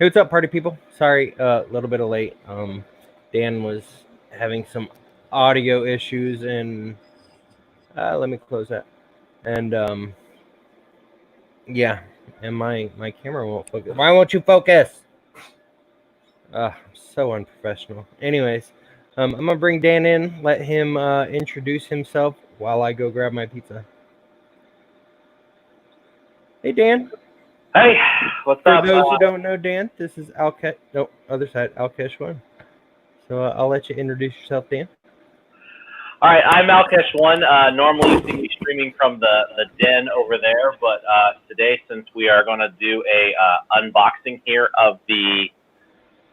Hey, what's up, party people? Sorry, a little bit of late. Dan was having some audio issues, and let me close that. And yeah, and my camera won't focus. Why won't you focus? So unprofessional. Anyways, I'm gonna bring Dan in, let him introduce himself while I go grab my pizza. Hey, Dan. Hey, what's For up? those who don't know Dan, this is Alkesh. No, other side, Alkesh One. So I'll let you introduce yourself, Dan. All right, I'm Malkesh One. Normally you see me streaming from the den over there, but today, since we are going to do a unboxing here of the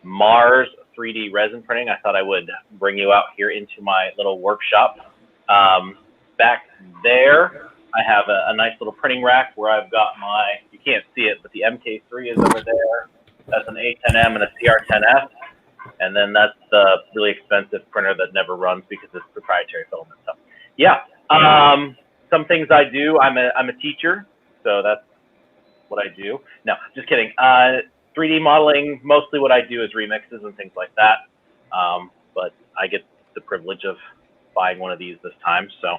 Mars 3D resin printing, I thought I would bring you out here into my little workshop. Back there, I have a nice little printing rack where I've got my, you can't see it, but the MK3 is over there. That's an A10M and a CR10F. And then that's the really expensive printer that never runs because it's proprietary filament. So, yeah. Some things I do. I'm a teacher, so that's what I do. No, just kidding. 3D modeling. Mostly what I do is remixes and things like that. But I get the privilege of buying one of these this time. So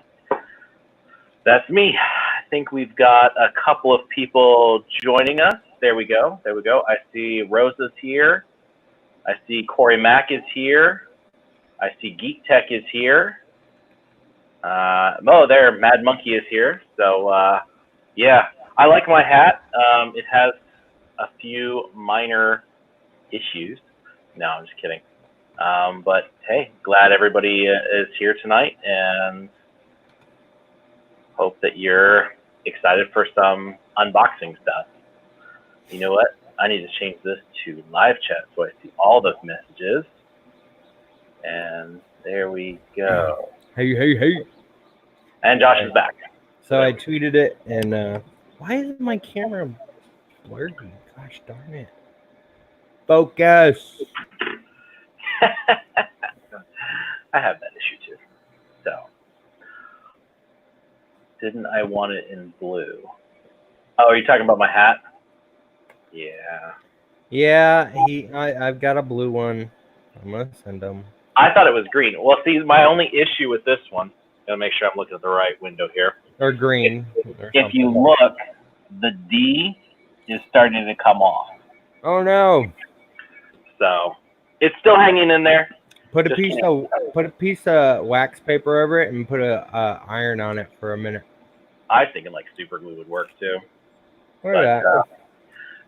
that's me. I think we've got a couple of people joining us. There we go. There we go. I see Rosa's here. I see Corey Mack is here. I see Geek Tech is here. There, Mad Monkey is here. So, yeah, I like my hat. It has a few minor issues. No, I'm just kidding. But hey, glad everybody is here tonight, and hope that you're excited for some unboxing stuff. You know what? I need to change this to live chat so I see all those messages. And there we go. Hey. And Josh is back. So I tweeted it, and why is my camera blurry? Gosh darn it. Focus. I have that issue too. So, didn't I want it in blue? Oh, are you talking about my hat? Yeah. Yeah, I've got a blue one. I'm gonna send them. I thought it was green. Well, see, my only issue with this one, gotta make sure I'm looking at the right window here. Or green. If you look, the D is starting to come off. Oh no. So it's still hanging in there. Put a piece of wax paper over it and put a iron on it for a minute. I was thinking like super glue would work too. Look at that.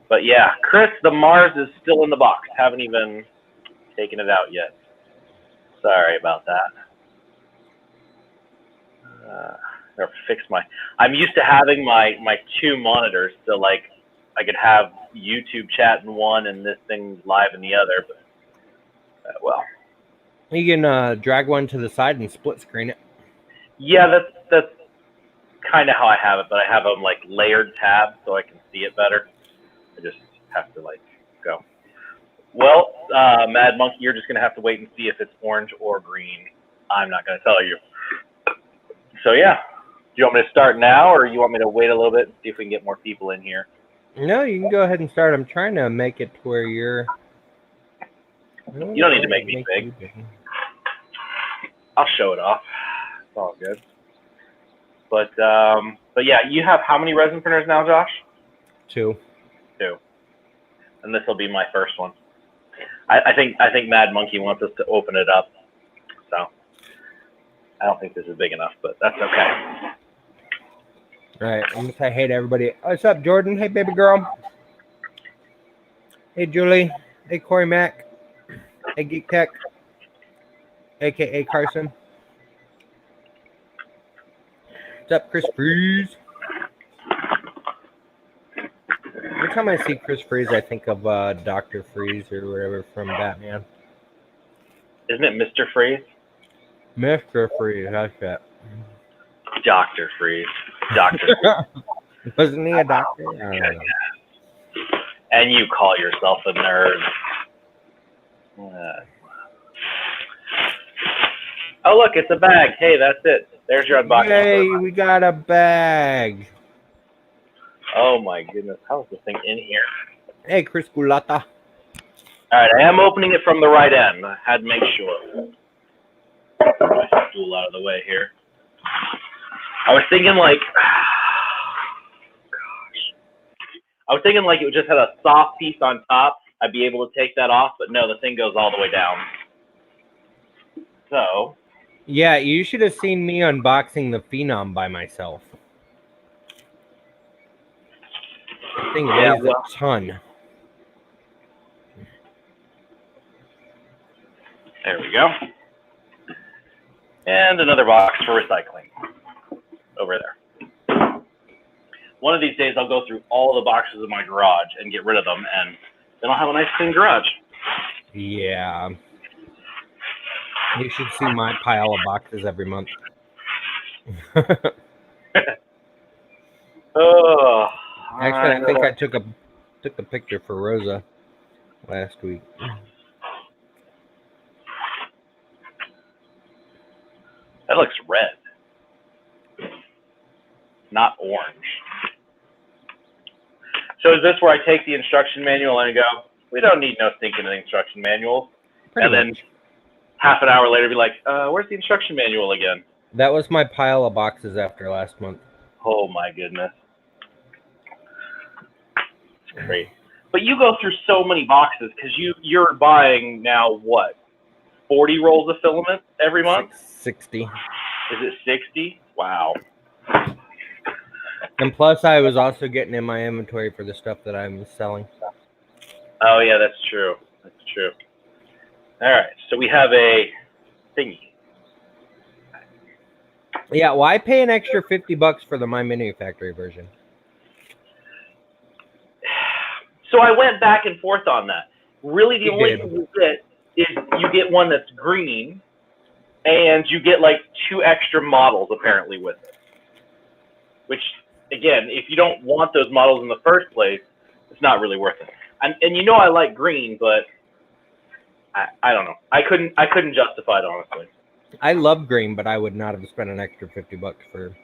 But yeah, Chris, the Mars is still in the box. Haven't even taken it out yet. Sorry about that. Or fix my. I'm used to having my two monitors, so like I could have YouTube chat in one and this thing live in the other. But well, you can drag one to the side and split screen it. Yeah, that's kind of how I have it, but I have them like layered tabs so I can see it better. I just have to like go. Well, Mad Monkey, you're just gonna have to wait and see if it's orange or green. I'm not gonna tell you. So yeah, do you want me to start now, or you want me to wait a little bit and see if we can get more people in here? No, you can go ahead and start. I'm trying to make it to where you're. You don't need to make me big. I'll show it off. It's all good. But yeah, you have how many resin printers now, Josh? Two. And this will be my first one. I think Mad Monkey wants us to open it up. So I don't think this is big enough, but that's okay. All right, I'm gonna say hey to everybody. What's up, Jordan? Hey, baby girl. Hey, Julie. Hey, Corey Mack. Hey, Geek Tech. AKA Carson. What's up, Chris Freeze? Every time I see Chris Freeze, I think of Dr. Freeze or whatever from Batman. Isn't it Mr. Freeze? Mr. Freeze, that's it. Dr. Freeze. Dr. Freeze. Wasn't he a doctor? And you call yourself a nerd. Oh, look, it's a bag. Hey, that's it. There's your unboxing. Yay, we got a bag. Oh, my goodness. How is this thing in here? Hey, Chris Gulata. All right, I am opening it from the right end. I had to make sure. Move my stool out of the way here. I was thinking like, I was thinking like it just had a soft piece on top. I'd be able to take that off, but no, the thing goes all the way down. So. Yeah, you should have seen me unboxing the Phenom by myself. That thing weighs a ton. There we go. And another box for recycling over there. One of these days, I'll go through all the boxes in my garage and get rid of them, and then I'll have a nice clean garage. Yeah. You should see my pile of boxes every month. Oh, actually, I think I took a picture for Rosa last week. That looks red, not orange. So is this where I take the instruction manual and go, we don't need no stinking instruction manuals? Pretty and much. Then half an hour later be like, where's the instruction manual again? That was my pile of boxes after last month. Oh my goodness. It's great. But you go through so many boxes because you're buying now what? 40 rolls of filament every month? 60. Is it 60? Wow. And plus, I was also getting in my inventory for the stuff that I'm selling. Oh, yeah, that's true. That's true. All right, so we have a thingy. Yeah, why pay an extra $50 for the My Mini Factory version? So I went back and forth on that. Really, the only thing you get is you get one that's green, and you get like 2 extra models apparently with it. Which, again, if you don't want those models in the first place, it's not really worth it. And you know I like green, but I don't know. I couldn't justify it, honestly. I love green, but I would not have spent an extra $50 for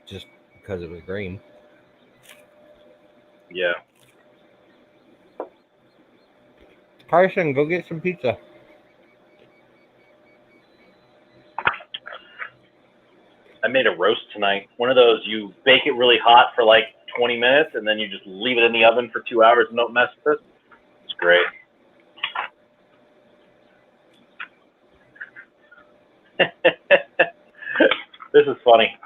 just because it was green. Yeah. Carson, go get some pizza. I made a roast tonight. One of those you bake it really hot for like 20 minutes, and then you just leave it in the oven for 2 hours and don't mess with it. It's great. This is funny.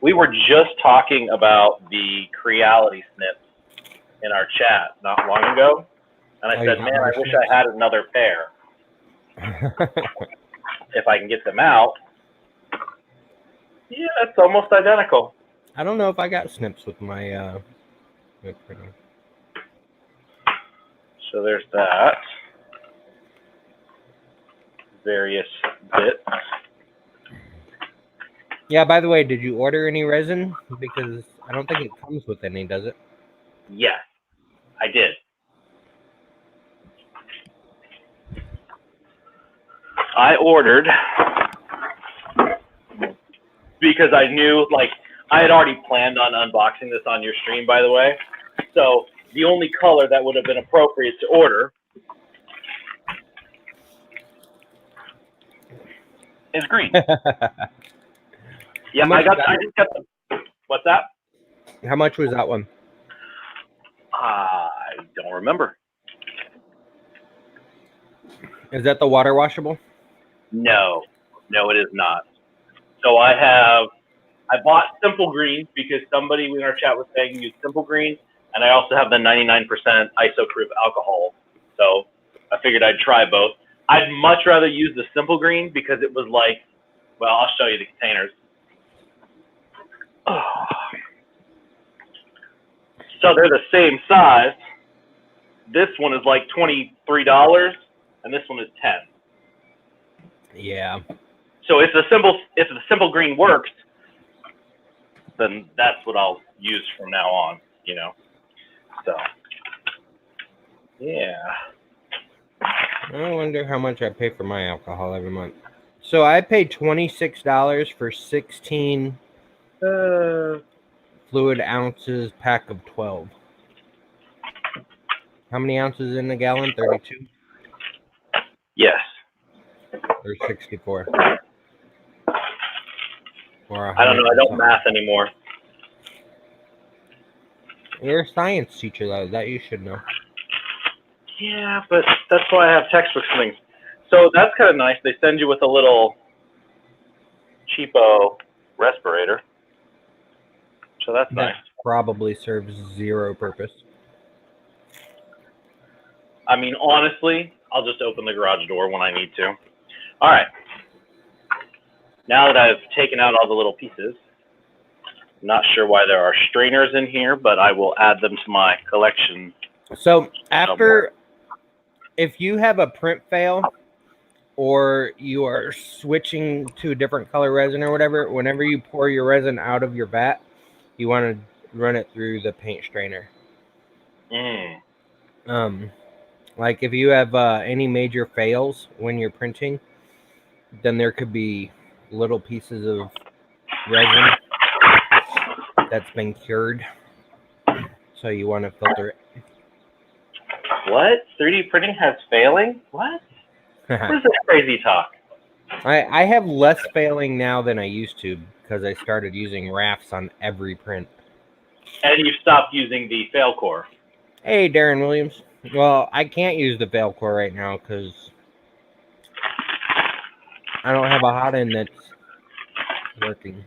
We were just talking about the Creality snips in our chat not long ago, and I said, man, I wish I had another pair. If I can get them out. Yeah, it's almost identical. I don't know if I got snips with my printer. So there's that. Various bits. Yeah, by the way, did you order any resin? Because I don't think it comes with any, does it? Yes, I did. I ordered because I knew, like, I had already planned on unboxing this on your stream, by the way. So the only color that would have been appropriate to order is green. Yeah, I just got the, what's that? How much was that one? I don't remember. Is that the water washable? No, it is not. So I bought Simple Green because somebody in our chat was saying use Simple Green, and I also have the 99% isopropyl alcohol. So I figured I'd try both. I'd much rather use the Simple Green because it was like, well, I'll show you the containers. Oh. So they're the same size. This one is like $23, and this one is $10. Yeah. So if the Simple Green works, then that's what I'll use from now on, you know. So, yeah. I wonder how much I pay for my alcohol every month. So I paid $26 for 16 fluid ounces pack of 12. How many ounces in a gallon? 32? Yes. Or 64? Or I don't know. I 100 don't something? math anymore. You're a science teacher, though. That you should know. Yeah, but that's why I have textbooks and things. So that's kind of nice. They send you with a little cheapo respirator. So that's That nice. probably serves zero purpose. I mean, honestly, I'll just open the garage door when I need to. All right. Now that I've taken out all the little pieces, I'm not sure why there are strainers in here, but I will add them to my collection. So after, if you have a print fail or you are switching to a different color resin or whatever, whenever you pour your resin out of your vat, you want to run it through the paint strainer. Like if you have any major fails when you're printing, then there could be little pieces of resin that's been cured. So you want to filter it. What? 3D printing has failing? What? What is this crazy talk? I have less failing now than I used to because I started using rafts on every print. And you stopped using the fail core. Hey, Darren Williams. Well, I can't use the fail core right now because I don't have a hot end that's working.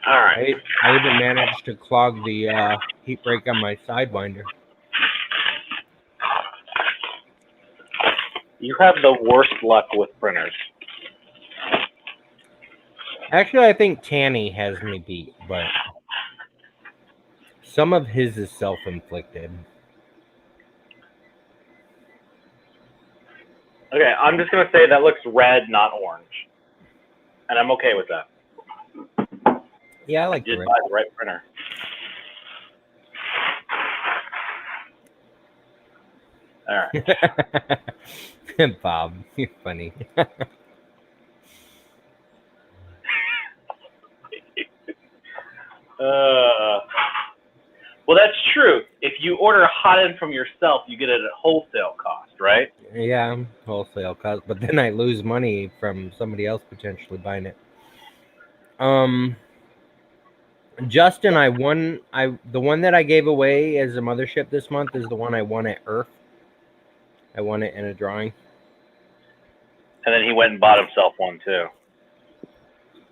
All right. I even managed to clog the heat break on my Sidewinder. You have the worst luck with printers. Actually, I think Tanny has me beat, but some of his is self-inflicted. Okay, I'm just going to say that looks red, not orange. And I'm okay with that. Yeah, I like Just the buy the right printer. All right. Bob, you're funny. Well, that's true. If you order a hot end from yourself, you get it at wholesale cost, right? Yeah, wholesale cost, but then I lose money from somebody else potentially buying it. Justin, I won. The one that I gave away as a mothership this month is the one I won at Earth. I won it in a drawing. And then he went and bought himself one too.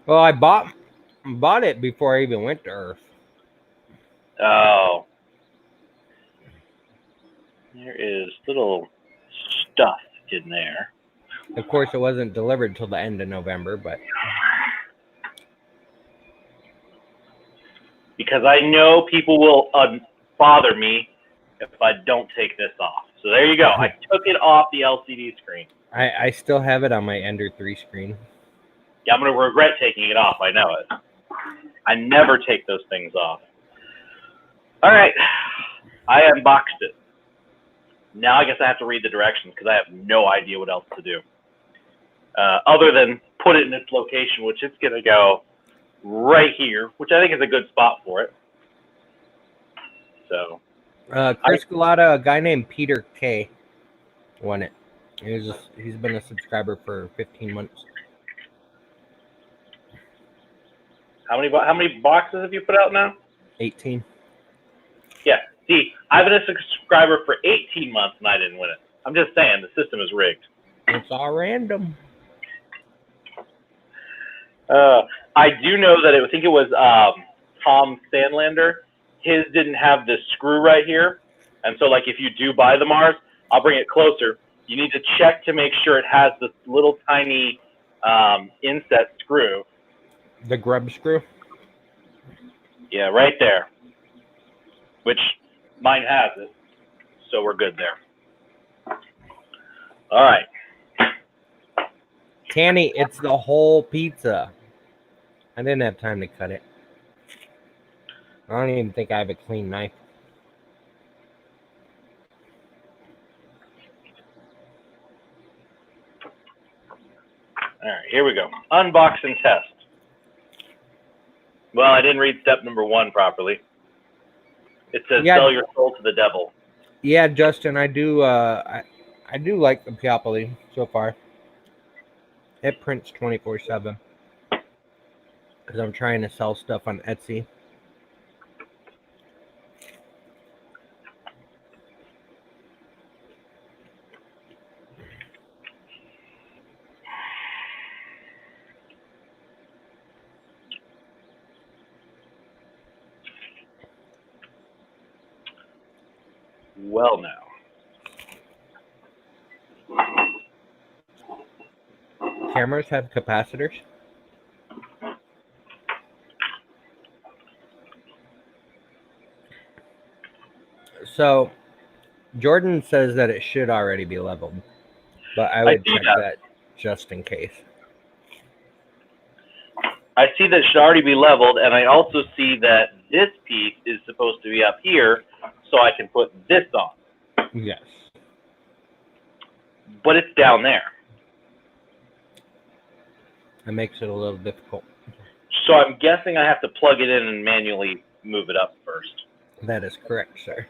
Well, I bought it before I even went to Earth. Oh. There is little stuff in there. Of course, it wasn't delivered till the end of November, but because I know people will bother me if I don't take this off. So there you go. I took it off the LCD screen. I still have it on my Ender 3 screen. Yeah, I'm going to regret taking it off. I know it. I never take those things off. All right. I unboxed it. Now I guess I have to read the directions because I have no idea what else to do. Other than put it in its location, which it's going to go right here, which I think is a good spot for it. So, Chris Galata, a guy named Peter K, won it. He's been a subscriber for 15 months. How many boxes have you put out now? 18. Yeah. See, I've been a subscriber for 18 months and I didn't win it. I'm just saying the system is rigged. It's all random. I do know that I think it was Tom Sandlander. His didn't have this screw right here. And so, like, if you do buy the Mars, I'll bring it closer. You need to check to make sure it has this little tiny inset screw. The grub screw? Yeah, right there. Which mine has it. So we're good there. All right. Tanny, it's the whole pizza. I didn't have time to cut it. I don't even think I have a clean knife. All right, here we go. Unbox and test. Well, I didn't read step number 1 properly. It says sell your soul to the devil. Yeah, Justin, I do. I do like the Peopoly so far. It prints 24/7 because I'm trying to sell stuff on Etsy. Well, now. Cameras have capacitors. So Jordan says that it should already be leveled, but I would see check that. that just in case. I see that it should already be leveled, and I also see that this piece is supposed to be up here, so I can put this on. Yes. But it's down there. It makes it a little difficult. So I'm guessing I have to plug it in and manually move it up first. That is correct, sir.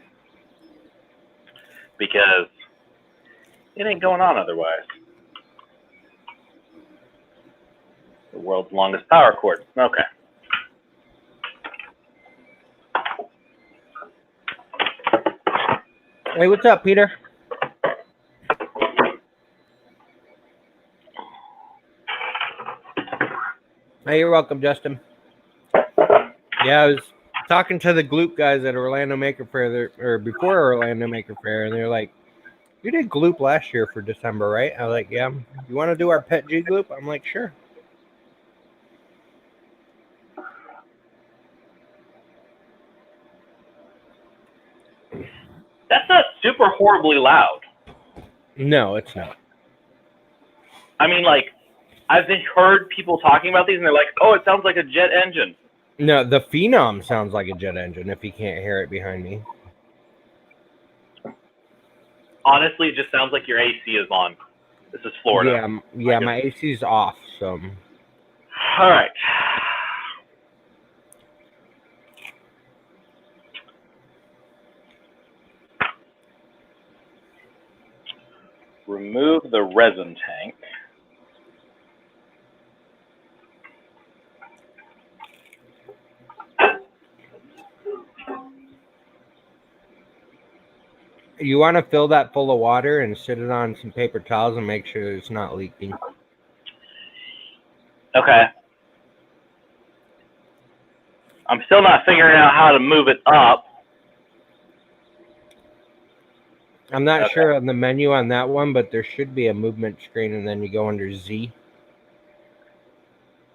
Because it ain't going on otherwise. The world's longest power cord. Okay. Hey, what's up, Peter? Hey, you're welcome, Justin. Yeah, I was talking to the Gloop guys at Orlando Maker Fair, or before Orlando Maker Fair, and they're like, "You did Gloop last year for December, right?" I was like, "Yeah." You want to do our Pet G Gloop? I'm like, "Sure." That's not super horribly loud. No, it's not. I mean, like, I've heard people talking about these, and they're like, "Oh, it sounds like a jet engine." No, the Phenom sounds like a jet engine if you can't hear it behind me. Honestly, it just sounds like your AC is on. This is Florida. Yeah, my AC's off, so. All right. Remove the resin tank. You want to fill that full of water and sit it on some paper towels and make sure it's not leaking. Okay. I'm still not figuring out how to move it up. I'm not sure on the menu on that one, but there should be a movement screen, and then you go under Z.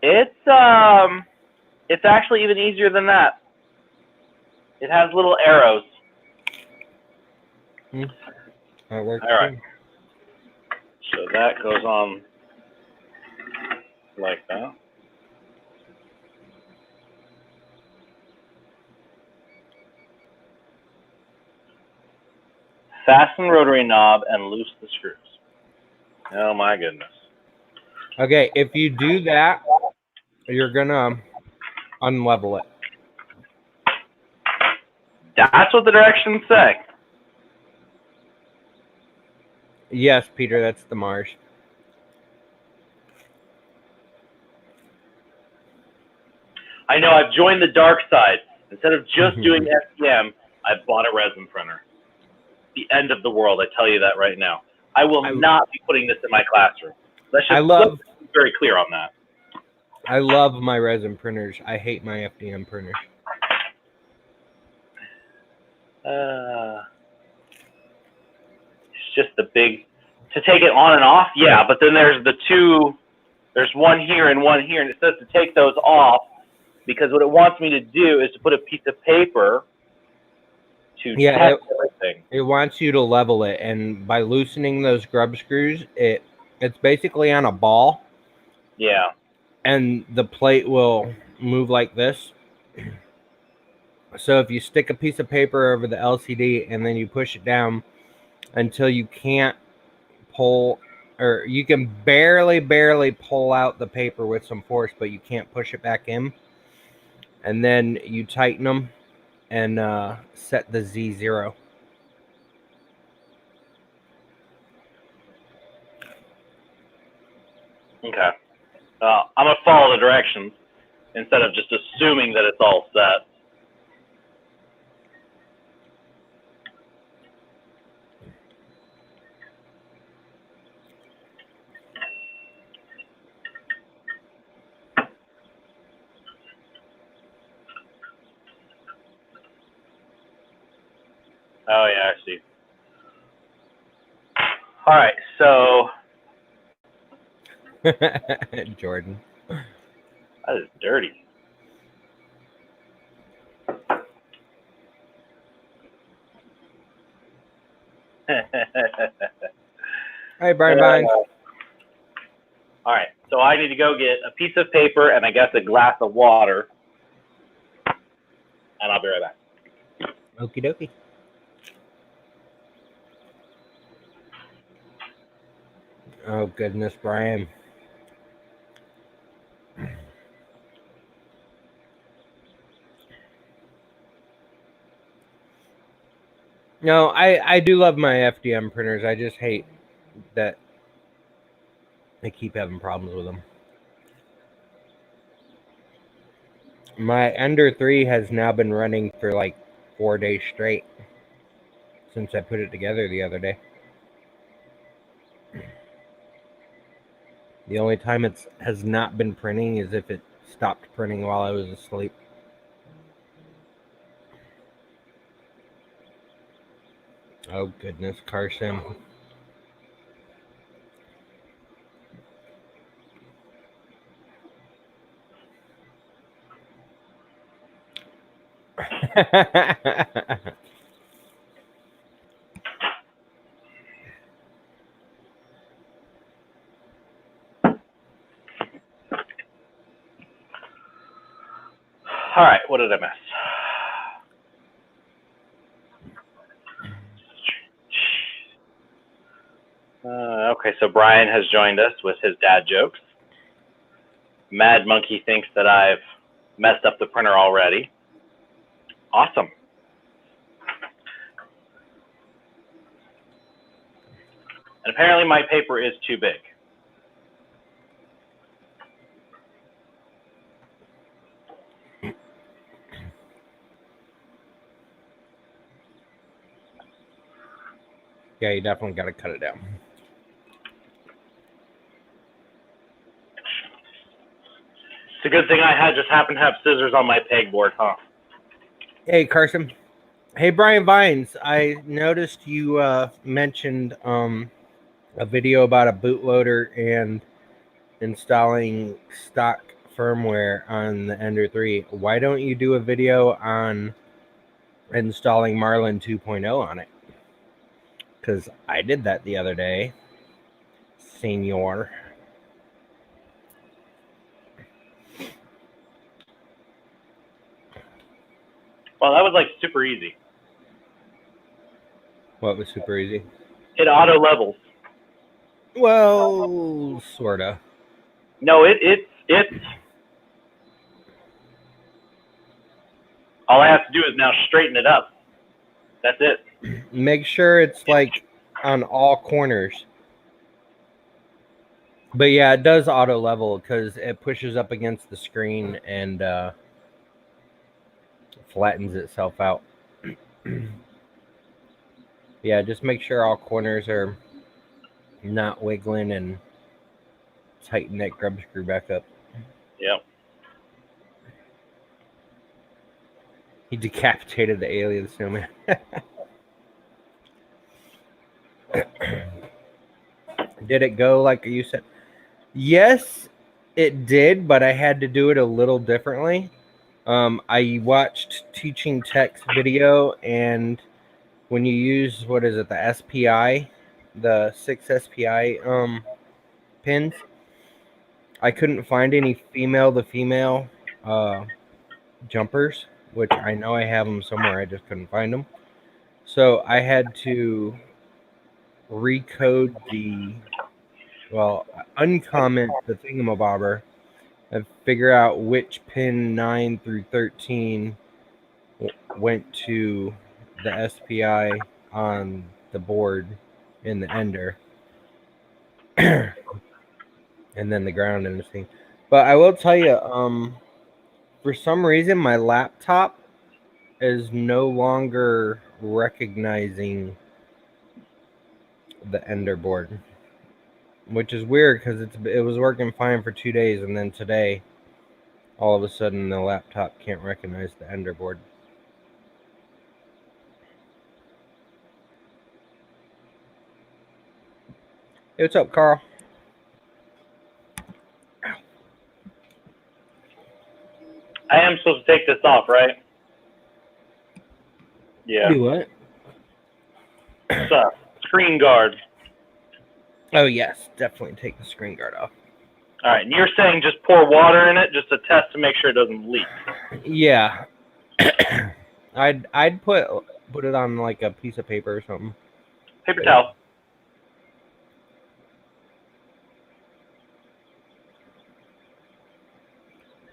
It's actually even easier than that. It has little arrows. That works. All right. So that goes on like that. Fasten rotary knob and loose the screws. Oh my goodness. Okay, if you do that, you're gonna unlevel it. That's what the directions say. Yes, Peter, that's the Mars. I know, I've joined the dark side. Instead of just doing STM, I bought a resin printer. The end of the world, I tell you that right now. I will not be putting this in my classroom. Let's be very clear on that. I love my resin printers. I hate my FDM printers. It's just the big, to take it on and off, yeah, but then there's the two, there's one here, and it says to take those off, because what it wants me to do is to put a piece of paper to test everything. It wants you to level it, and by loosening those grub screws, it's basically on a ball. Yeah. And the plate will move like this. So if you stick a piece of paper over the LCD and then you push it down until you can't pull, or you can barely pull out the paper with some force, but you can't push it back in. And then you tighten them and set the Z0. Okay. I'm going to follow the directions instead of just assuming that it's all set. Oh, yeah, I see. All right, so Jordan. that is dirty. Hi, Brian Vines. All right, so I need to go get a piece of paper and I guess a glass of water, and I'll be right back. Okie dokie. Oh, goodness, Brian. No, I do love my FDM printers. I just hate that I keep having problems with them. My Ender 3 has now been running for like 4 days straight since I put it together the other day. The only time it has not been printing is if it stopped printing while I was asleep. Oh, goodness, Carson. All right, what did I miss? Okay, so Brian has joined us with his dad jokes. Mad Monkey thinks that I've messed up the printer already. Awesome. And apparently my paper is too big. Yeah, you definitely got to cut it down. It's a good thing I just happened to have scissors on my pegboard, huh? Hey, Carson. Hey, Brian Vines. I noticed you mentioned a video about a bootloader and installing stock firmware on the Ender 3. Why don't you do a video on installing Marlin 2.0 on it? Because I did that the other day, senor. Well, that was like super easy. What was super easy? It auto levels. Well, sorta. No, it's all I have to do is now straighten it up. That's it. Make sure it's like on all corners. But yeah, it does auto level because it pushes up against the screen and flattens itself out. Yeah, just make sure all corners are not wiggling and tighten that grub screw back up. Yep. He decapitated the alien snowman. Did it go like you said? Yes, it did, but I had to do it a little differently. I watched Teaching Tech's video, and when you use, what is it, the SPI, the 6 SPI pins, I couldn't find any female to female jumpers, which I know I have them somewhere. I just couldn't find them. So I had to recode uncomment the thingamabobber and figure out which pin 9 through 13 went to the SPI on the board in the Ender. and then the ground and everything. But I will tell you, for some reason, my laptop is no longer recognizing the ender board, which is weird because it was working fine for 2 days, and then today, all of a sudden, the laptop can't recognize the ender board. Hey, what's up, Carl? I am supposed to take this off, right? Yeah. Do what? It's a screen guard. Oh yes, definitely take the screen guard off. All right, and you're saying just pour water in it just to test to make sure it doesn't leak. Yeah, I'd put it on like a piece of paper or something. Paper towel.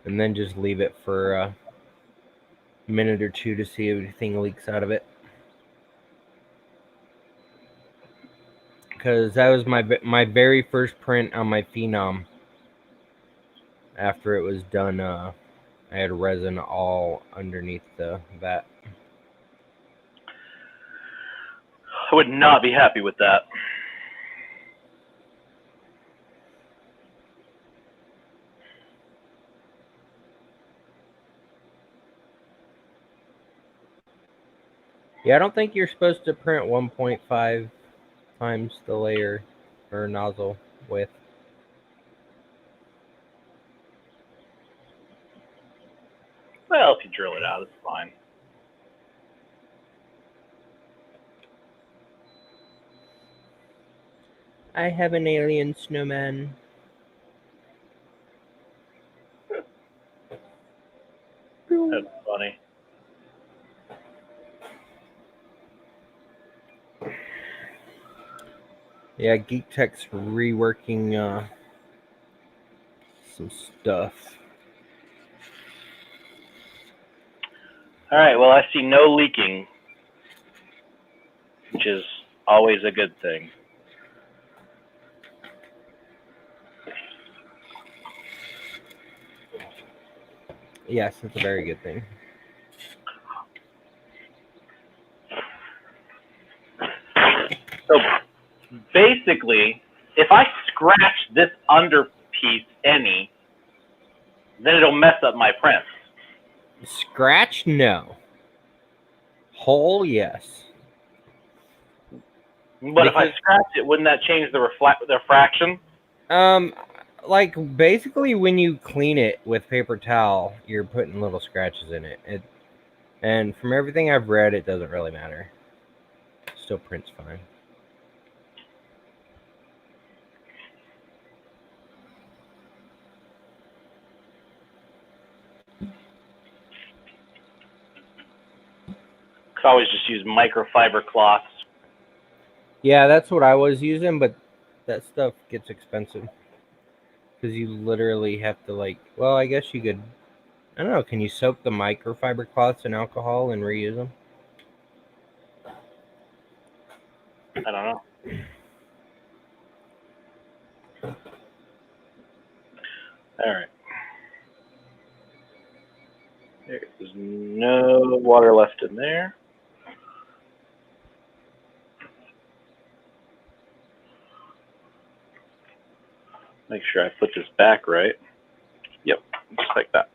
And then just leave it for a minute or two to see if anything leaks out of it. Because that was my very first print on my Phenom. After it was done, I had resin all underneath the vat. I would not be happy with that. Yeah, I don't think you're supposed to print 1.5 times the layer or nozzle width. Well, if you drill it out, it's fine. I have an alien snowman. That's funny. Yeah, Geek Tech's reworking some stuff. All right, well, I see no leaking, which is always a good thing. Yes, that's a very good thing. So basically, if I scratch this under piece any, then it'll mess up my prints. Scratch? No. Hole? Yes. But if I scratch it, wouldn't that change the refraction? Like basically when you clean it with paper towel, you're putting little scratches in it. And from everything I've read, it doesn't really matter. Still prints fine. Could always just use microfiber cloths. Yeah, that's what I was using, but that stuff gets expensive. Because you literally have to well, I guess you could, I don't know, can you soak the microfiber cloths in alcohol and reuse them? I don't know. All right. There's no water left in there. Make sure I put this back right. Yep, just like that.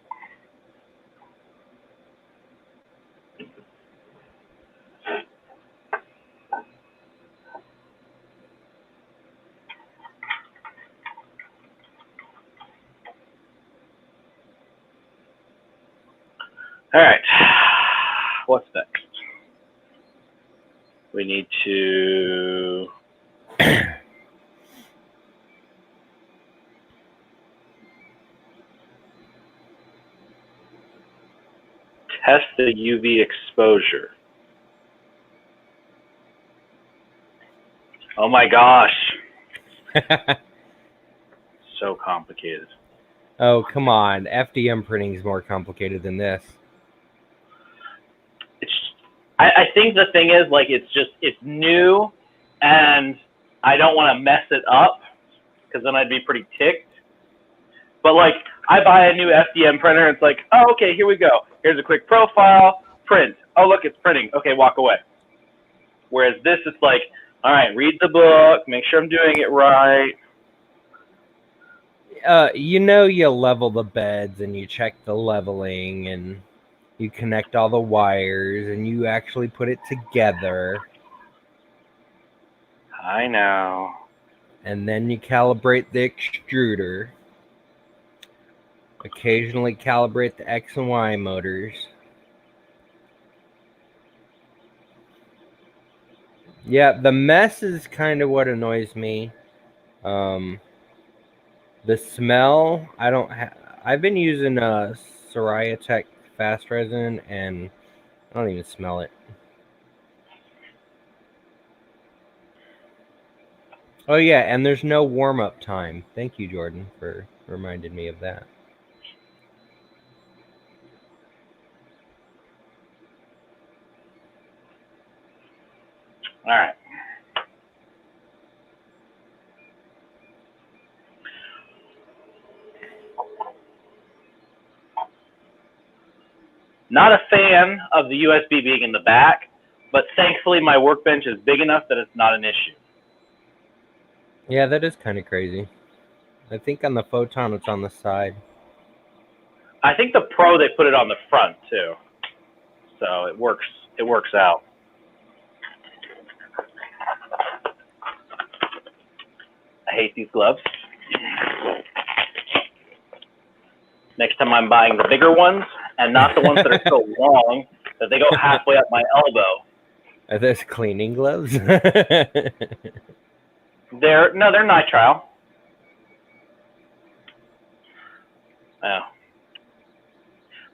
All right, what's next? We need to test the UV exposure. Oh my gosh. So complicated. Oh, come on. FDM printing is more complicated than this. I think the thing is, it's new, and I don't want to mess it up, because then I'd be pretty ticked. But like, I buy a new FDM printer, and it's like, oh, okay, here we go. Here's a quick profile, print. Oh, look, it's printing. Okay, walk away. Whereas this is like, all right, read the book, make sure I'm doing it right. You level the beds and you check the leveling and you connect all the wires and you actually put it together. I know. And then you calibrate the extruder. Occasionally calibrate the X and Y motors. Yeah, the mess is kind of what annoys me. The smell, I've been using Soraya Tech fast resin and I don't even smell it. Oh yeah, and there's no warm-up time. Thank you, Jordan, for reminding me of that. All right. Not a fan of the USB being in the back, but thankfully my workbench is big enough that it's not an issue. Yeah, that is kind of crazy. I think on the Photon it's on the side. I think the Pro, they put it on the front too, so it works out. I hate these gloves. Next time I'm buying the bigger ones and not the ones that are so long that they go halfway up my elbow. Are those cleaning gloves? They're nitrile. Oh.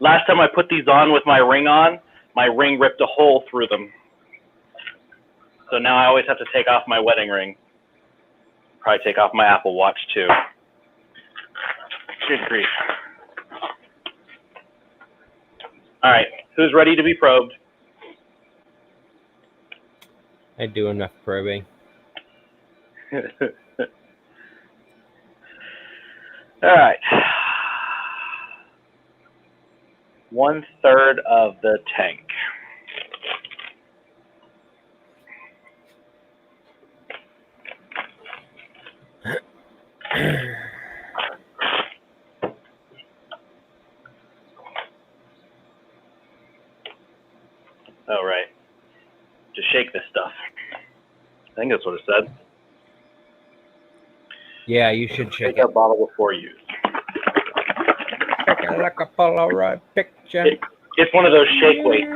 Last time I put these on with my ring on, my ring ripped a hole through them. So now I always have to take off my wedding ring. Probably take off my Apple Watch too. Good grief. All right, who's ready to be probed? I do enough probing. All right. 1/3 of the tank. Oh, right. Just shake this stuff. I think that's what it said. Yeah, you should shake a bottle before use. Shake it like a Polaroid picture. It's one of those shake weights.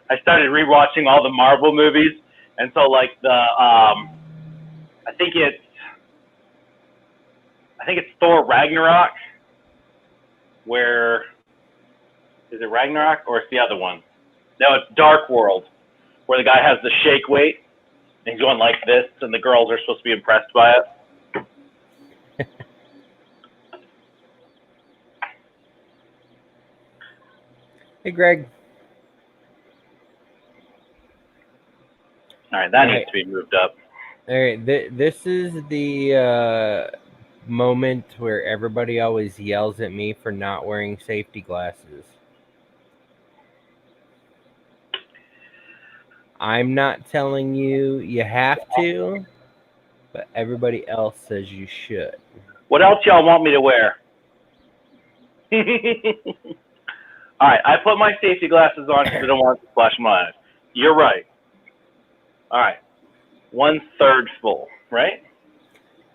I started rewatching all the Marvel movies, and so like I think it's Thor Ragnarok. Where is it, Ragnarok, or it's the other one? No, it's Dark World, where the guy has the shake weight and he's going like this, and the girls are supposed to be impressed by it. Hey, Greg. All right, that needs to be moved up. All right, this is the moment where everybody always yells at me for not wearing safety glasses. I'm not telling you you have to, but everybody else says you should. What else y'all want me to wear? All right, I put my safety glasses on because I don't want to splash my eyes. You're right. All right, 1/3 full, right?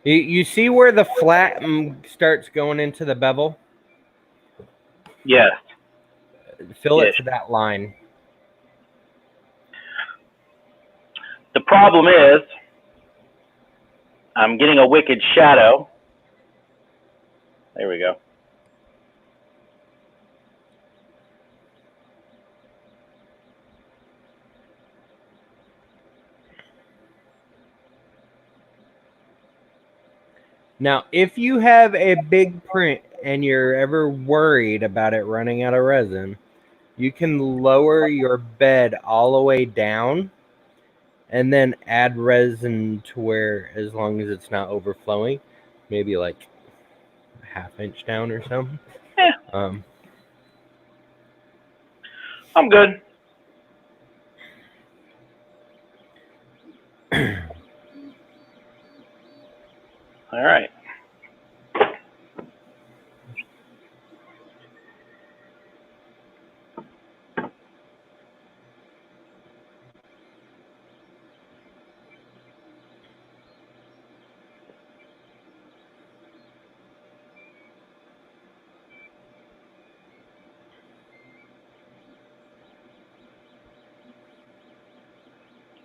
You see where the flat starts going into the bevel? Yes. Fill it to that line. The problem is I'm getting a wicked shadow. There we go. Now, if you have a big print and you're ever worried about it running out of resin, you can lower your bed all the way down and then add resin to where, as long as it's not overflowing, maybe like a half-inch down or something. Yeah, Um, I'm good. All right.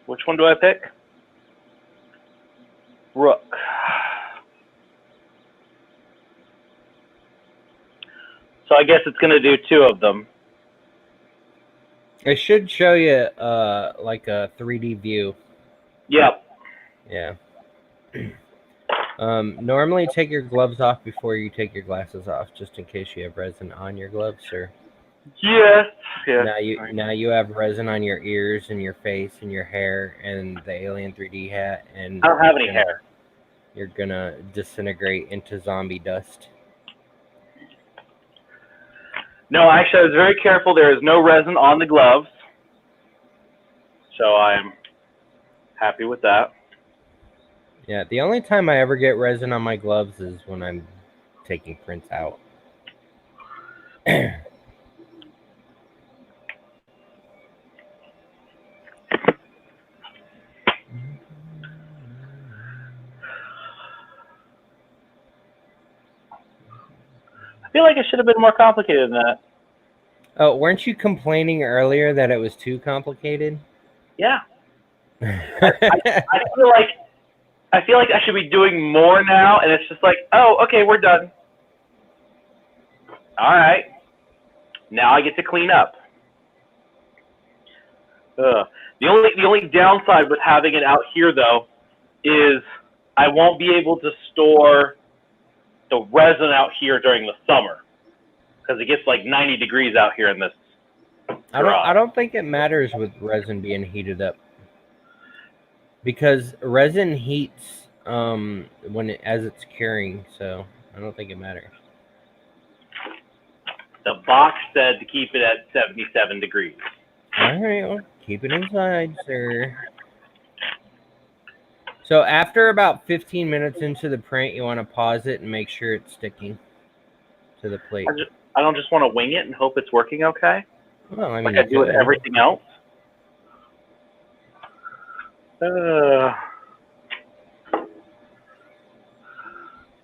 Which one do I pick? Rook. So I guess it's going to do two of them. it should show you like a 3D view. Yep. Yeah. Normally take your gloves off before you take your glasses off, just in case you have resin on your gloves. Or Yes. Yes. now you have resin on your ears and your face and your hair and the Alien 3D hat, and I don't have any hair. you're gonna disintegrate into zombie dust. No, actually, I was very careful. There is no resin on the gloves. So I'm happy with that. Yeah, the only time I ever get resin on my gloves is when I'm taking prints out. I feel like it should have been more complicated than that. Oh, weren't you complaining earlier that it was too complicated? Yeah. I feel like I should be doing more now, and it's just like, oh, okay, we're done. All right. Now I get to clean up. The only downside with having it out here, though, is I won't be able to store the resin out here during the summer because it gets like 90 degrees out here in this garage. I don't think it matters with resin being heated up, because resin heats as it's curing, so I don't think it matters. The box said to keep it at 77 degrees. All right, well, keep it inside, sir. So after about 15 minutes into the print, you want to pause it and make sure it's sticking to the plate. I don't just want to wing it and hope it's working okay. Well, I mean, like I do with everything else. All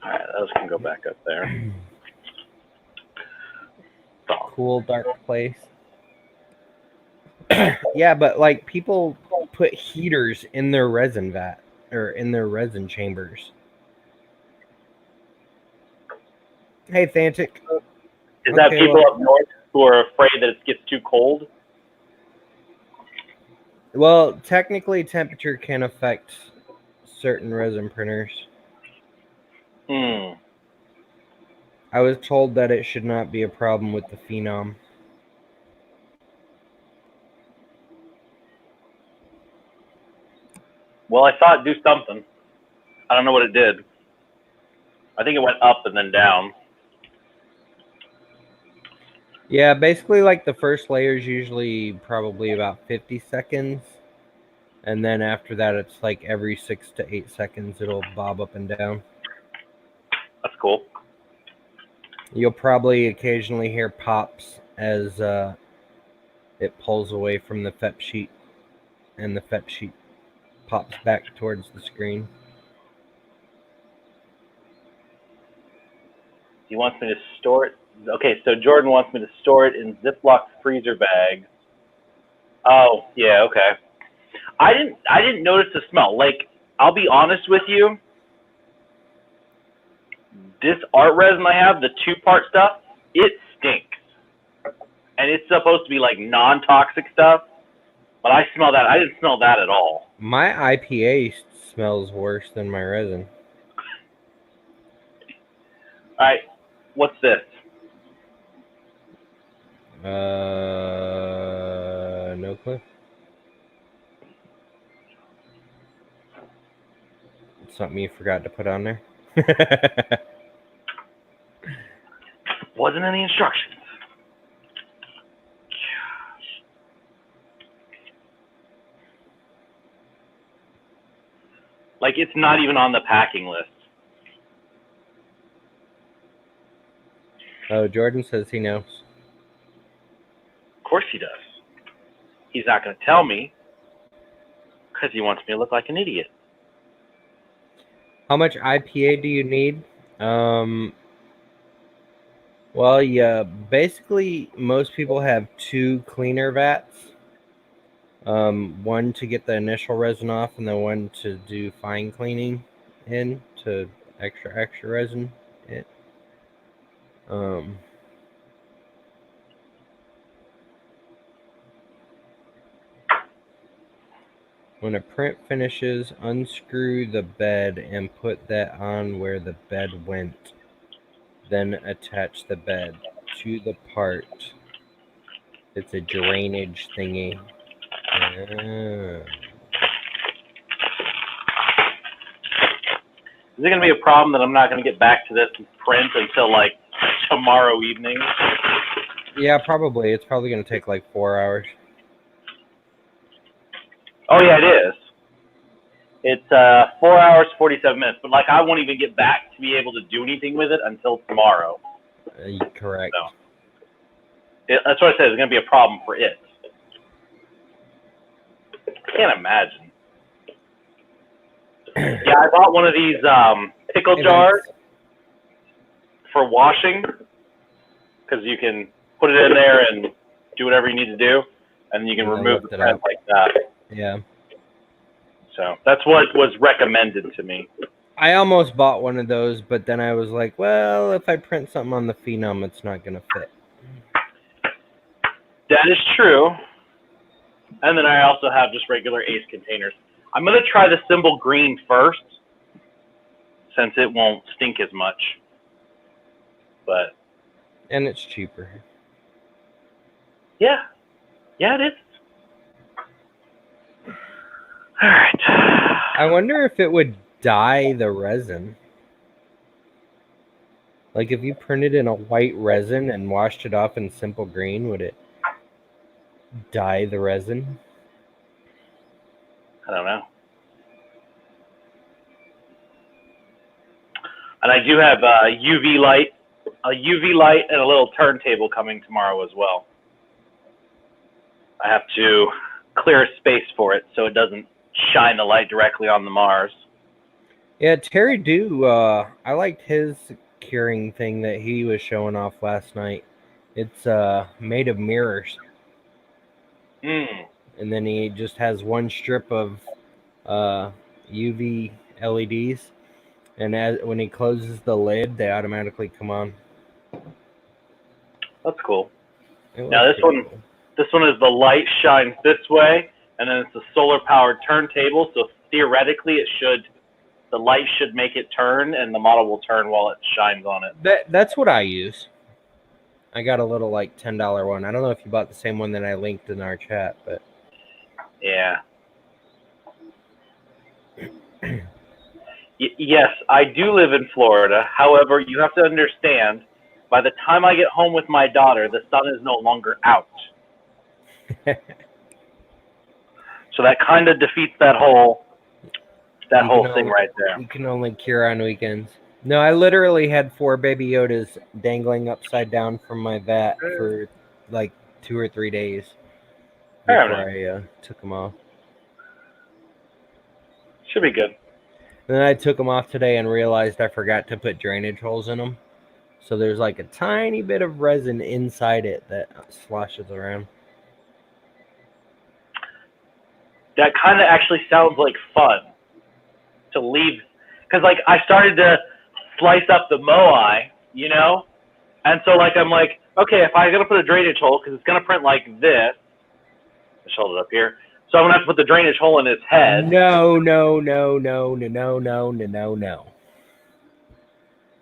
right, those can go back up there. Cool, dark place. Yeah, but like people put heaters in their resin vat or in their resin chambers. Hey, Thantic. Is that people up north who are afraid that it gets too cold? Well, technically, temperature can affect certain resin printers. I was told that it should not be a problem with the Phenom. Well, I saw it do something. I don't know what it did. I think it went up and then down. Yeah, basically like the first layer is usually probably about 50 seconds. And then after that, it's like every 6 to 8 seconds, it'll bob up and down. That's cool. You'll probably occasionally hear pops as it pulls away from the FEP sheet, and the FEP sheet pops back towards the screen. He wants me to store it. Okay, so Jordan wants me to store it in Ziploc freezer bags. Oh, yeah, okay. I didn't notice the smell. Like, I'll be honest with you. This art resin I have, the 2-part stuff, it stinks. And it's supposed to be like non-toxic stuff. But I smell that. I didn't smell that at all. My IPA smells worse than my resin. All right, what's this? No clue. something you forgot to put on there? Wasn't in the instructions. Like, it's not even on the packing list. Oh, Jordan says he knows. Of course he does. He's not going to tell me because he wants me to look like an idiot. How much IPA do you need? Well, yeah, basically most people have 2 cleaner vats. One to get the initial resin off, and then one to do fine cleaning in to extra resin it. When a print finishes, unscrew the bed and put that on where the bed went. Then attach the bed to the part. It's a drainage thingy. Is it going to be a problem that I'm not going to get back to this print until like tomorrow evening? Yeah, probably. It's probably going to take like 4 hours. Oh yeah, it is. It's 4 hours, 47 minutes. But like, I won't even get back to be able to do anything with it until tomorrow. Correct. So, that's what I said. It's going to be a problem for it. I can't imagine. Yeah, I bought one of these pickle jars for washing because you can put it in there and do whatever you need to do, and you can remove the print like that. Yeah. So that's what was recommended to me. I almost bought one of those, but then I was like, well, if I print something on the Phenom, it's not going to fit. That is true. And then I also have just regular Ace containers. I'm going to try the Symbol Green first, since it won't stink as much. And it's cheaper. Yeah. Yeah, it is. All right. I wonder if it would dye the resin. Like, if you printed in a white resin and washed it off in Simple Green, would it dye the resin? I don't know. And I do have a UV light and a little turntable coming tomorrow as well. I have to clear a space for it so it doesn't shine the light directly on the Mars. Yeah, Terry I liked his curing thing that he was showing off last night. It's made of mirrors. And then he just has one strip of UV LEDs, and when he closes the lid, they automatically come on. That's cool. Now this one is the light shines this way, and then it's a solar powered turntable. So theoretically, the light should make it turn, and the model will turn while it shines on it. That's what I use. I got a little like $10 one. I don't know if you bought the same one that I linked in our chat, but yeah. Yes, I do live in Florida. However, you have to understand, by the time I get home with my daughter, the sun is no longer out. So that kind of defeats that whole thing right there. You can only cure on weekends. No, I literally had 4 baby Yodas dangling upside down from my vat for like 2 or 3 days before I took them off. Should be good. And then I took them off today and realized I forgot to put drainage holes in them. So there's like a tiny bit of resin inside it that sloshes around. That kind of actually sounds like fun to leave. Because like I started to slice up the moai, you know? And so like I'm like, okay, if I'm going to put a drainage hole, because it's going to print like this. Let's hold it up here. So I'm going to have to put the drainage hole in its head. No.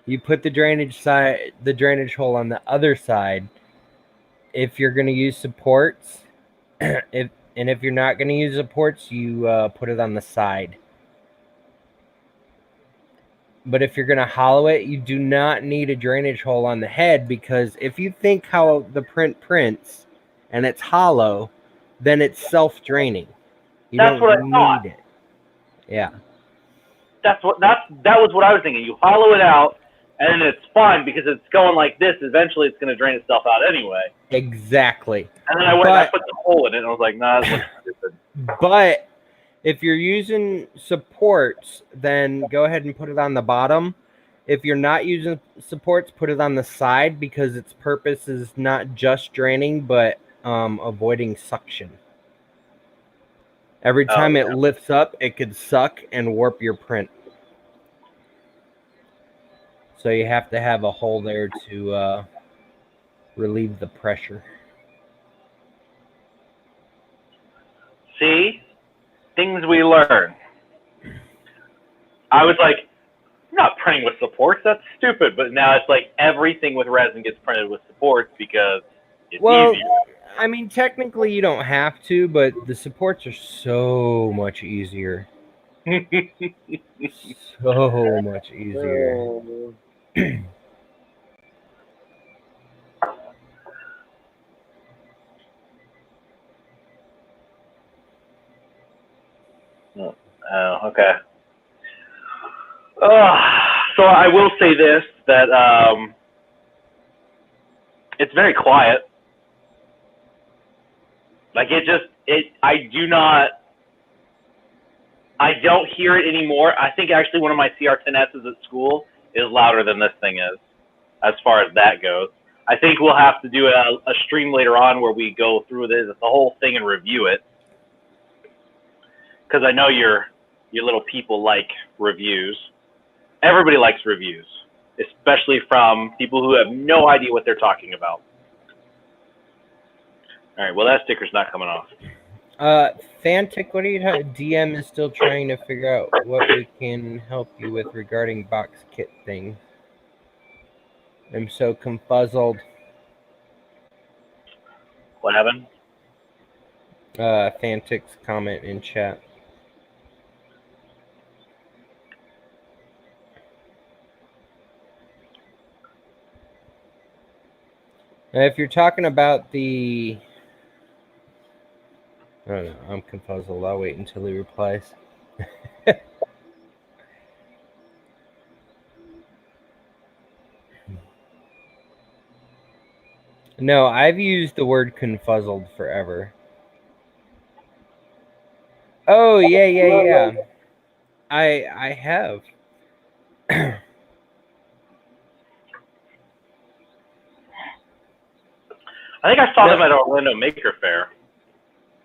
You put the drainage hole on the other side. If you're going to use supports, if you're not going to use supports, you put it on the side. But if you're going to hollow it, you do not need a drainage hole on the head, because if you think how the print prints and it's hollow, then it's self-draining. You That's don't what I thought. need it. Yeah. That was what I was thinking. You hollow it out, and then it's fine because it's going like this. Eventually, it's going to drain itself out anyway. Exactly. And then I went and I put the hole in it, and I was like, nah, that's stupid. But if you're using supports, then go ahead and put it on the bottom. If you're not using supports, put it on the side, because its purpose is not just draining, but avoiding suction. Every time it lifts up, it could suck and warp your print. So you have to have a hole there to relieve the pressure. See? Things we learn. I was like, I'm not printing with supports. That's stupid. But now it's like everything with resin gets printed with supports because it's easier. I mean, technically you don't have to, but the supports are so much easier. So much easier. Oh, okay. So I will say this, that it's very quiet. Like I don't hear it anymore. I think actually one of my CR10Ss at school is louder than this thing is, as far as that goes. I think we'll have to do a stream later on where we go through the whole thing and review it. Because I know your little people like reviews. Everybody likes reviews, especially from people who have no idea what they're talking about. All right, well, that sticker's not coming off. Fantiquity DM is still trying to figure out what we can help you with regarding box kit thing. I'm so confuzzled. What happened? Fantic's comment in chat. Now, if you're talking about the... I don't know, I'm confuzzled. I'll wait until he replies. No, I've used the word confuzzled forever. Oh, yeah. I have. I think I saw them at Orlando Maker Faire.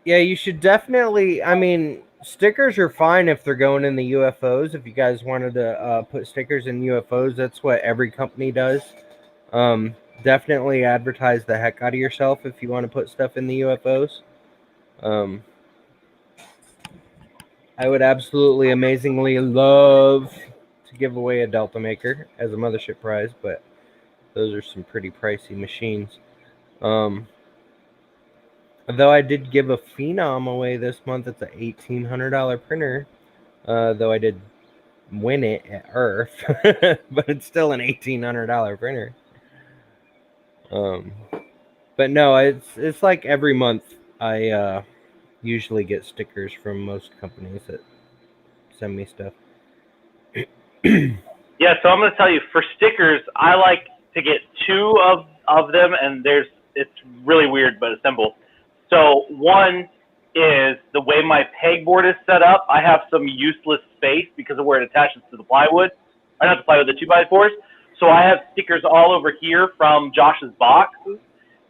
Yeah, you should definitely. I mean, stickers are fine if they're going in the UFOs. If you guys wanted to put stickers in UFOs, that's what every company does. Definitely advertise the heck out of yourself if you want to put stuff in the UFOs. I would absolutely, amazingly love to give away a Delta Maker as a mothership prize, but those are some pretty pricey machines. Though I did give a Phenom away this month. It's an $1,800 printer. Though I did win it at Earth, but it's still an $1,800 printer. But no, it's like every month I usually get stickers from most companies that send me stuff. Yeah, so I'm going to tell you, for stickers, I like to get two of them, and it's really weird, but it's simple. So one is the way my pegboard is set up. I have some useless space because of where it attaches to the plywood. Or not the plywood, the 2x4s. So I have stickers all over here from Josh's boxes.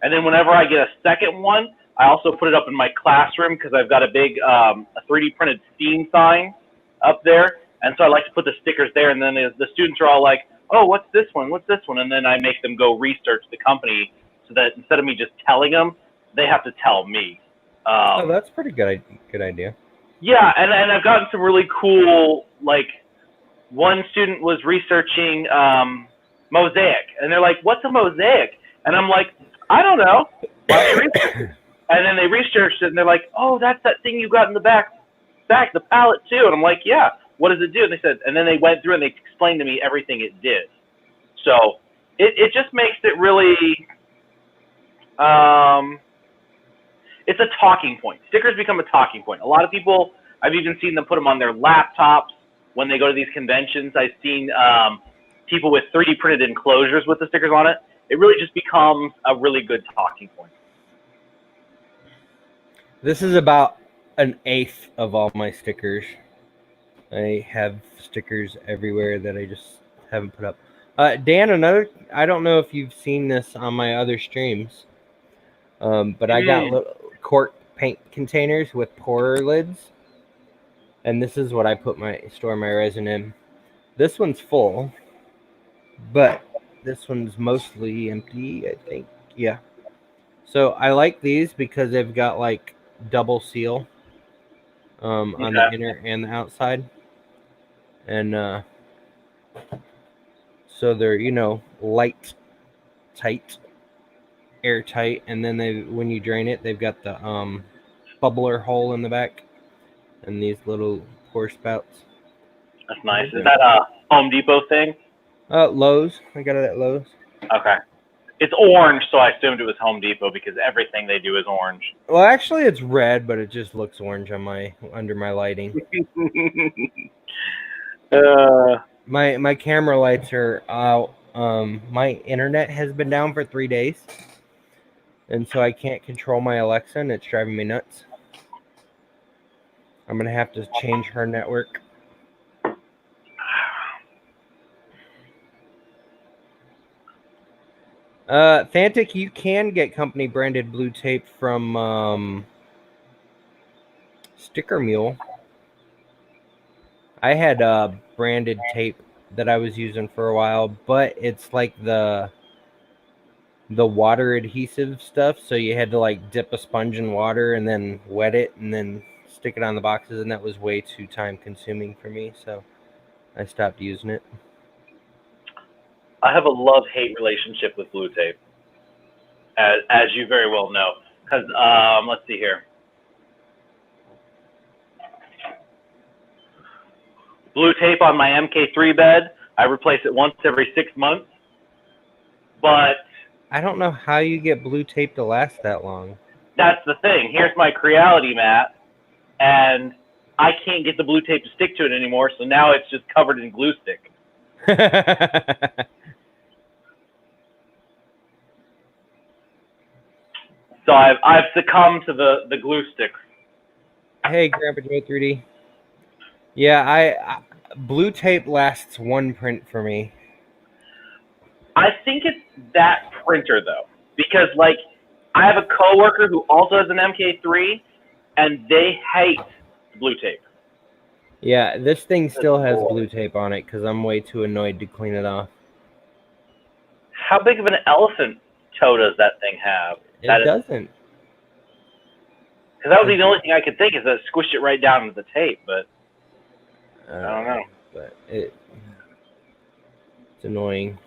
And then whenever I get a second one, I also put it up in my classroom because I've got a big a 3D printed steam sign up there. And so I like to put the stickers there. And then the students are all like, oh, what's this one? What's this one? And then I make them go research the company so that instead of me just telling them, they have to tell me. Oh, that's pretty good idea. Yeah, and I've gotten some really cool, like, one student was researching mosaic, and they're like, what's a mosaic? And I'm like, I don't know. And then they researched it, and they're like, oh, that's that thing you got in the back, the palette, too. And I'm like, yeah, what does it do? And they said, and then they went through and they explained to me everything it did. So it just makes it really, it's a talking point. Stickers become a talking point. A lot of people, I've even seen them put them on their laptops when they go to these conventions. I've seen people with 3D printed enclosures with the stickers on it. It really just becomes a really good talking point. This is about an eighth of all my stickers. I have stickers everywhere that I just haven't put up. Dan, I don't know if you've seen this on my other streams, but I got little cork paint containers with pourer lids, and this is what I store my resin in. This one's full, but this one's mostly empty, I think. Yeah. So I like these because they've got like double seal on the inner and the outside. And so they're, light, tight, airtight, and then when you drain it, they've got the bubbler hole in the back and these little pour spouts. That's nice. Is that a Home Depot thing? Lowe's. I got it at Lowe's. Okay. It's orange, so I assumed it was Home Depot because everything they do is orange. Well, actually, it's red, but it just looks orange under my lighting. My camera lights are out. My internet has been down for 3 days, and so I can't control my Alexa, and it's driving me nuts. I'm gonna have to change her network. Fantic, you can get company branded blue tape from Sticker Mule. I had branded tape that I was using for a while, but it's like the water adhesive stuff, so you had to like dip a sponge in water and then wet it and then stick it on the boxes, and that was way too time consuming for me, so I stopped using it. I have a love-hate relationship with blue tape, as you very well know. Because, let's see here. Blue tape on my MK3 bed, I replace it once every 6 months. But I don't know how you get blue tape to last that long. That's the thing. Here's my Creality mat, and I can't get the blue tape to stick to it anymore, so now it's just covered in glue stick. So I've succumbed to the glue stick. Hey, Grandpa Joe 3D. Yeah, I blue tape lasts one print for me. I think it's that printer though, because like I have a coworker who also has an MK3, and they hate blue tape. Yeah, this thing still has blue tape on it because I'm way too annoyed to clean it off. How big of an elephant toe does that thing have? It doesn't. Because that would be the only thing I could think is that squish it right down into the tape, but I don't know. But it's annoying.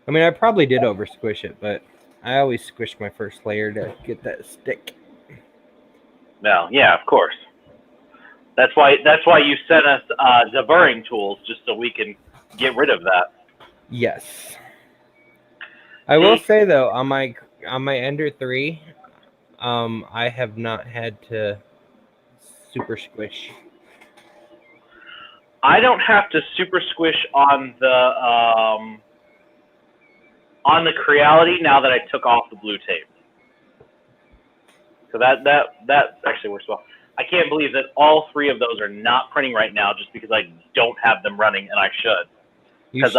I mean, I probably did over squish it, but I always squish my first layer to get that stick. Well, yeah, of course. That's why you sent us deburring tools, just so we can get rid of that. Yes. I will say though, on my Ender 3, I have not had to super squish. I don't have to super squish on the Creality now that I took off the blue tape. So that actually works well. I can't believe that all three of those are not printing right now just because I don't have them running, and I should. You should.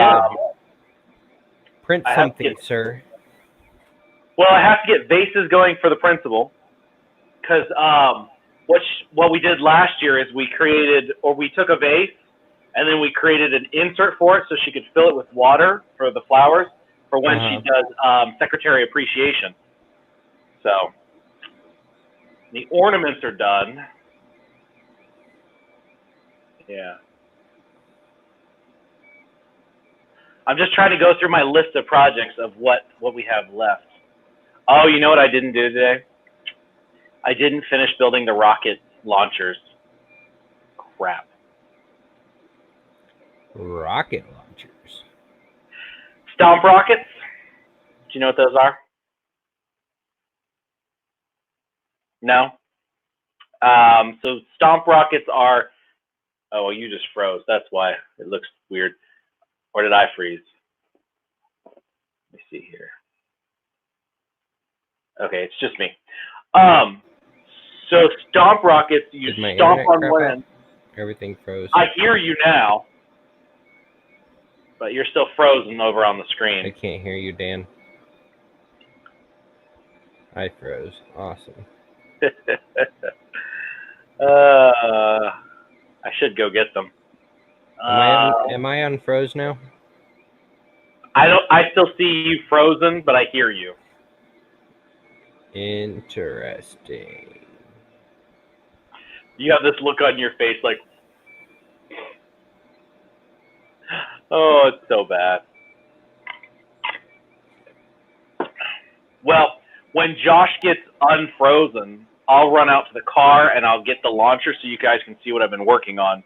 Print something, sir. Well, I have to get vases going for the principal, because what we did last year is we took a vase, and then we created an insert for it so she could fill it with water for the flowers for when she does secretary appreciation. So the ornaments are done. Yeah. I'm just trying to go through my list of projects of what we have left. Oh, you know what I didn't do today? I didn't finish building the rocket launchers. crap. Rocket launchers. Stomp rockets. Do you know what those are? No. So stomp rockets are. Oh, well, you just froze. That's why it looks weird. Or did I freeze? Let me see here. Okay, it's just me. So stomp rockets, you Did my stomp internet on crap one out? end. Everything froze. I hear you now, but you're still frozen over on the I screen. can't hear you, Dan. I froze. Awesome. I should go get them. Am I unfroze now? I still see you frozen, but I hear you. Interesting. You have this look on your face like, oh, it's so bad. Well, when Josh gets unfrozen, I'll run out to the car and I'll get the launcher so you guys can see what I've been working on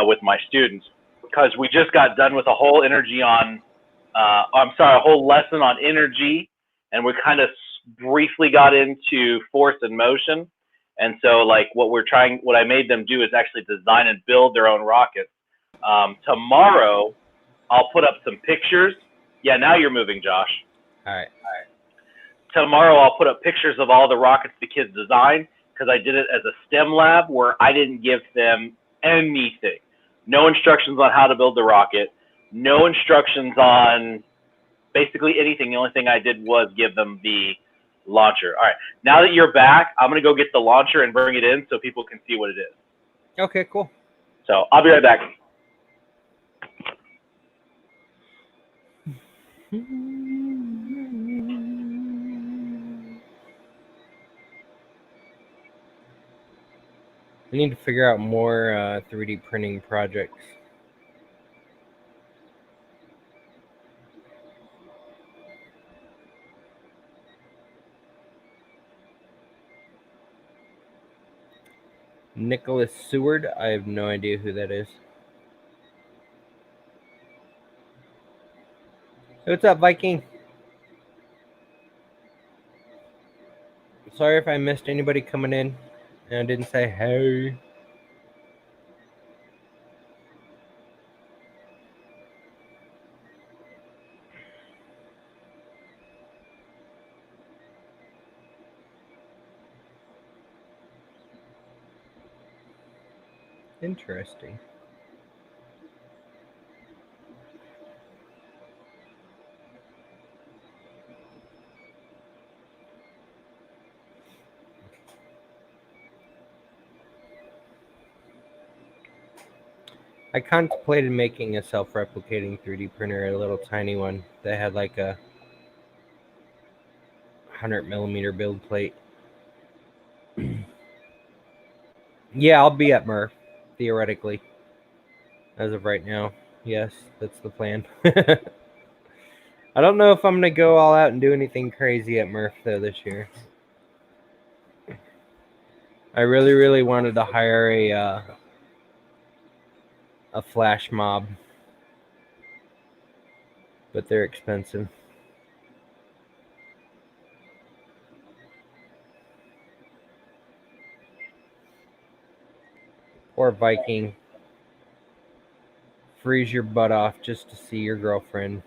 with my students. Because we just got done with a whole a whole lesson on energy, and we kind of briefly got into force and motion. And so, like, what I made them do is actually design and build their own rockets. Tomorrow, I'll put up some pictures. Yeah, now you're moving, Josh. All right. Tomorrow, I'll put up pictures of all the rockets the kids designed, because I did it as a STEM lab where I didn't give them anything. No instructions on how to build the rocket. No instructions on basically anything. The only thing I did was give them the launcher. All right. Now that you're back, I'm going to go get the launcher and bring it in so people can see what it is. Okay, cool. So I'll be right back. I need to figure out more 3D printing projects. Nicholas Seward. I have no idea who that is. Hey, what's up, Viking? Sorry if I missed anybody coming in and I didn't say hey. Interesting. I contemplated making a self-replicating 3D printer, a little tiny one that had like a 100mm build plate. Yeah, I'll be at Murph, theoretically. As of right now. Yes, that's the plan. I don't know if I'm going to go all out and do anything crazy at Murph, though, this year. I really, really wanted to hire a flash mob, but they're expensive. Poor Viking. Freeze your butt off just to see your girlfriend.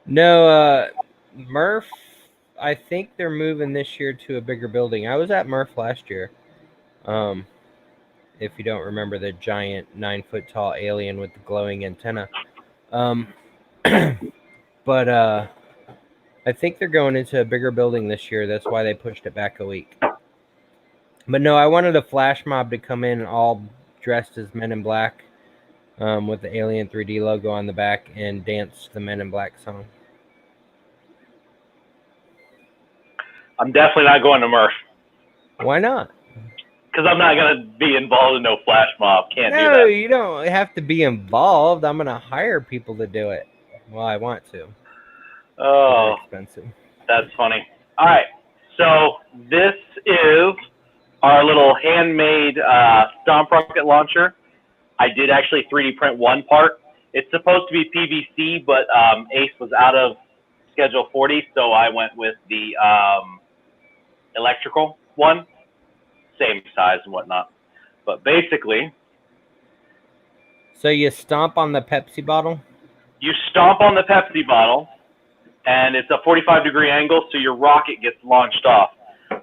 No, Murph, I think they're moving this year to a bigger building. I was at Murph last year. If you don't remember the giant 9-foot tall alien with the glowing antenna. But I think they're going into a bigger building this year. That's why they pushed it back a week. But no, I wanted a flash mob to come in all dressed as Men in Black with the Alien 3D logo on the back and dance the Men in Black song. I'm definitely not going to Murph. Why not? Because I'm not gonna be involved in no flash mob. Can't do No, that. you don't have to be involved. I'm gonna hire people to do it. Well, I want to. They're Oh, expensive. that's funny. All right, so this is our little handmade stomp rocket launcher. I did actually 3D print one part. It's supposed to be PVC, but Ace was out of Schedule 40, so I went with the electrical one, same size and whatnot. But basically, So you stomp on the Pepsi bottle? you stomp on the Pepsi bottle, and it's a 45-degree angle, so your rocket gets launched off.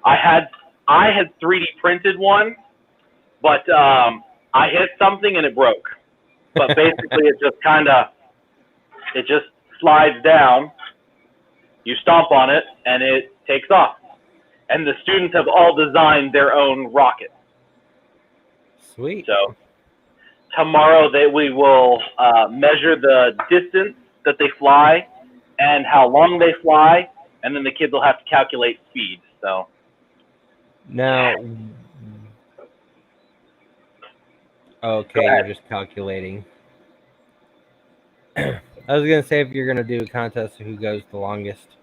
I had 3D printed one, but I hit something and it broke. But basically, it just slides down. You stomp on it, and it takes off. And the students have all designed their own rocket. Sweet. So tomorrow we will measure the distance that they fly and how long they fly, and then the kids will have to calculate speed. So Now, okay, you're just calculating. I was gonna say if you're gonna do a contest of who goes the longest,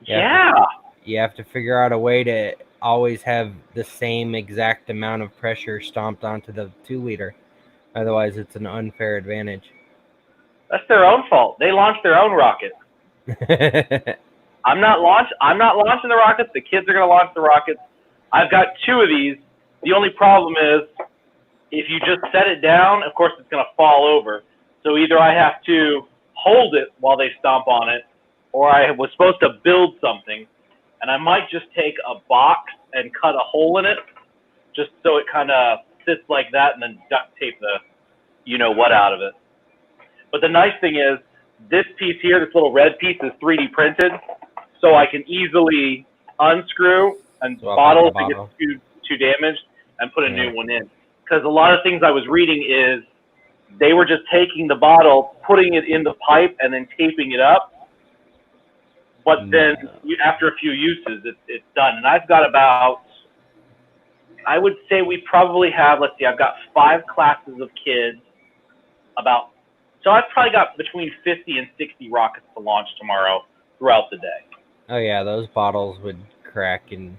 you have to figure out a way to always have the same exact amount of pressure stomped onto the 2-liter. Otherwise, it's an unfair advantage. That's their own fault. They launched their own rocket. I'm not launching the rockets. The kids are going to launch the rockets. I've got 2 of these. The only problem is if you just set it down, of course, it's going to fall over. So either I have to hold it while they stomp on it, or I was supposed to build something, and I might just take a box and cut a hole in it, just so it kind of sits like that, and then duct tape the you-know-what out of it. But the nice thing is, this piece here, this little red piece, is 3D printed, so I can easily unscrew and bottle if it gets too damaged and put a new one in. Because a lot of things I was reading is they were just taking the bottle, putting it in the pipe, and then taping it up. But then after a few uses, it's done. And I've got about, I would say we probably have, let's see, I've got 5 classes of kids, so I've probably got between 50 and 60 rockets to launch tomorrow throughout the day. Oh yeah, those bottles would crack and...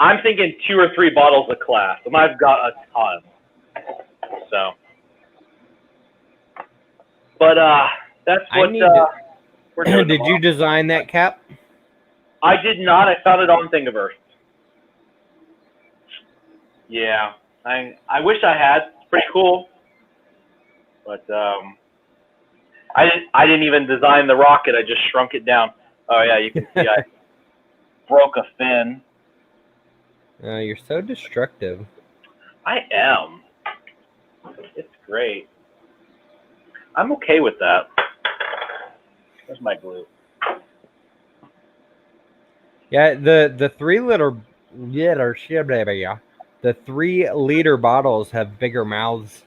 I'm thinking 2 or 3 bottles a class, and I've got a ton. So, but that's what we're doing. Did you design that cap? I did not. I found it on Thingiverse. Yeah, I wish I had. It's pretty cool. But I didn't even design the rocket. I just shrunk it down. Oh yeah, you can see I broke a fin. You're so destructive. I am. It's great. I'm okay with that. There's my glue. Yeah, the 3-liter the 3-liter bottles have bigger mouths.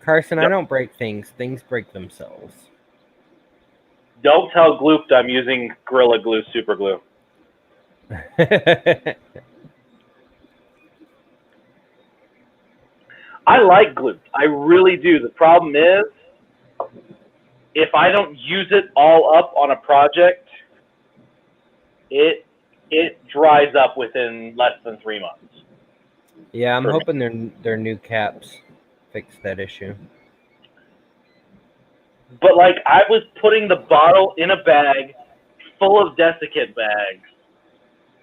Carson, I don't break things. Things break themselves. Don't tell Glooped I'm using Gorilla Glue Super Glue. I like glue. I really do. The problem is, if I don't use it all up on a project, it dries up within less than 3 months. Yeah, I'm hoping their new caps fix that issue. But like, I was putting the bottle in a bag full of desiccant bags,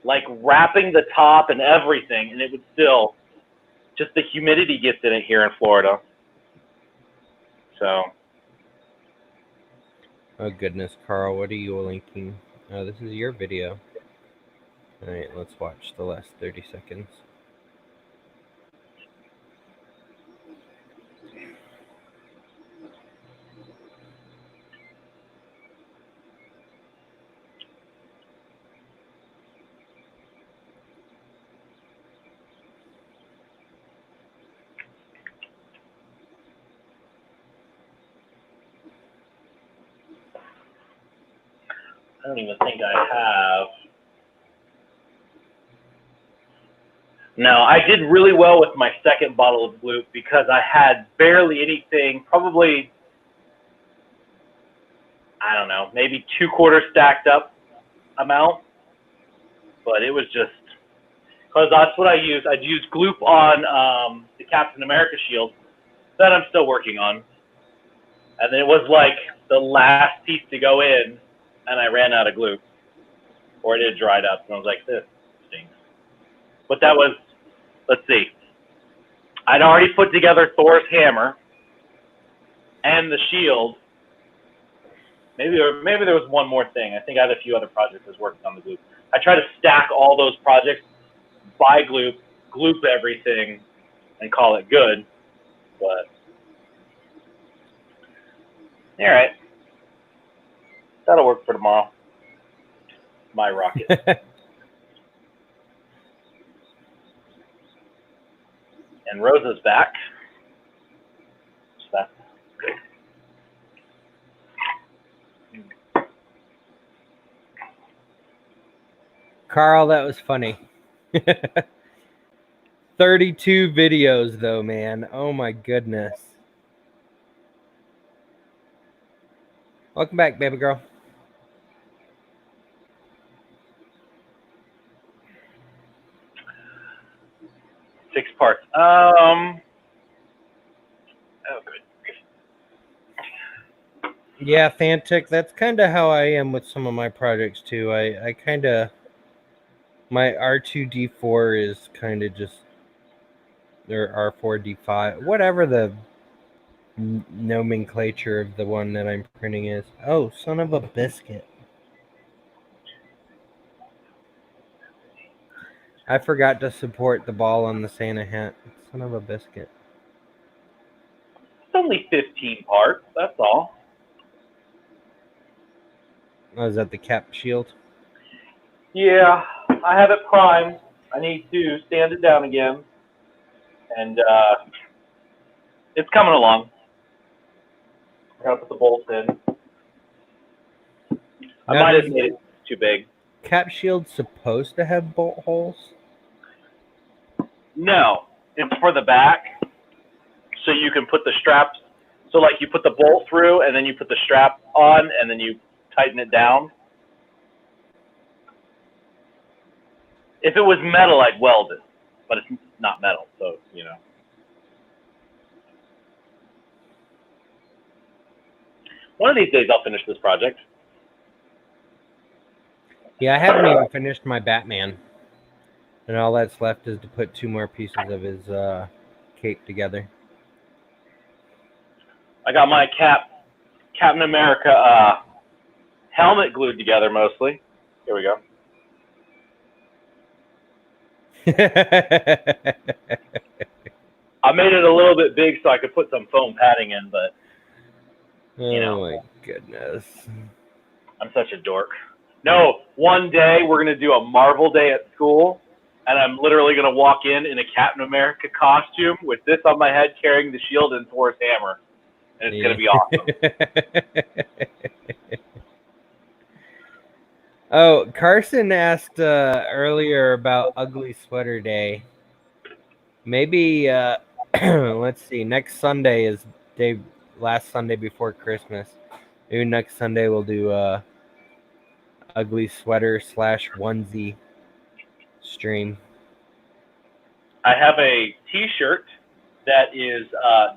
like wrapping the top and everything, and it would still, just the humidity gets in it here in Florida. So. Oh goodness, Carl, what are you linking? Oh, this is your video. All right, let's watch the last 30 seconds. I don't even think I have. No, I did really well with my second bottle of Gloop because I had barely anything, probably, I don't know, maybe 2/4 stacked up amount. But it was just, because that's what I used. I'd use Gloop on the Captain America shield that I'm still working on. And then it was like the last piece to go in, and I ran out of Gloop. Or it had dried up, and I was like, this stinks. But that was, let's see. I'd already put together Thor's hammer and the shield. Maybe there was one more thing. I think I had a few other projects I was working on the Gloop. I try to stack all those projects, buy Gloop everything, and call it good. But all right, that'll work for tomorrow. My rocket. And Rosa's back. So that's good. Carl, that was funny. 32 videos though, man. Oh my goodness. Welcome back, baby girl. Six parts. Oh, good. Yeah, Fantic, that's kind of how I am with some of my projects too. I kind of, my R2D4 is kind of just, or R4D5, whatever the nomenclature of the one that I'm printing is. Oh, son of a biscuit. I forgot to support the ball on the Santa hat. Son of a biscuit. It's only 15 parts, that's all. Oh, is that the cap shield? Yeah, I have it primed. I need to sand it down again. And it's coming along. I gotta put the bolts in. I might have made it too big. Cap shield supposed to have bolt holes? No, it's for the back. So you can put the straps. So like you put the bolt through and then you put the strap on and then you tighten it down. If it was metal, I'd weld it, but it's not metal, so you know. One of these days, I'll finish this project. Yeah, I haven't even finished my Batman, and all that's left is to put 2 more pieces of his cape together. I got my Captain America helmet glued together mostly. Here we go. I made it a little bit big so I could put some foam padding in, but you know. Oh my goodness. I'm such a dork. No, one day we're going to do a Marvel day at school, and I'm literally going to walk in a Captain America costume with this on my head carrying the shield and Thor's hammer. And it's going to be awesome. Oh, Carson asked earlier about Ugly Sweater Day. Maybe, let's see, next Sunday is last Sunday before Christmas. Maybe next Sunday we'll do Ugly Sweater / onesie stream. I have a T-shirt that is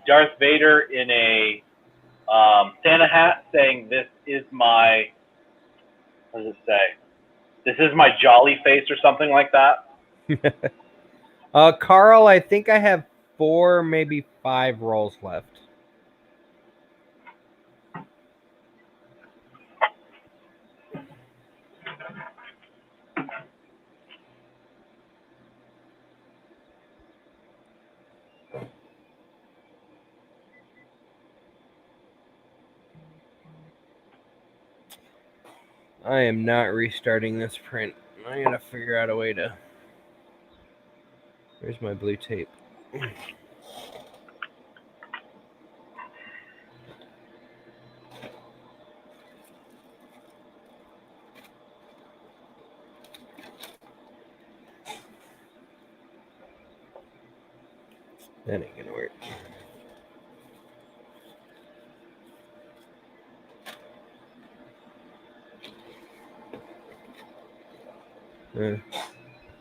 Darth Vader in a Santa hat saying, "This is my," what does it say? "This is my jolly face," or something like that. Carl, I think I have 4, maybe 5 rolls left. I am not restarting this print. I gotta figure out a way to... Where's my blue tape? That ain't gonna work.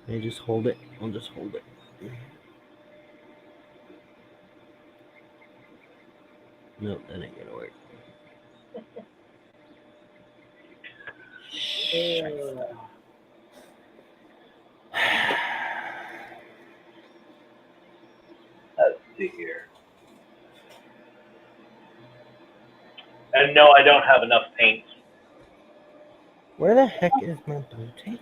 You just hold it. I'll just hold it. No, that ain't gonna work. Let's see here. And no, I don't have enough paint. Where the heck is my blue tape?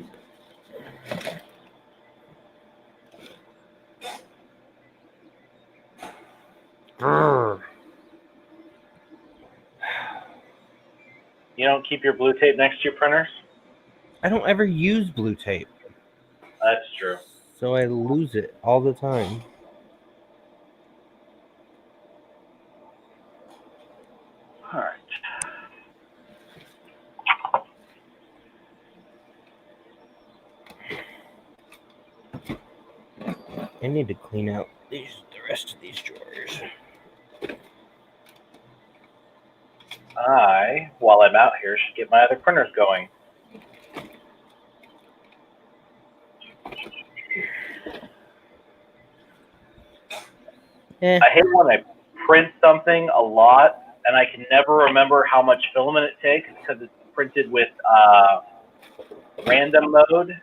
Grr. You don't keep your blue tape next to your printers? I don't ever use blue tape, That's true. so I lose it all the time. All right. I need to clean out the rest of these drawers. While I'm out here, should get my other printers going. I hate when I print something a lot and I can never remember how much filament it takes because it's printed with random mode.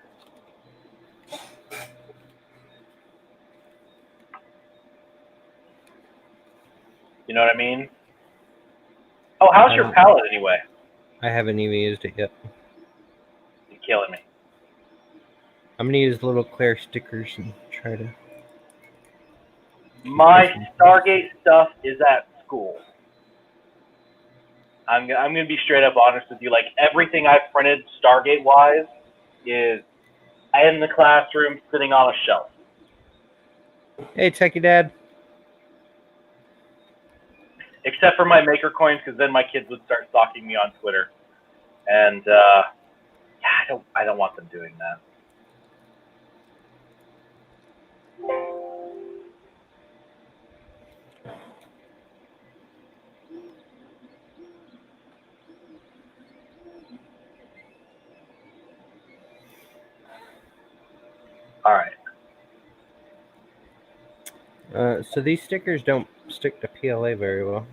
You know what I mean? Oh, how's your palette anyway? I haven't even used it yet. You're killing me. I'm gonna use little clear stickers and try to. My Stargate stuff is at school. I'm gonna be straight up honest with you. Like everything I've printed Stargate wise is in the classroom sitting on a shelf. Hey, Techie Dad. Except for my maker coins, because then my kids would start stalking me on Twitter, and yeah, I don't want them doing that. All right. So these stickers don't stick to PLA very well.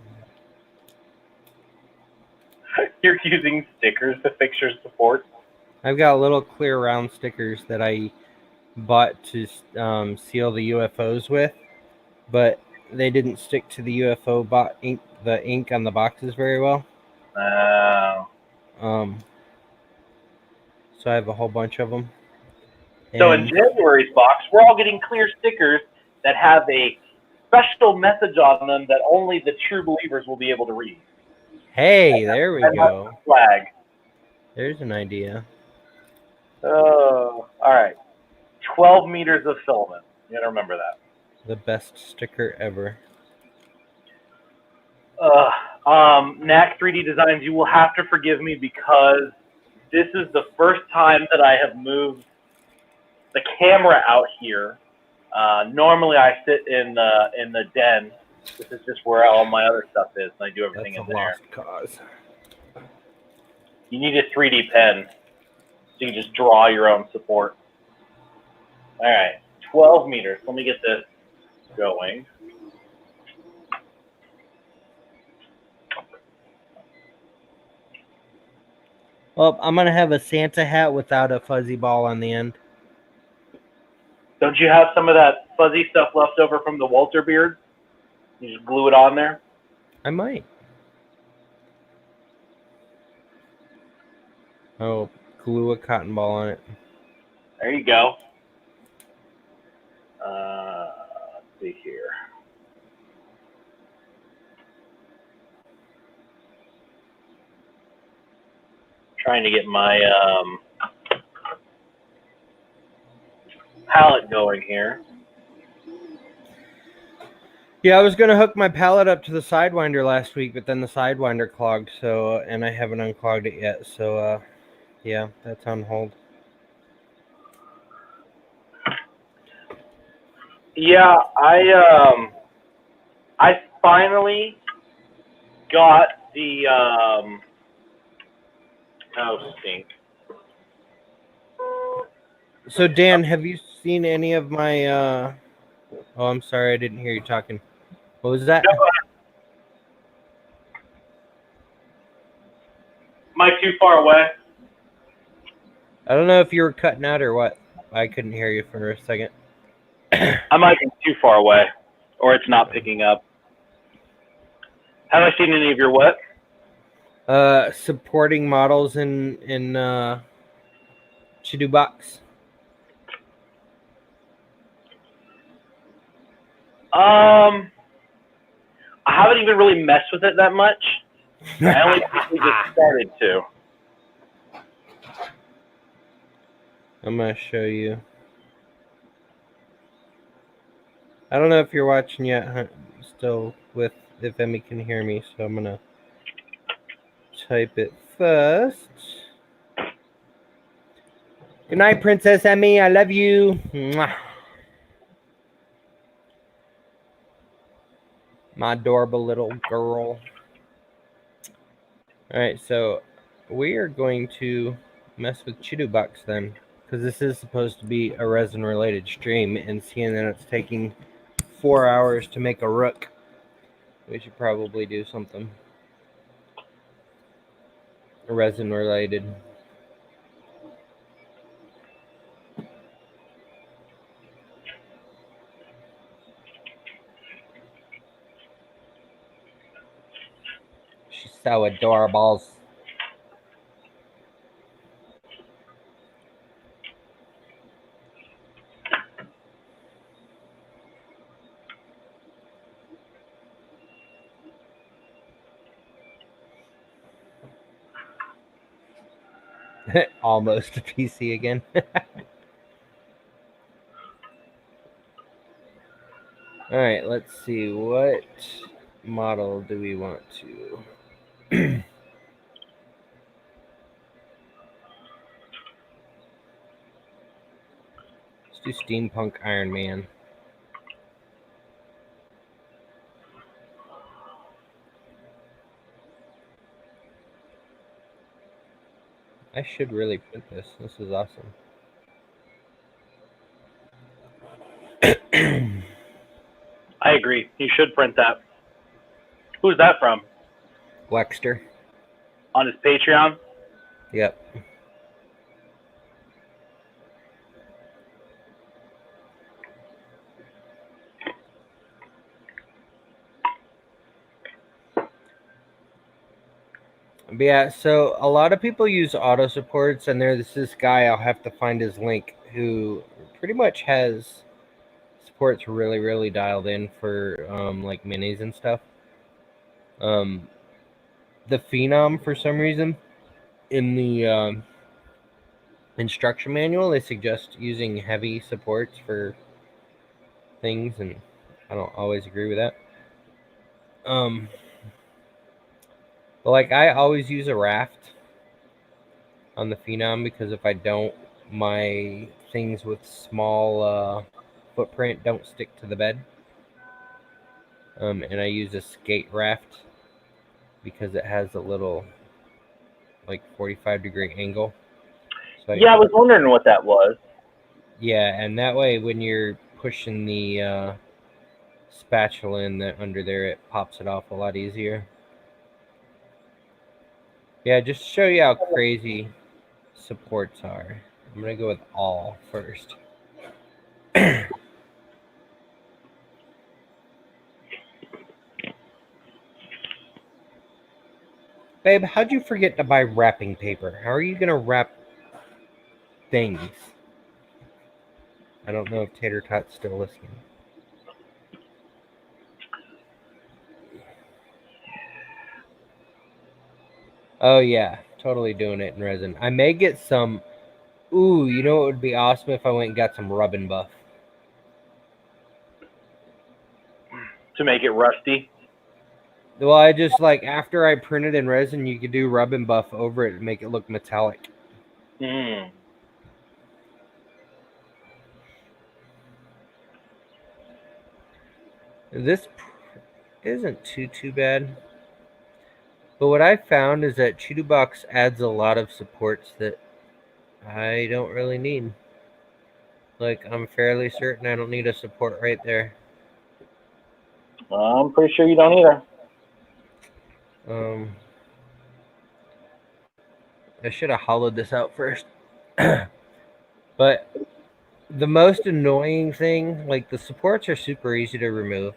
You're using stickers to fix your support? I've got little clear round stickers that I bought to seal the UFOs with, but they didn't stick to the UFO ink, the ink on the boxes very well. So I have a whole bunch of them. So in January's box, we're all getting clear stickers that have a special message on them that only the true believers will be able to read. Hey, there we go. Flag. There's an idea. Oh, all right. 12 meters of filament. You gotta remember that. The best sticker ever. Knack 3D Designs, you will have to forgive me because this is the first time that I have moved the camera out here. Normally I sit in the den. This is just where all my other stuff is, and I do everything in there. That's a lost cause. You need a 3D pen, so you can just draw your own support. All right, 12 meters. Let me get this going. Well, I'm going to have a Santa hat without a fuzzy ball on the end. Don't you have some of that fuzzy stuff left over from the Walter beard? You just glue it on there? I might. Oh, glue a cotton ball on it. There you go. Let's see here. Trying to get my palette going here. Yeah, I was going to hook my palette up to the Sidewinder last week, but then the Sidewinder clogged, so and I haven't unclogged it yet, so yeah, that's on hold. Yeah, I finally got the oh stink. So Dan, have you seen any of my oh, I'm sorry, I didn't hear you talking. What was that? Am I too far away? I don't know if you were cutting out or what. I couldn't hear you for a second. I might be too far away, or it's not picking up. Have I seen any of your what? Supporting models in Chidu Box. I haven't even really messed with it that much. I only recently just started to. I'm gonna show you. I don't know if you're watching yet, still with if Emmy can hear me, so I'm gonna type it first. Good night, Princess Emmy. I love you. Mwah. My adorable little girl. Alright, so we are going to mess with Chidu Box then, because this is supposed to be a resin related stream, and seeing that it's taking 4 hours to make a rook, we should probably do something resin related. She's so adorable. Almost a PC again. Alright, let's see. What model do we want to? Let's do Steampunk Iron Man. I should really print this. This is awesome. I agree. You should print that. Who's that from? Wexter. On his Patreon? Yep. But yeah, so a lot of people use auto supports, and there's this guy, I'll have to find his link, who pretty much has supports really, really dialed in for like minis and stuff. The Phenom, for some reason, in the instruction manual, they suggest using heavy supports for things, and I don't always agree with that. But like I always use a raft on the Phenom, because if I don't, my things with small footprint don't stick to the bed. And I use a skate raft because it has a little like 45-degree angle. So Yeah, I was wondering what that was. Yeah, and that way when you're pushing the spatula in under there, it pops it off a lot easier. Yeah, just to show you how crazy supports are. I'm gonna go with all first. Babe, how'd you forget to buy wrapping paper? How are you gonna wrap things? I don't know if Tater Tot's still listening. Oh yeah, totally doing it in resin. I may get some. Ooh, you know what would be awesome if I went and got some rub and buff. To make it rusty? Well, I just like after I print it in resin, you could do rub and buff over it and make it look metallic. This isn't too bad. But what I found is that Box adds a lot of supports that I don't really need. Like, I'm fairly certain I don't need a support right there. I'm pretty sure you don't either. I should have hollowed this out first. But the most annoying thing, like, the supports are super easy to remove.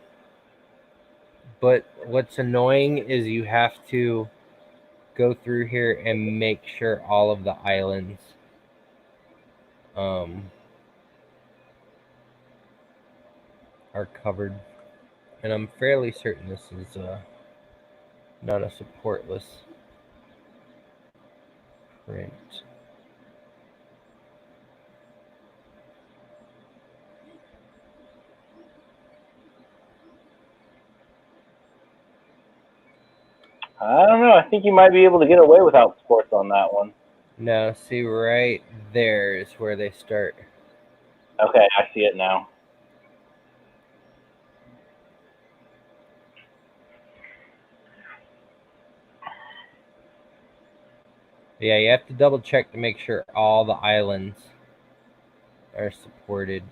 But what's annoying is you have to go through here and make sure all of the islands are covered. And I'm fairly certain this is not a supportless print. I don't know. I think you might be able to get away without sports on that one. No, see, right there is where they start. Okay, I see it now. Yeah, you have to double check to make sure all the islands are supported.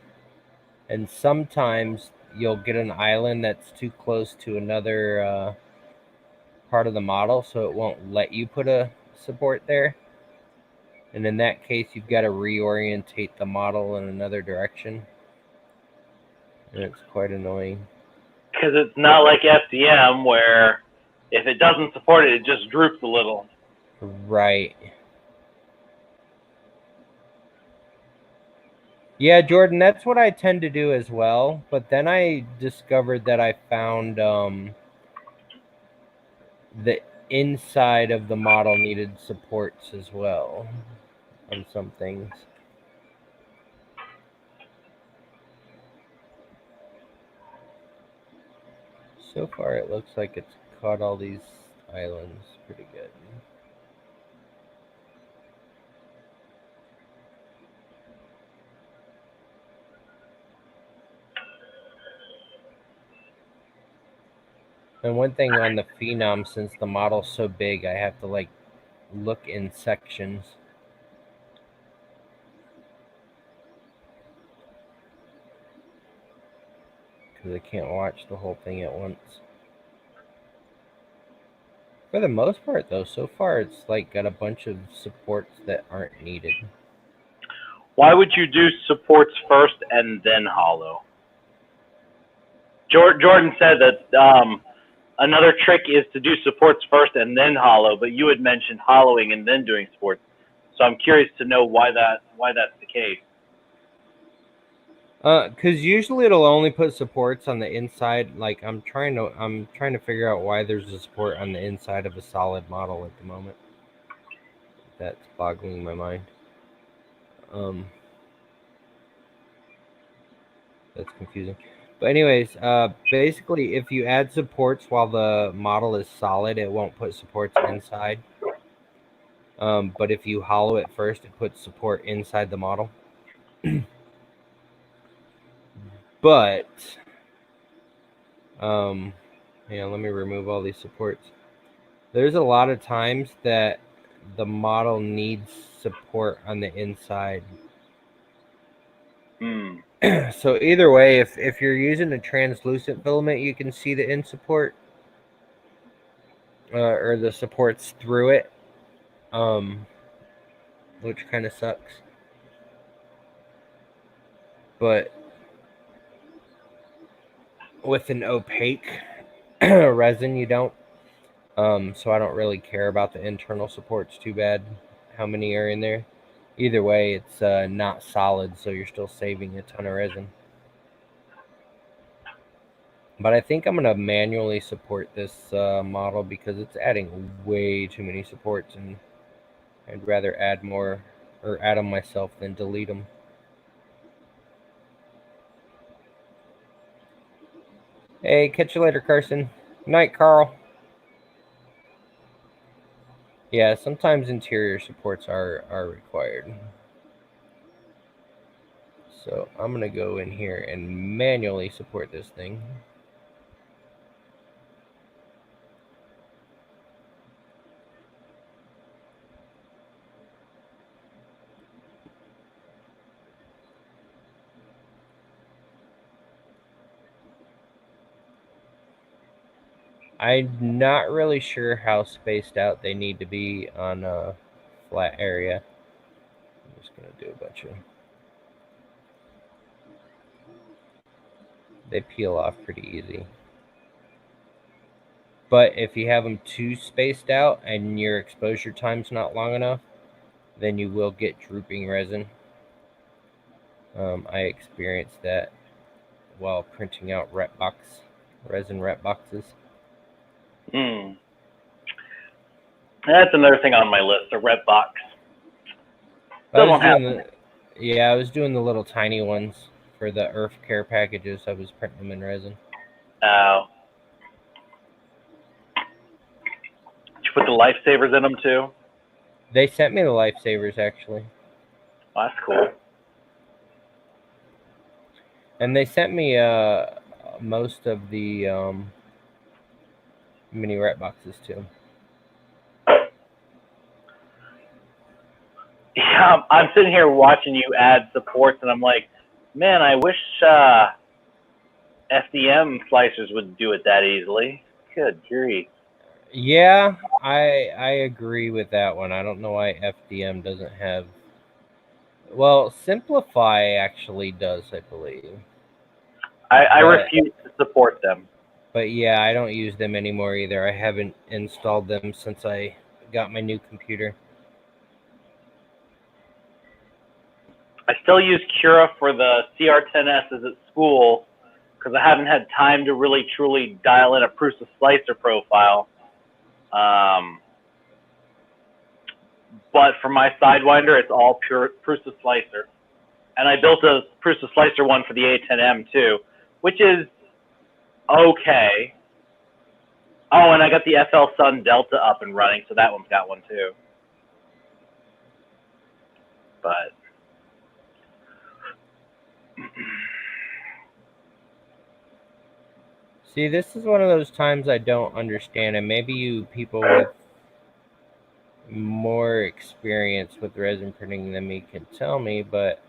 And sometimes you'll get an island that's too close to another part of the model, so it won't let you put a support there. And in that case, you've got to reorientate the model in another direction. And it's quite annoying. Because it's not like FDM where if it doesn't support it, it just droops a little. Right. Yeah, Jordan, that's what I tend to do as well. But then I discovered that I found the inside of the model needed supports as well on some things. So far, it looks like it's caught all these islands pretty good. And one thing on the Phenom, since the model's so big, I have to like look in sections. Because I can't watch the whole thing at once. For the most part, though, so far it's like got a bunch of supports that aren't needed. Why would you do supports first and then hollow? Jordan said that another trick is to do supports first and then hollow, but you had mentioned hollowing and then doing supports. So I'm curious to know why that's the case. Because usually it'll only put supports on the inside. Like I'm trying to figure out why there's a support on the inside of a solid model at the moment. That's boggling my mind. That's confusing. But anyways, basically, if you add supports while the model is solid, it won't put supports inside. But if you hollow it first, it puts support inside the model. But let me remove all these supports. There's a lot of times that the model needs support on the inside. So either way, if you're using a translucent filament, you can see the in support or the supports through it, which kind of sucks. But with an opaque resin, you don't. So I don't really care about the internal supports too bad, how many are in there. Either way, it's not solid, so you're still saving a ton of resin. But I think I'm going to manually support this model because it's adding way too many supports, and I'd rather add more or add them myself than delete them. Hey, catch you later, Carson. Night, Carl. Yeah, sometimes interior supports are required. So I'm going to go in here and manually support this thing. I'm not really sure how spaced out they need to be on a flat area. I'm just going to do a bunch of... They peel off pretty easy. But if you have them too spaced out and your exposure time's not long enough, then you will get drooping resin. I experienced that while printing out resin rep boxes. That's another thing on my list, a rep box. Still don't have them. Yeah, I was doing the little tiny ones for the Earth Care packages. I was printing them in resin. Oh. Did you put the lifesavers in them too? They sent me the lifesavers, actually. Oh, that's cool. And they sent me most of the mini rep boxes too. Yeah, I'm sitting here watching you add supports, and I'm like, man, I wish FDM slicers would do it that easily. Good grief. Yeah, I agree with that one. I don't know why FDM doesn't have... Well, Simplify actually does, I believe. I refuse to support them. But yeah, I don't use them anymore either. I haven't installed them since I got my new computer. I still use Cura for the CR10Ss at school because I haven't had time to really truly dial in a Prusa slicer profile. But for my Sidewinder, it's all pure Prusa slicer. And I built a Prusa slicer one for the A10M too, which is okay. Oh, and I got the FL Sun Delta up and running, so that one's got one too. But see, this is one of those times I don't understand, and maybe you people with more experience with resin printing than me can tell me, but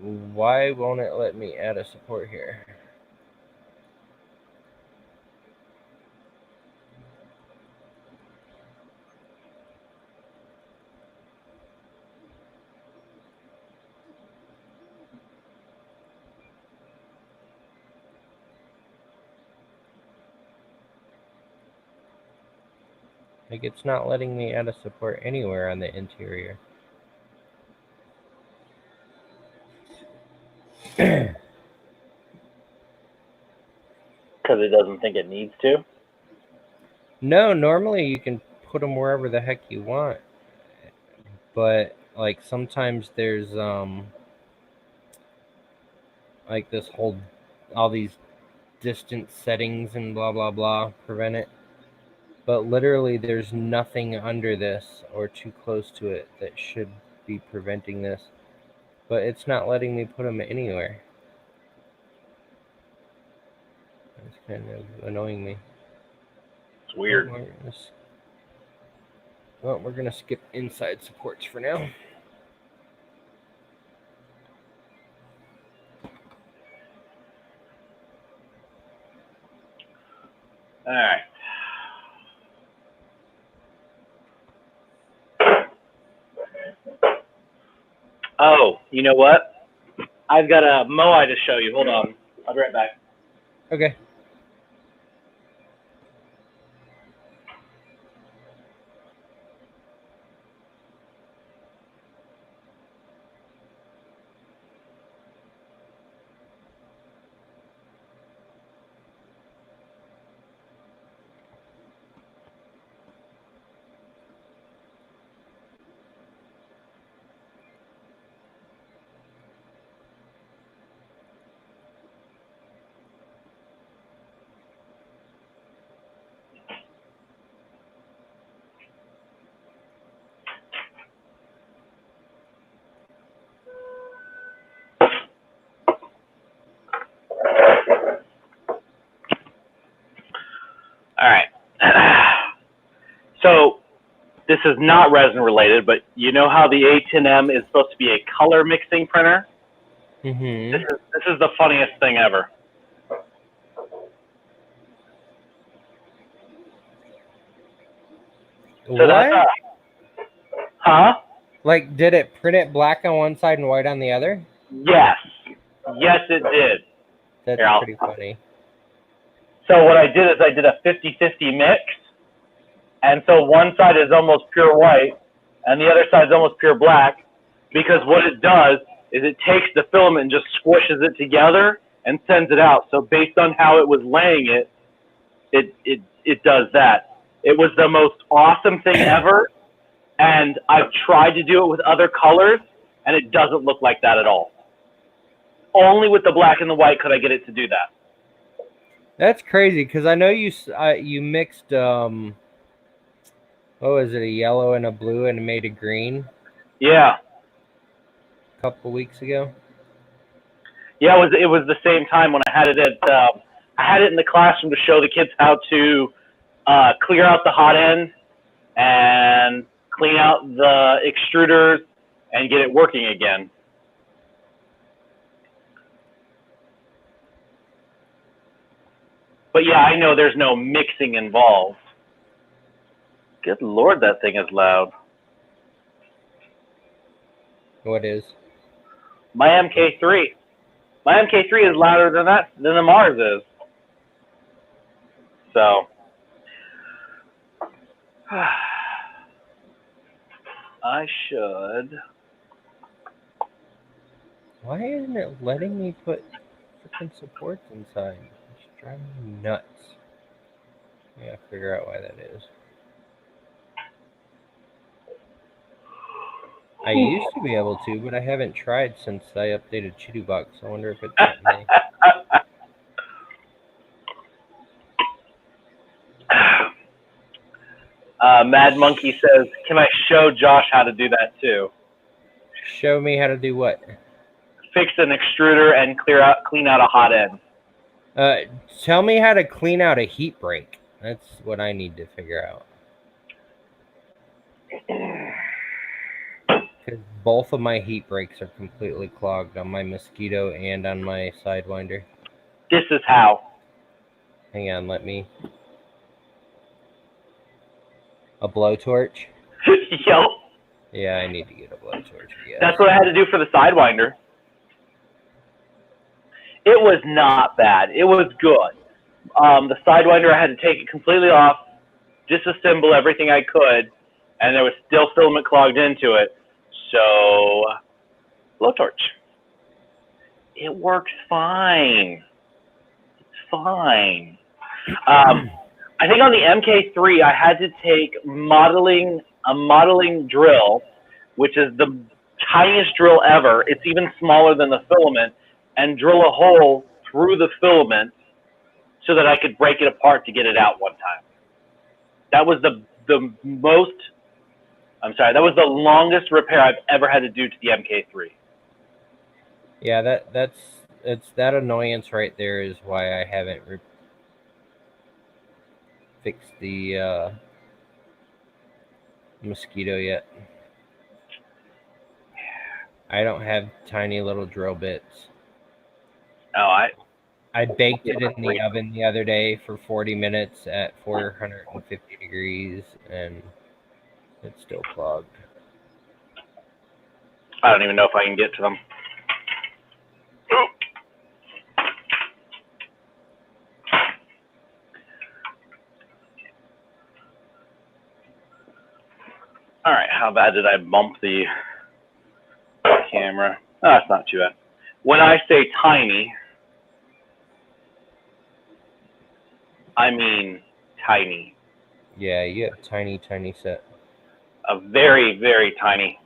why won't it let me add a support here? Like, it's not letting me add a support anywhere on the interior. because it doesn't think it needs to? No, normally you can put them wherever the heck you want. But, like, sometimes there's, like, this whole... all these distance settings and blah, blah, blah prevent it. But literally, there's nothing under this or too close to it that should be preventing this. But it's not letting me put them anywhere. It's kind of annoying me. It's weird. Well, we're going to skip inside supports for now. All right. Oh, you know what? I've got a Moai to show you. Hold on. I'll be right back. Okay. All right. So this is not resin related, but you know how the A10M is supposed to be a color mixing printer? Mm-hmm. This is the funniest thing ever. So that's What? huh? Like, did it print it black on one side and white on the other? Yes. Yes, it did. That's Here, pretty funny. so what I did is I did a 50-50 mix. And so one side is almost pure white and the other side is almost pure black, because what it does is it takes the filament and just squishes it together and sends it out. So based on how it was laying it, it does that. It was the most awesome thing ever. And I've tried to do it with other colors, and it doesn't look like that at all. Only with the black and the white could I get it to do that. That's crazy because I know you mixed what was it, a yellow and a blue and made a green Yeah, a couple weeks ago. yeah. It was the same time when I had it at I had it in the classroom to show the kids how to clear out the hot end and clean out the extruders and get it working again. But yeah, I know there's no mixing involved. Good Lord, that thing is loud. What is? My MK3. My MK3 is louder than the Mars is. So I should. Why isn't it letting me put freaking supports inside? It's driving me nuts. I gotta figure out why that is. I used to be able to, but I haven't tried since I updated Chidubox. I wonder if it's letting me. Mad Monkey says, "Can I show Josh how to do that too? Show me how to do what? Fix an extruder and clean out a hot end." Tell me how to clean out a heat break. That's what I need to figure out. Because both of my heat breaks are completely clogged on my Mosquito and on my Sidewinder. This is how. Hang on, let me. A blowtorch? Yep. Yeah, I need to get a blowtorch. Yeah. That's what I had to do for the Sidewinder. It was not bad. It was good. The Sidewinder, I had to take it completely off, disassemble everything I could, and there was still filament clogged into it. So, blowtorch. It works fine. It's fine. I think on the MK3, I had to take a modeling drill, which is the tiniest drill ever. It's even smaller than the filament, and drill a hole through the filament so that I could break it apart to get it out one time. That was the longest repair I've ever had to do to the MK3. Yeah, it's that annoyance right there is why I haven't fixed the Mosquito yet. I don't have tiny little drill bits. Oh, I baked it in the oven the other day for 40 minutes at 450 degrees, and it's still clogged. I don't even know if I can get to them. All right, how bad did I bump the camera? Oh, that's not too bad. When I say tiny, I mean tiny. Yeah, you have tiny set. A very, very tiny.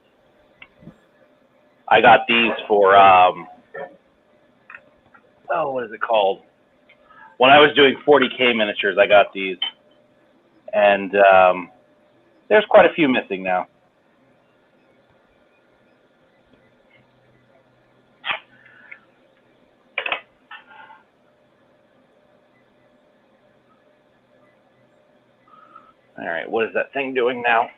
I got these for, what is it called? When I was doing 40K miniatures, I got these. And there's quite a few missing now. All right, what is that thing doing now?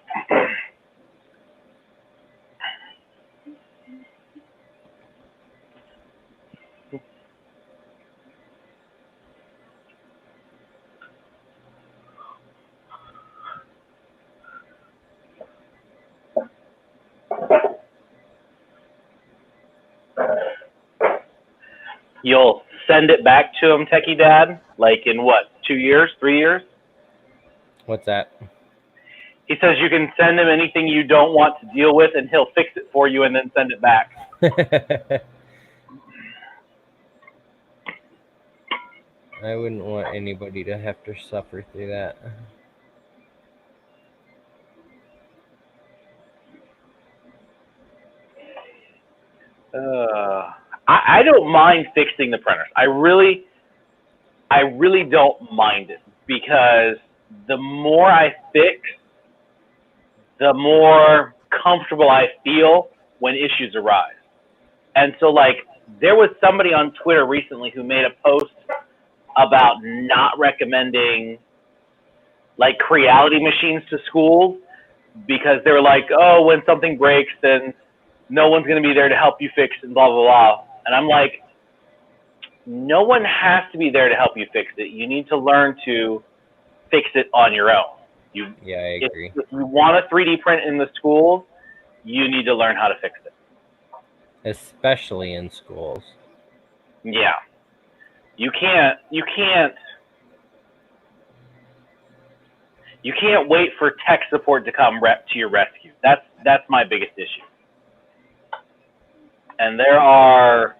You'll send it back to him, Techie Dad, like in what, 2 years, 3 years? What's that? He says you can send him anything you don't want to deal with, and he'll fix it for you and then send it back. I wouldn't want anybody to have to suffer through that. I don't mind fixing the printers. I really don't mind it, because the more I fix, the more comfortable I feel when issues arise. And so, like, there was somebody on Twitter recently who made a post about not recommending, like, Creality machines to schools, because they were like, oh, when something breaks, then no one's going to be there to help you fix it, and blah, blah, blah. And I'm like, no one has to be there to help you fix it. You need to learn to fix it on your own. Yeah, I agree. If you want to 3D print in the schools, you need to learn how to fix it. Especially in schools. Yeah. You can't wait for tech support to come to your rescue. That's my biggest issue. And there are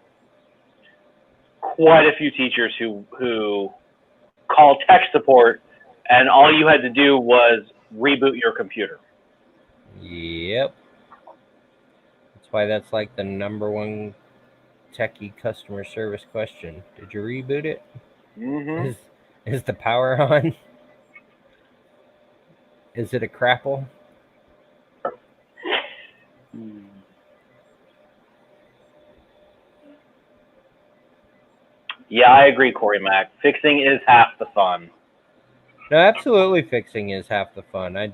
quite a few teachers who call tech support, and all you had to do was reboot your computer. Yep. That's why that's like the #1 techie customer service question. Did you reboot it? Mm-hmm. Is the power on? Is it a crapple? Yeah, I agree, Corey Mack. Fixing is half the fun. No, absolutely fixing is half the fun. I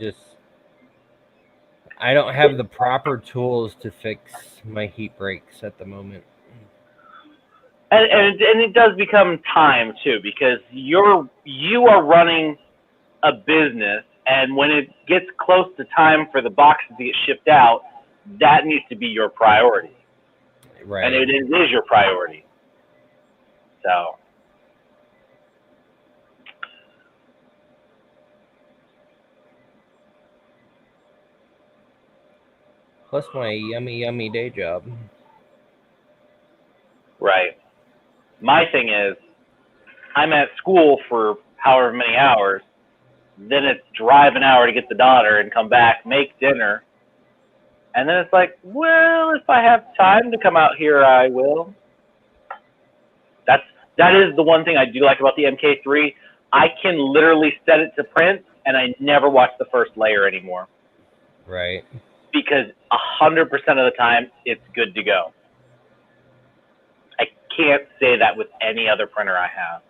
don't have the proper tools to fix my heat breaks at the moment. And it does become time too, because you are running a business, and when it gets close to time for the boxes to get shipped out, that needs to be your priority. Right. And it is your priority. So. Plus my yummy day job. Right. My thing is, I'm at school for however many hours, then it's drive an hour to get the daughter and come back, make dinner, and then it's like, well, if I have time to come out here, I will. That is the one thing I do like about the MK3. I can literally set it to print, and I never watch the first layer anymore. Right. Because 100% of the time, it's good to go. I can't say that with any other printer I have.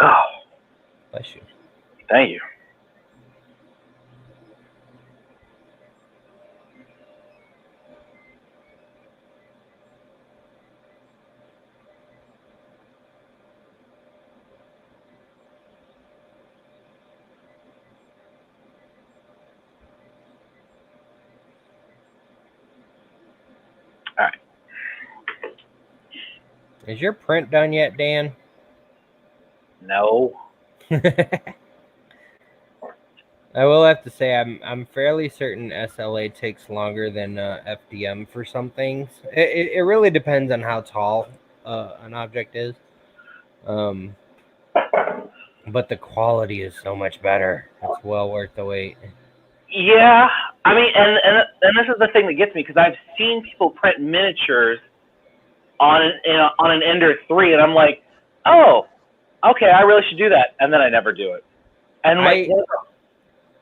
Oh. Bless you. Thank you. All right. Is your print done yet, Dan? No. I will have to say I'm fairly certain SLA takes longer than FDM for some things. It really depends on how tall an object is. But the quality is so much better. It's well worth the wait. Yeah, I mean, and this is the thing that gets me, because I've seen people print miniatures on an Ender 3, and I'm like, oh, okay, I really should do that, and then I never do it. And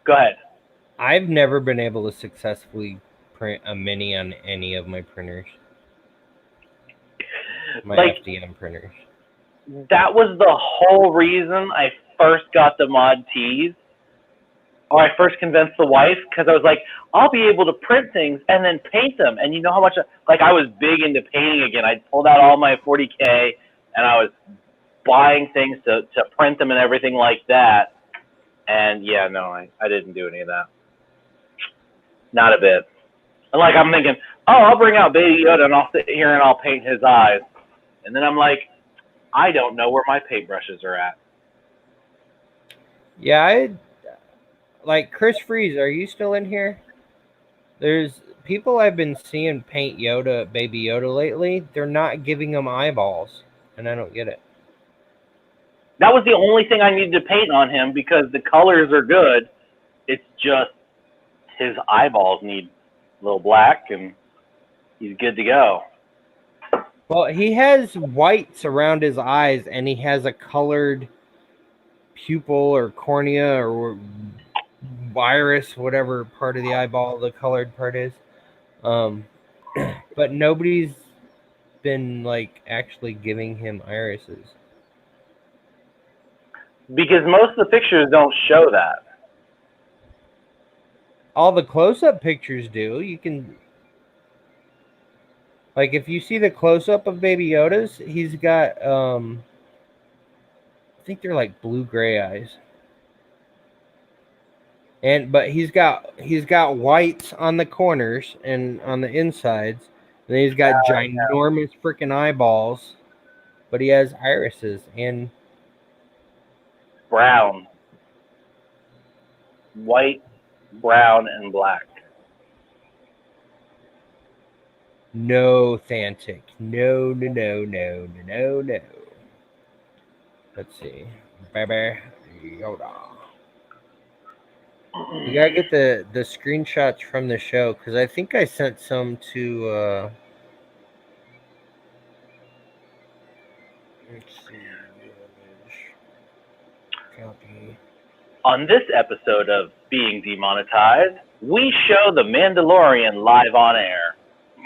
go ahead. I've never been able to successfully print a mini on any of my printers. My FDM printers. That was the whole reason I first got the Mod Ts, or I first convinced the wife, because I was like, I'll be able to print things and then paint them. And you know how much, I was big into painting again. I pulled out all my 40K, and I was buying things to print them and everything like that. And yeah, no, I didn't do any of that. Not a bit. And like I'm thinking, oh, I'll bring out Baby Yoda and I'll sit here and I'll paint his eyes. And then I'm like, I don't know where my paintbrushes are at. Yeah, like Chris Freeze, are you still in here? There's people I've been seeing paint Baby Yoda lately. They're not giving him eyeballs, and I don't get it. That was the only thing I needed to paint on him because the colors are good. It's just his eyeballs need a little black and he's good to go. Well, he has whites around his eyes, and he has a colored pupil or cornea or iris, whatever part of the eyeball the colored part is. But nobody's been like actually giving him irises. Because most of the pictures don't show that. All the close-up pictures do. You can, like, if you see the close-up of Baby Yoda's, he's got I think they're like blue-gray eyes. But he's got whites on the corners and on the insides. And then he's got ginormous freaking eyeballs. But he has irises and brown. White, brown, and black. No, Thantic. No. Let's see. Baby Yoda. You gotta get the screenshots from the show, because I think I sent some to let's see. Copy. On this episode of Being Demonetized, we show The Mandalorian live on air.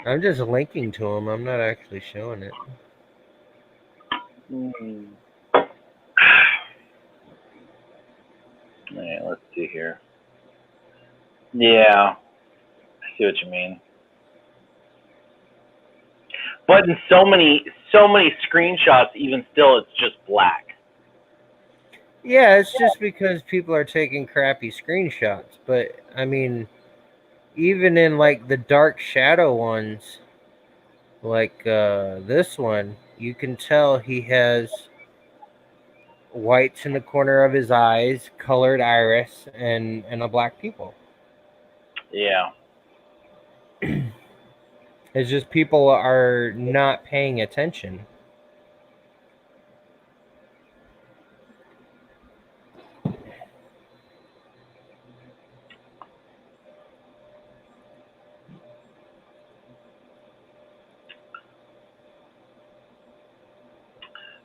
I'm just linking to him. I'm not actually showing it. Alright, let's see here. Yeah, I see what you mean. But in so many screenshots, even still, it's just black. Yeah, it's just because people are taking crappy screenshots. But I mean, even in like the dark shadow ones, like this one, you can tell he has whites in the corner of his eyes, colored iris, and a black pupil. Yeah. It's just people are not paying attention.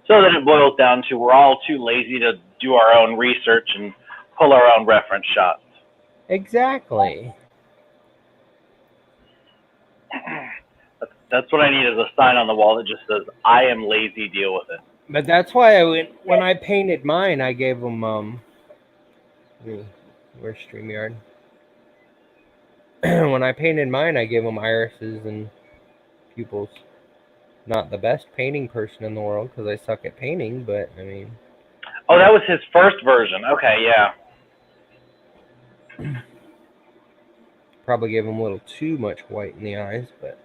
So then it boils down to we're all too lazy to do our own research and pull our own reference shots. Exactly. That's what I need is a sign on the wall that just says, I am lazy, deal with it. But that's why when I painted mine, I gave them, where's StreamYard? When I painted mine, I gave them irises and pupils. Not the best painting person in the world because I suck at painting, but I mean. Oh, that was his first version. Okay, yeah. Probably gave him a little too much white in the eyes, but.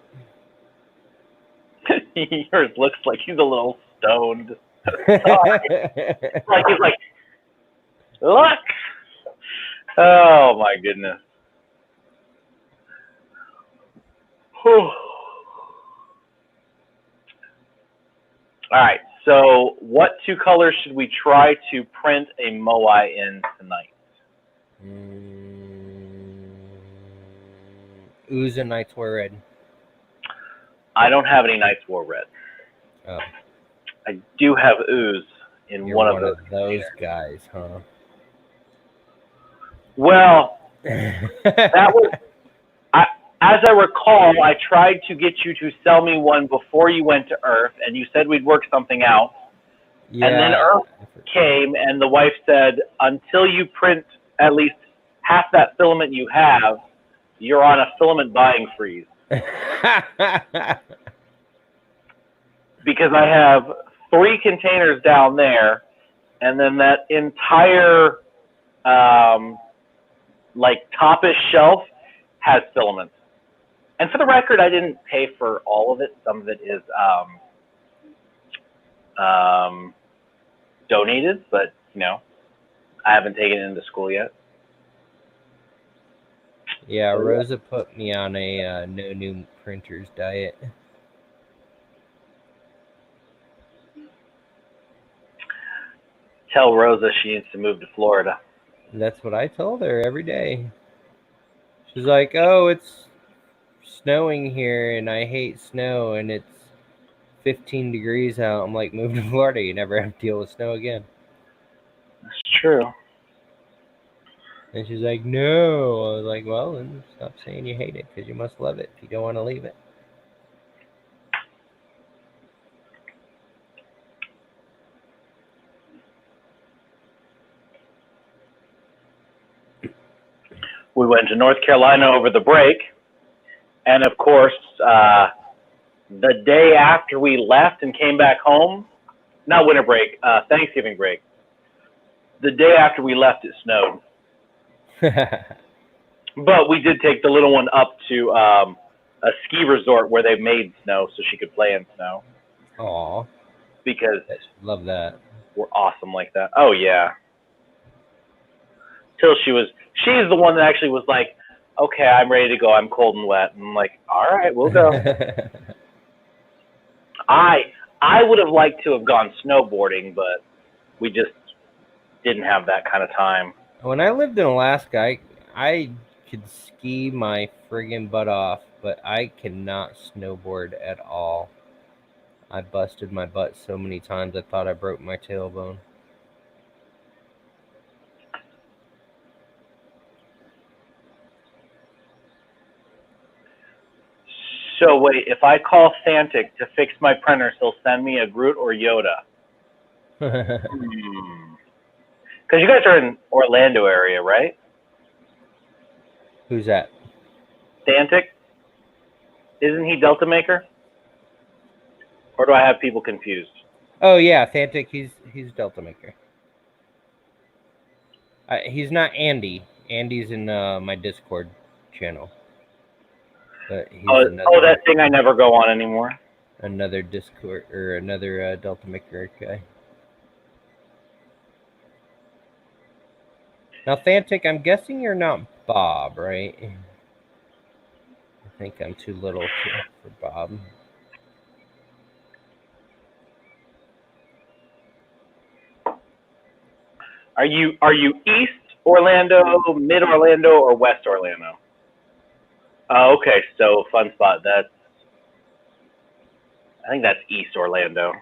Yours looks like he's a little stoned. Like he's like, look. Oh my goodness. Whew. All right, so what two colors should we try to print a moai in tonight? Ooze and Knights Wear Red. I don't have any Knights War Red. Oh. I do have ooze in You're one of those guys, huh? Well, that was... As I recall, I tried to get you to sell me one before you went to Earth, and you said we'd work something out. Yeah. And then Earth came, and the wife said, until you print at least half that filament you have, you're on a filament buying freeze. Because I have 3 containers down there, and then that entire like toppish shelf has filaments. And for the record, I didn't pay for all of it. Some of it is donated, but you know, I haven't taken it into school yet. Yeah, Rosa put me on a no new printers diet. Tell Rosa she needs to move to Florida. That's what I told her every day. She's like, "Oh, it's snowing here, and I hate snow, and it's 15 degrees out." I'm like, "Move to Florida. You never have to deal with snow again." That's true. And she's like, "No." I was like, "Well, then stop saying you hate it, because you must love it if you don't want to leave it." We went to North Carolina over the break, and of course, the day after we left and came back home, not winter break, Thanksgiving break, the day after we left, it snowed. But we did take the little one up to a ski resort where they made snow so she could play in snow. Aw. Because love that. We're awesome like that. Oh, yeah. She's the one that actually was like, okay, I'm ready to go. I'm cold and wet. And I'm like, all right, we'll go. I would have liked to have gone snowboarding, but we just didn't have that kind of time. When I lived in Alaska, I could ski my friggin' butt off, but I cannot snowboard at all. I busted my butt so many times I thought I broke my tailbone. So wait, if I call Santic to fix my printers, he'll send me a Groot or Yoda? Because you guys are in Orlando area, right? Who's that? Santic? Isn't he Delta Maker? Or do I have people confused? Oh yeah, Thantic. He's Delta Maker. He's not Andy. Andy's in my Discord channel. But he's that thing I never go on anymore. Another Discord or another Delta Maker guy. Now, Thantic, I'm guessing you're not Bob, right? I think I'm too little for Bob. Are you East Orlando, Mid Orlando, or West Orlando? Oh, okay. So Fun Spot. I think that's East Orlando.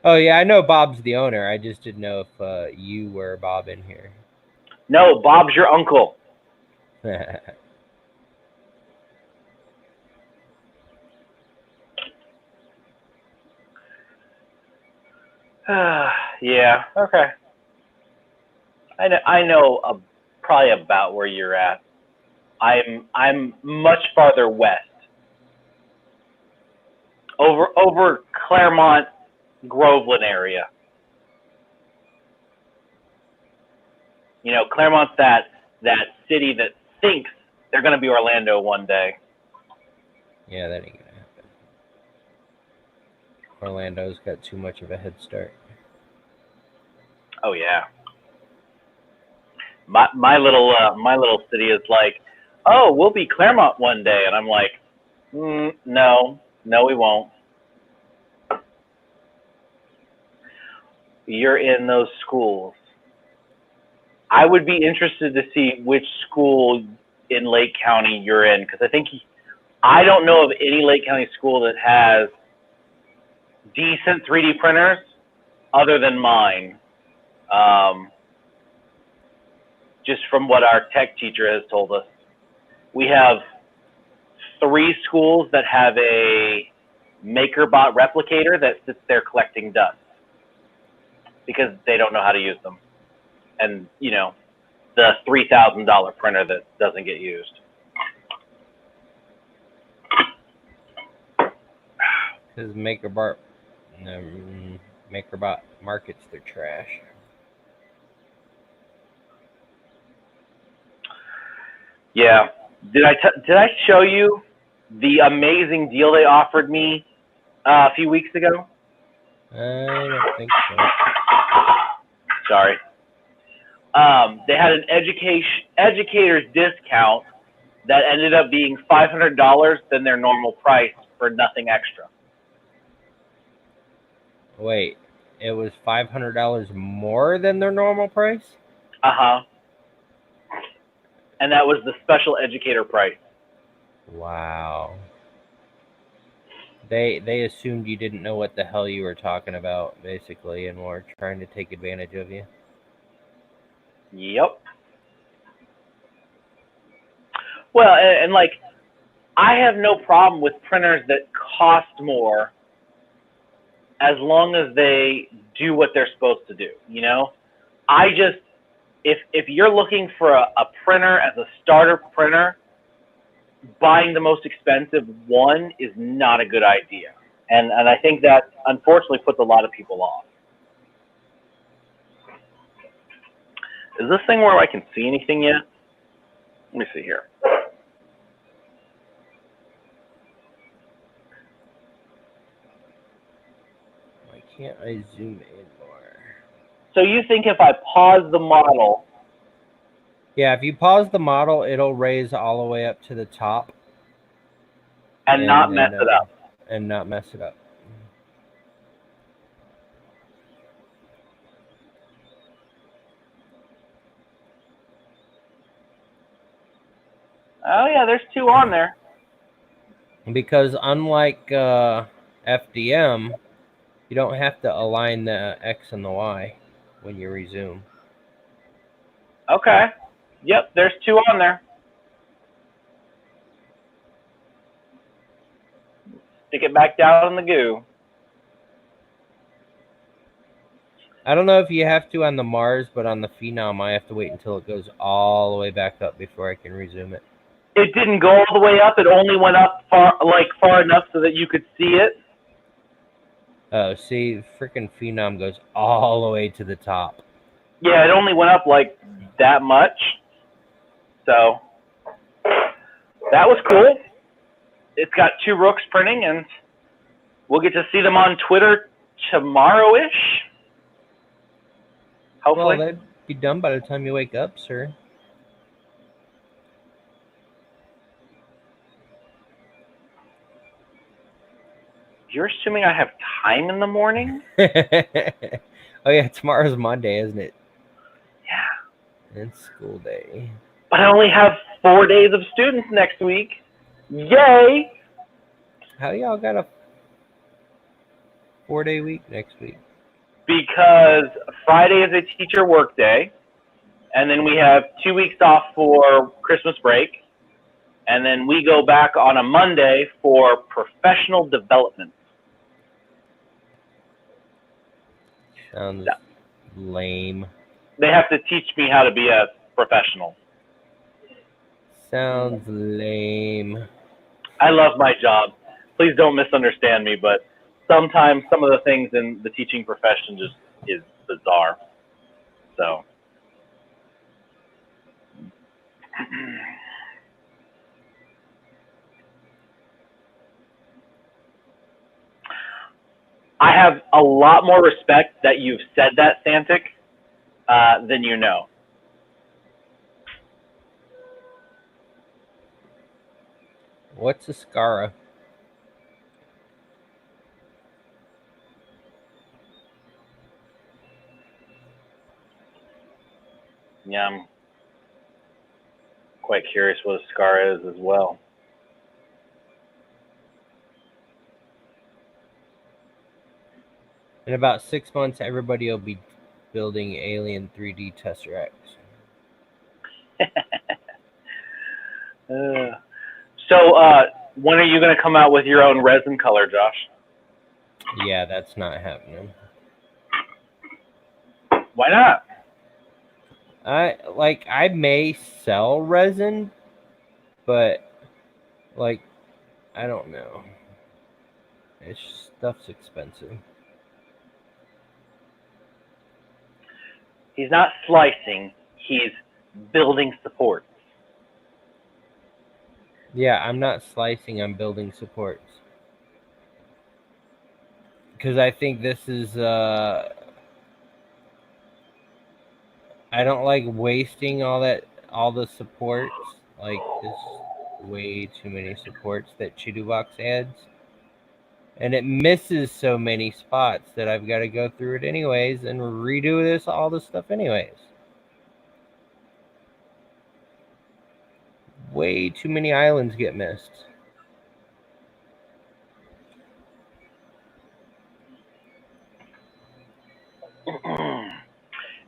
Oh yeah, I know Bob's the owner. I just didn't know if you were Bob in here. No, Bob's your uncle. Yeah. Okay. I know probably about where you're at. I'm much farther west. Over Claremont, Groveland area. You know, Claremont's that city that thinks they're going to be Orlando one day. Yeah, that ain't gonna happen. Orlando's got too much of a head start. Oh yeah. My little city is like, oh, we'll be Claremont one day, and I'm like, no, we won't. You're in those schools. I would be interested to see which school in Lake County you're in, because I don't know of any Lake County school that has decent 3D printers other than mine. Just from what our tech teacher has told us. We have 3 schools that have a MakerBot replicator that sits there collecting dust because they don't know how to use them. And, you know, the $3,000 printer that doesn't get used. Because MakerBot markets their trash. Yeah. Did I show you the amazing deal they offered me a few weeks ago? I don't think so. Sorry. They had an educator's discount that ended up being $500 than their normal price for nothing extra. Wait, it was $500 more than their normal price? Uh-huh. And that was the special educator price. Wow. They assumed you didn't know what the hell you were talking about, basically, and were trying to take advantage of you. Yep. Well, and like, I have no problem with printers that cost more as long as they do what they're supposed to do, you know? I just, if you're looking for a printer as a starter printer, buying the most expensive one is not a good idea. And I think that unfortunately puts a lot of people off. Is this thing where I can see anything yet? Let me see here. Why can't I zoom in more? So you think if I pause the model? Yeah, if you pause the model, it'll raise all the way up to the top. And not mess it up. And not mess it up. Oh yeah, there's two on there. Because unlike FDM, you don't have to align the X and the Y when you resume. Okay. Yep, there's two on there. Stick it back down in the goo. I don't know if you have to on the Mars, but on the Phenom, I have to wait until it goes all the way back up before I can resume it. It didn't go all the way up. It only went up far enough so that you could see it. Oh, see, freaking Phenom goes all the way to the top. Yeah, it only went up like that much. So that was cool. It's got two Rooks printing, and we'll get to see them on Twitter tomorrow-ish. Hopefully. Well, that'd be done by the time you wake up, sir. You're assuming I have time in the morning? Oh, yeah, tomorrow's Monday, isn't it? Yeah. It's school day. But I only have 4 days of students next week. Yay! How y'all got a 4-day week next week? Because Friday is a teacher work day, and then we have 2 weeks off for Christmas break, and then we go back on a Monday for professional development. Sounds lame. They have to teach me how to be a professional. Sounds lame. I love my job. Please don't misunderstand me, but sometimes some of the things in the teaching profession just is bizarre. So. I have a lot more respect that you've said that, Santic, than you know. What's a Scara? Yeah, I'm quite curious what a scar is as well. In about 6 months, everybody will be building Alien 3D Tesseracts. So, when are you going to come out with your own resin color, Josh? Yeah, that's not happening. Why not? I may sell resin, but I don't know. Stuff's expensive. He's not slicing. He's building supports. Yeah, I'm not slicing. I'm building supports. Because I think this is. I don't like wasting all the supports. Like, there's way too many supports that Chidubox adds. And it misses so many spots that I've got to go through it anyways and redo all this stuff anyways. Way too many islands get missed.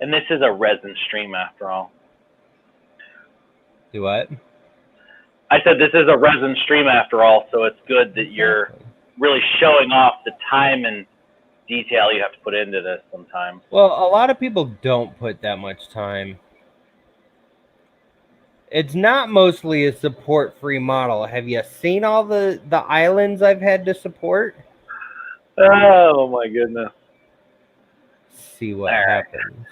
And this is a resin stream after all. Do what? I said this is a resin stream after all, so it's good that you're really showing off the time and detail you have to put into this sometimes. Well, a lot of people don't put that much time. It's not mostly a support-free model. Have you seen all the islands I've had to support? Oh my goodness. See what happens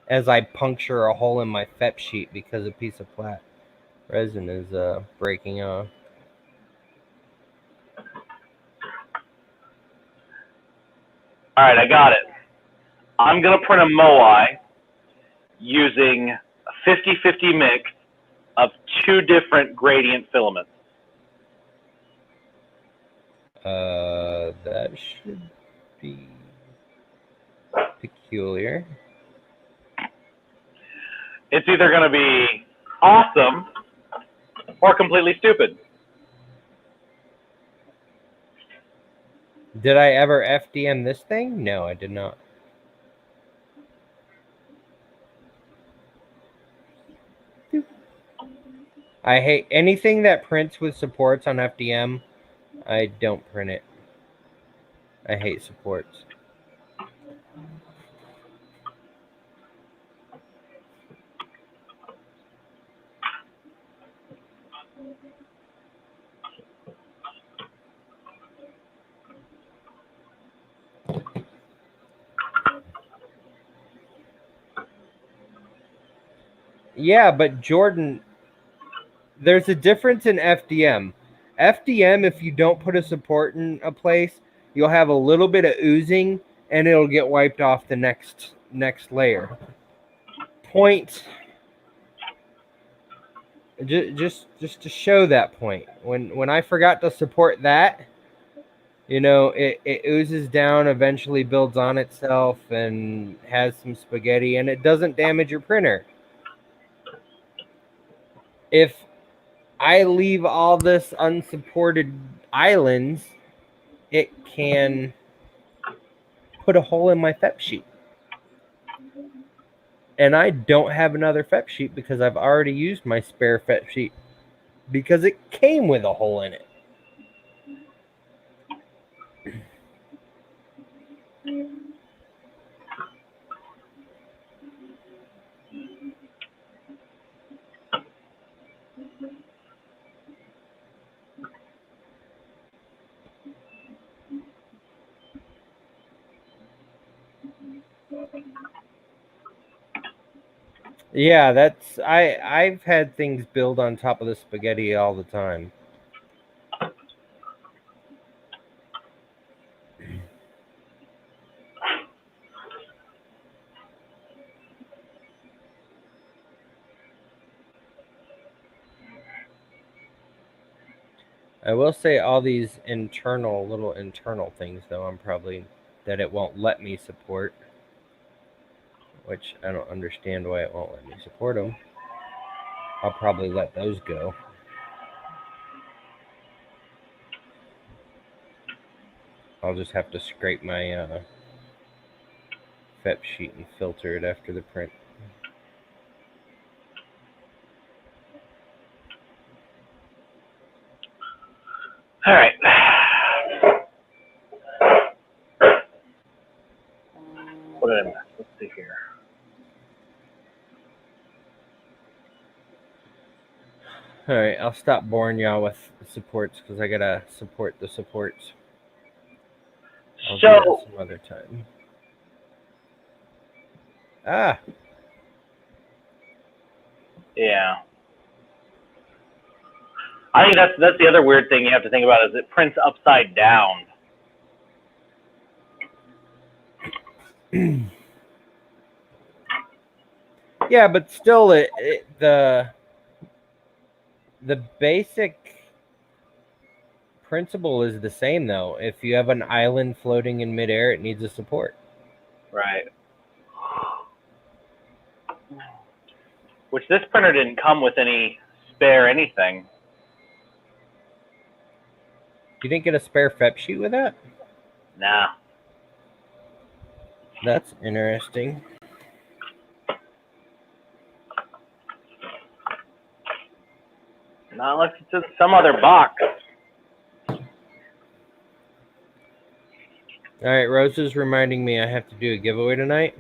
as I puncture a hole in my FEP sheet because a piece of flat resin is breaking off. All right, I got it. I'm going to print a Moai using a 50-50 mix of two different gradient filaments. That should be peculiar. It's either going to be awesome or completely stupid. Did I ever FDM this thing? No, I did not. I hate anything that prints with supports on FDM. I don't print it. I hate supports. Yeah, but Jordan, there's a difference in FDM. FDM, if you don't put a support in a place, you'll have a little bit of oozing and it'll get wiped off the next layer. Point, just to show that point. When I forgot to support that, it oozes down, eventually builds on itself and has some spaghetti, and it doesn't damage your printer. If I leave all this unsupported islands, it can put a hole in my FEP sheet. And I don't have another FEP sheet because I've already used my spare FEP sheet because it came with a hole in it. Yeah, I've had things build on top of the spaghetti all the time. I will say all these little internal things, though, I'm probably that it won't let me support, which I don't understand why it won't let me support them. I'll probably let those go. I'll just have to scrape my FEP sheet and filter it after the print. All right. What did I miss? Let's see here. All right, I'll stop boring y'all with supports because I gotta support the supports. I'll do that So, some other time. Ah, yeah. I think that's the other weird thing you have to think about is it prints upside down. yeah, but still, the basic principle is the same, though. If you have an island floating in midair, it needs a support. Right. Which this printer didn't come with any spare anything. You didn't get a spare FEP sheet with that? Nah. That's interesting. Not unless it's in some other box. All right, Rose is reminding me I have to do a giveaway tonight.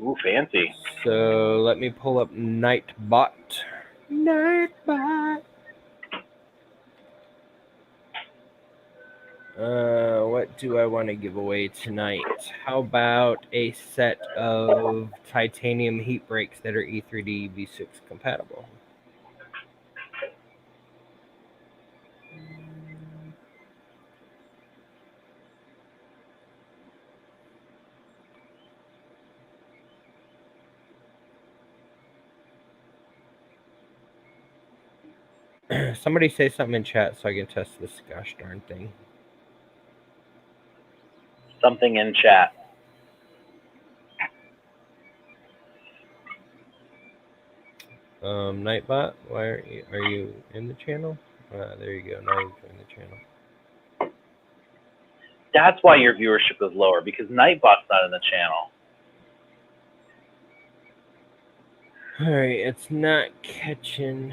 Ooh, fancy. So let me pull up Nightbot. Nightbot. What do I want to give away tonight? How about a set of titanium heat breaks that are E3D V6 compatible? Somebody say something in chat so I can test this gosh darn thing. Something in chat. Nightbot, why are you in the channel? There you go. Now you've joined the channel. That's why your viewership is lower, because Nightbot's not in the channel. All right, it's not catching.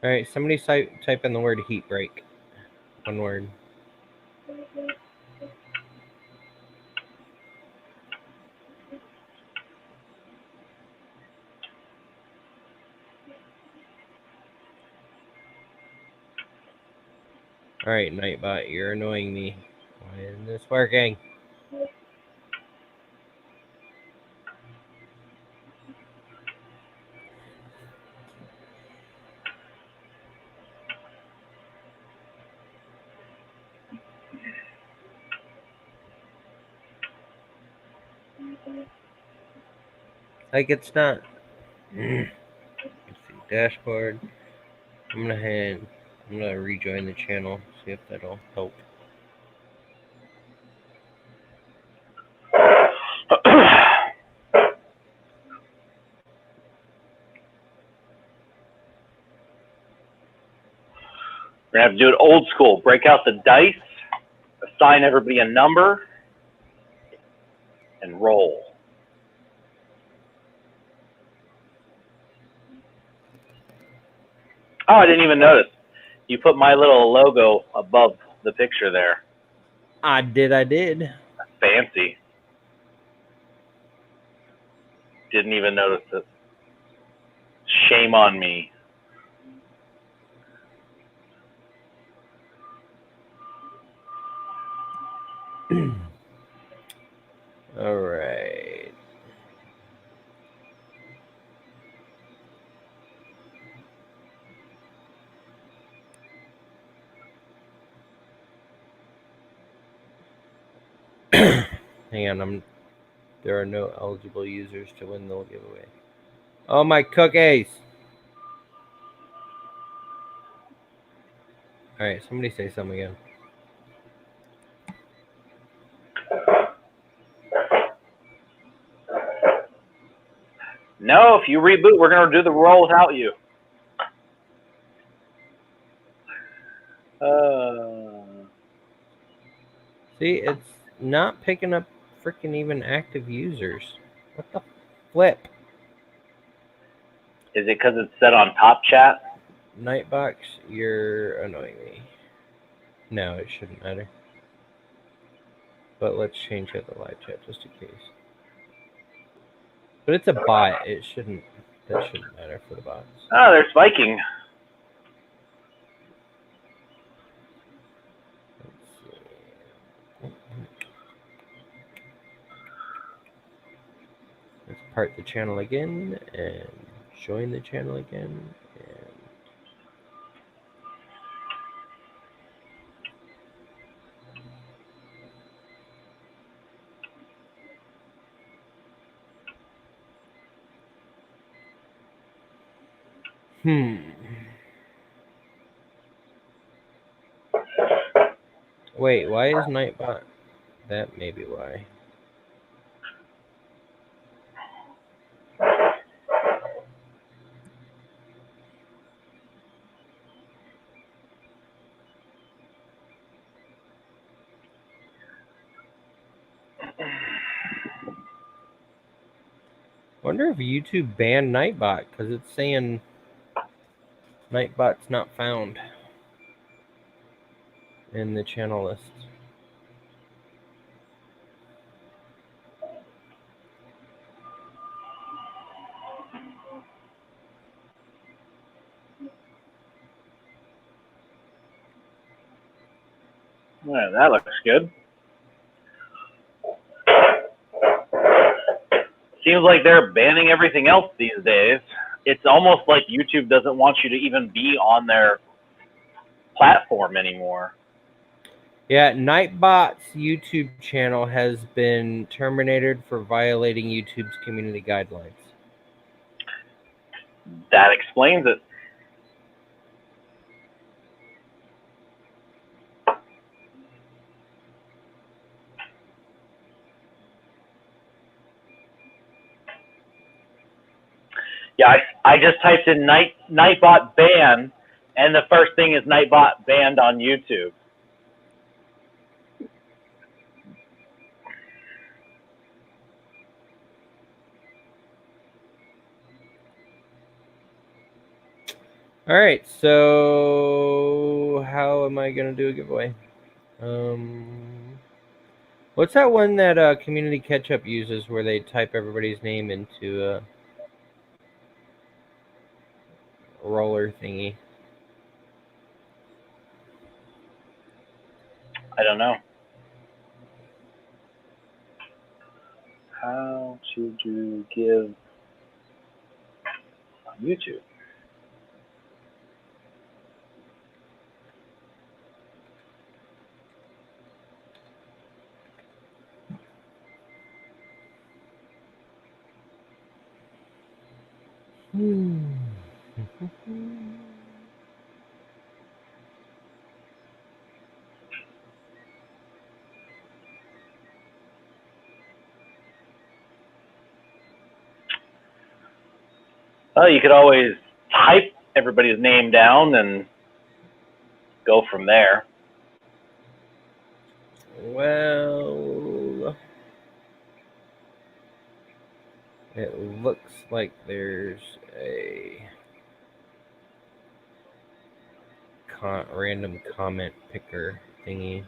All right, somebody type in the word heat break. One word. All right, Nightbot, you're annoying me. Why isn't this working? Like it's not. Let's see, dashboard. I'm gonna rejoin the channel, see if that'll help. We're going to have to do it old school. Break out the dice, assign everybody a number, and roll. Oh, I didn't even notice. You put my little logo above the picture there. I did. That's fancy. Didn't even notice it. Shame on me. All right. Hang on, there are no eligible users to win the giveaway. Oh, my cookies! All right, somebody say something again. No, if you reboot, we're going to do the roll without you. See, it's not picking up freaking even active users. What the flip? Is it because it's set on top chat? Nightbox, you're annoying me. No, it shouldn't matter. But let's change it to live chat just in case. But it's a bot. That shouldn't matter for the bots. Oh, there's Viking. Let's part the channel again and join the channel again. Wait, why is Nightbot? That may be why. Wonder if YouTube banned Nightbot because it's saying Nightbot's not found in the channel list. Yeah, that looks good. Seems like they're banning everything else these days. It's almost like YouTube doesn't want you to even be on their platform anymore. Yeah, Nightbot's YouTube channel has been terminated for violating YouTube's community guidelines. That explains it. Yeah, I just typed in Nightbot ban, and the first thing is Nightbot banned on YouTube. All right, so how am I gonna do a giveaway? What's that one that Community Ketchup uses where they type everybody's name into a roller thingy? I don't know. How to do give on YouTube? Well, you could always type everybody's name down and go from there. Well, it looks like there's a random comment picker thingy.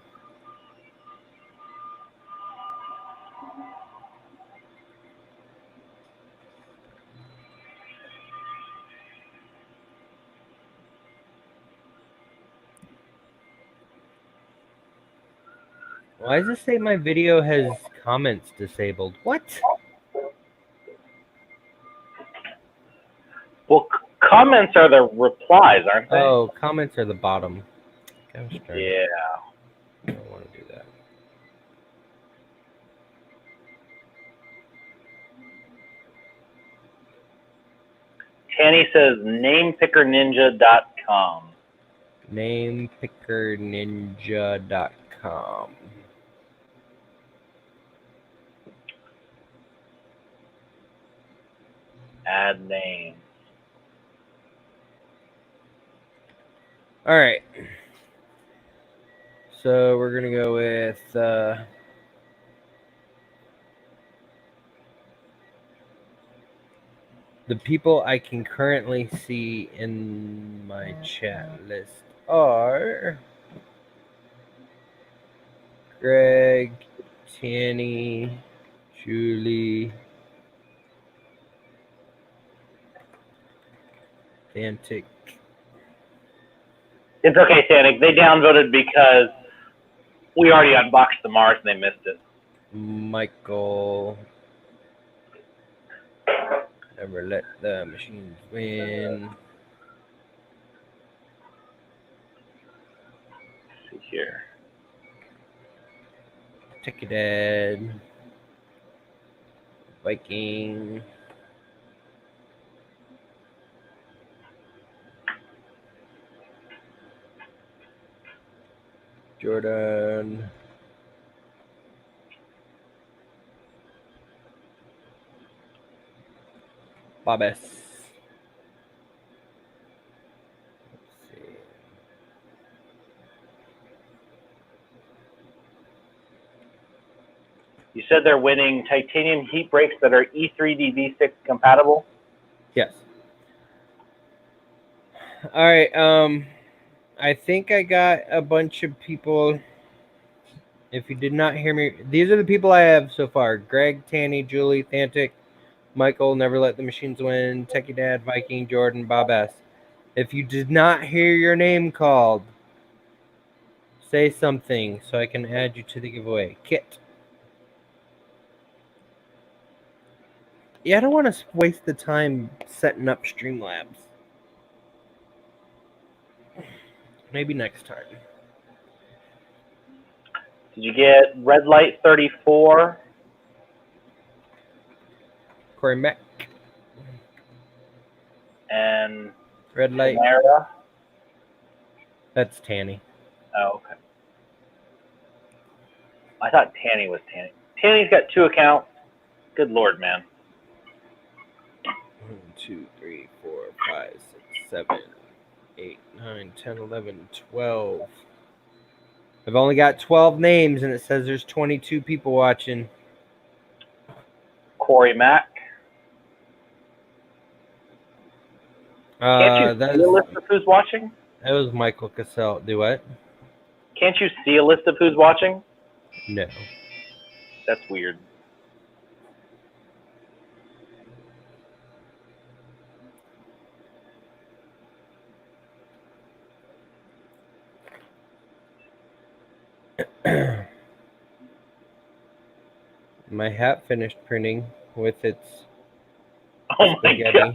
Why does it say my video has comments disabled? What? Well, comments are the replies, aren't they? Oh, comments are the bottom. Gosh darn it. Yeah. I don't want to do that. Tanny says namepickerninja.com. Namepickerninja.com. Add name. All right. So we're going to go with the people I can currently see in my chat list are Greg, Tanny, Julie, Antic, It's okay, Sanic. They downvoted because we already unboxed the Mars and they missed it. Michael. Never let the machines win. Let's see here. Take it, Dad. Viking. Jordan. Bobus. Let's see. You said they're winning titanium heat breaks that are E3D V6 compatible? Yes. All right. I think I got a bunch of people. If you did not hear me, these are the people I have so far: Greg, Tanny, Julie, Thantic, Michael, Never Let the Machines Win, Techie Dad, Viking, Jordan, Bob S. If you did not hear your name called, say something so I can add you to the giveaway. Kit. Yeah, I don't want to waste the time setting up Streamlabs. Maybe next time. Did you get Red Light 34? Corey Mack. And Red Light. Tamara? That's Tanny. Oh, okay. I thought Tanny was Tanny. Tanny's got 2 accounts. Good Lord, man. 1, 2, 3, 4, 5, 6, 7, 8, 9, 10, 11, 12. I've only got 12 names and it says there's 22 people watching. Corey Mack. Can't you see a list of who's watching? That was Michael Cassell. Do what? Can't you see a list of who's watching? No. That's weird. My hat finished printing with its Oh my spaghetti. God.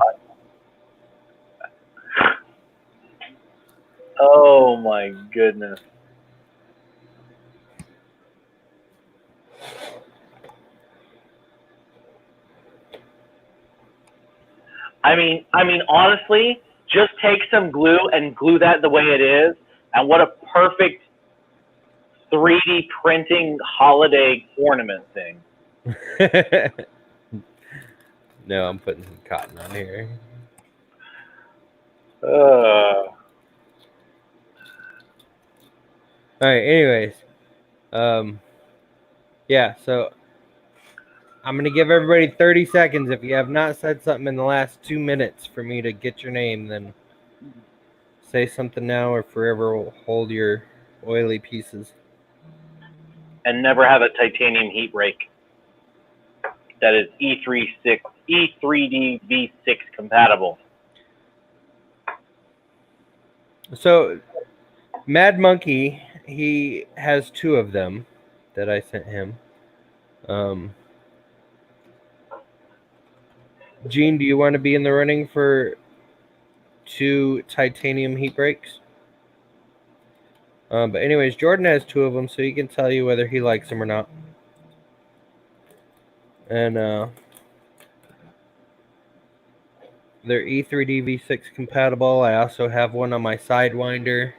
Oh my goodness. I mean, honestly, just take some glue and glue that the way it is, and what a perfect 3D printing holiday ornament thing. No, I'm putting some cotton on here. Uh, All right. Anyways, yeah. So I'm gonna give everybody 30 seconds. If you have not said something in the last 2 minutes for me to get your name, then say something now or forever hold your oily pieces. and never have a titanium heat break that is E3D V6 compatible. So, Mad Monkey, he has 2 of them that I sent him. Gene, do you want to be in the running for 2 titanium heat breaks? But anyways, Jordan has 2 of them, so he can tell you whether he likes them or not. And they're E3D V6 compatible. I also have one on my Sidewinder.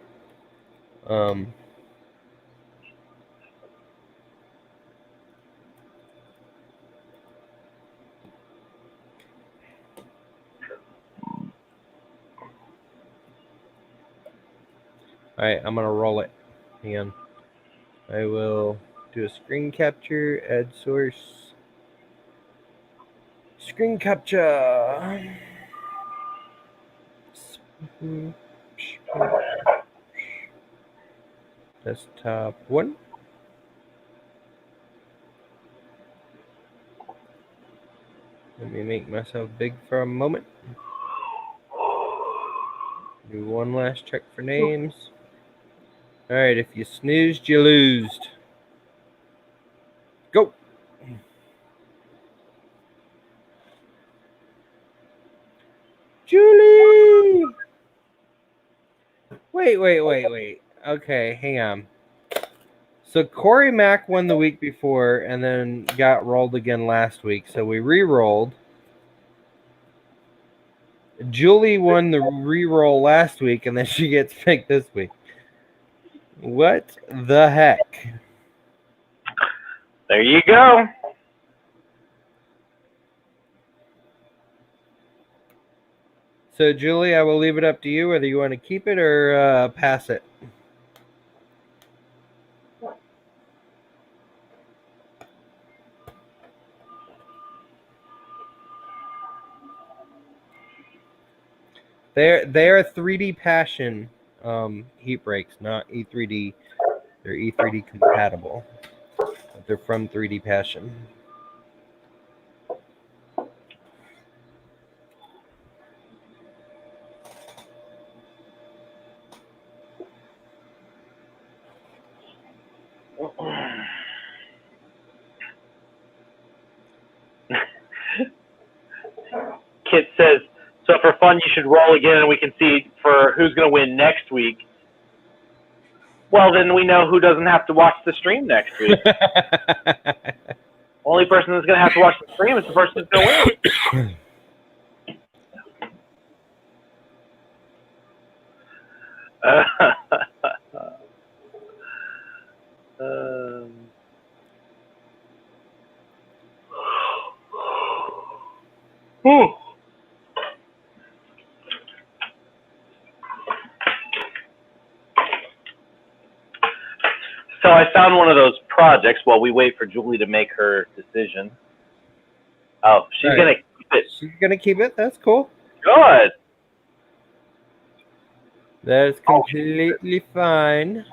Alright, I'm gonna roll it again. I will do a screen capture, add source. Screen capture. Desktop 1. Let me make myself big for a moment. Do one last check for names. All right, if you snoozed, you losed. Go. Julie! Wait. Okay, hang on. So Corey Mack won the week before and then got rolled again last week. So we re-rolled. Julie won the re-roll last week and then she gets picked this week. What the heck? There you go. So Julie, I will leave it up to you whether you want to keep it or pass it. They're 3D Passion heat breaks, not E3D. They're E3D compatible. But they're from 3D Passion. Kit says, so for fun, you should roll again and we can see for who's going to win next week. Well, then we know who doesn't have to watch the stream next week. Only person that's going to have to watch the stream is the person who's going to win. So I found one of those projects while we wait for Julie to make her decision. Oh, she's going to keep it. She's going to keep it? That's cool. Good. That's completely fine.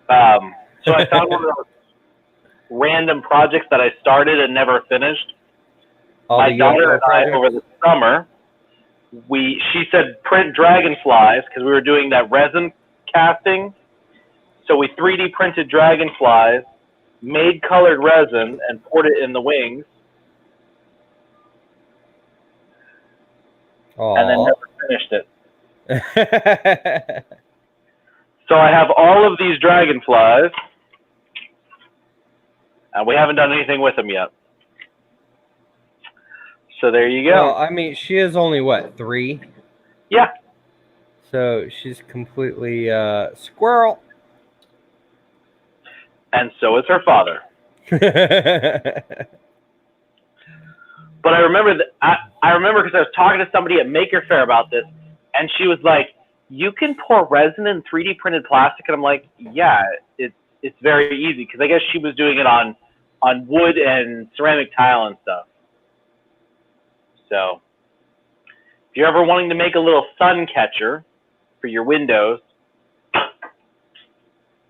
So I found one of those random projects that I started and never finished. My daughter and I, over the summer, she said print dragonflies because we were doing that resin casting. So we 3D printed dragonflies, made colored resin, and poured it in the wings. Aww. And then never finished it. So I have all of these dragonflies, and we haven't done anything with them yet. So there you go. Well, I mean, she is only, what, 3? Yeah. So she's completely squirrel. And so is her father. But I remember I remember because I was talking to somebody at Maker Faire about this, and she was like, "You can pour resin in 3D printed plastic," and I'm like, "Yeah, it's very easy," because I guess she was doing it on wood and ceramic tile and stuff. So if you're ever wanting to make a little sun catcher for your windows,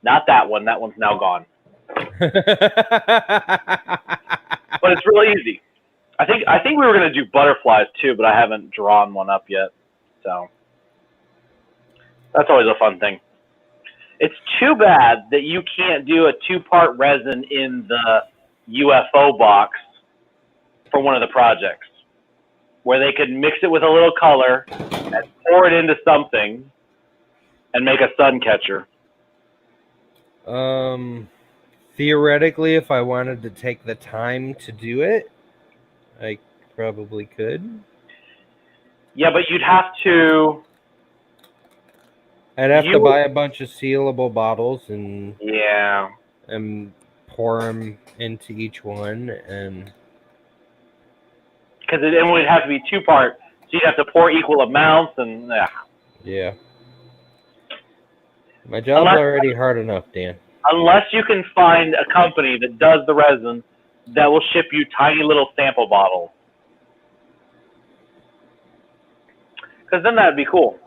not that one. That one's now gone. But it's really easy. I think we were going to do butterflies too, but I haven't drawn one up yet. So that's always a fun thing. It's too bad that you can't do a 2-part resin in the UFO box for one of the projects, where they could mix it with a little color and pour it into something and make a sun catcher. Theoretically, if I wanted to take the time to do it, I probably could. Yeah, but you'd have to... I'd have to buy a bunch of sealable bottles and... Yeah. And pour them into each one, and... Because it would have to be 2-part, so you'd have to pour equal amounts, and... Yeah. My job's already hard enough, Dan. Unless you can find a company that does the resin that will ship you tiny little sample bottles. Because then that would be cool.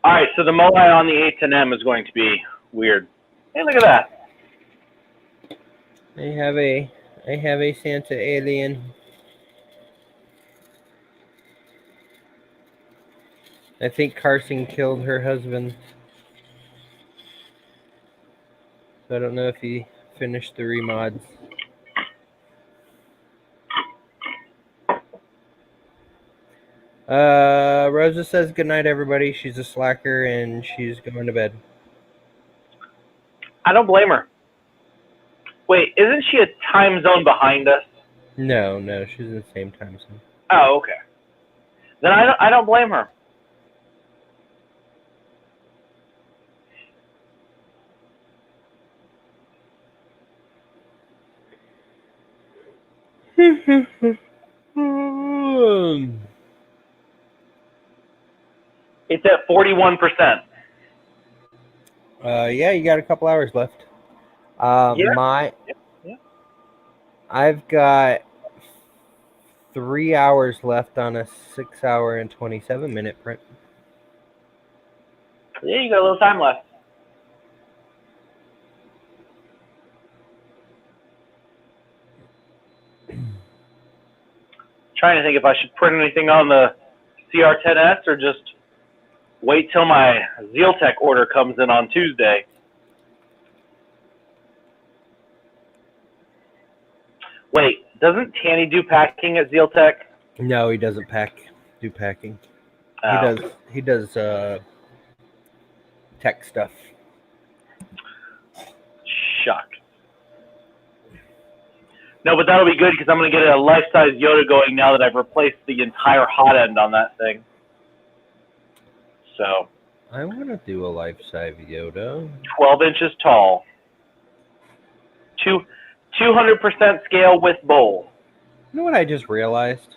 All right, so the Moai on the 810M is going to be weird. Hey, look at that. I have a Santa alien. I think Carson killed her husband. So I don't know if he finished the remods. Rosa says goodnight, everybody. She's a slacker and she's going to bed. I don't blame her. Wait, isn't she a time zone behind us? No, she's in the same time zone. Oh, okay. Then I don't blame her. It's at 41%. Yeah, you got a couple hours left. Yeah. I've got 3 hours left on a 6 hour and 27-minute print. Yeah, you got a little time left. Trying to think if I should print anything on the CR10S or just wait till my Zealtech order comes in on Tuesday. Wait, doesn't Tanny do packing at Zealtech? No, he doesn't do packing. Oh. He does tech stuff. Shuck. No, but that'll be good because I'm going to get a life-size Yoda going now that I've replaced the entire hot end on that thing. So. I want to do a life-size Yoda. 12 inches tall. 200% scale with bowl. You know what I just realized?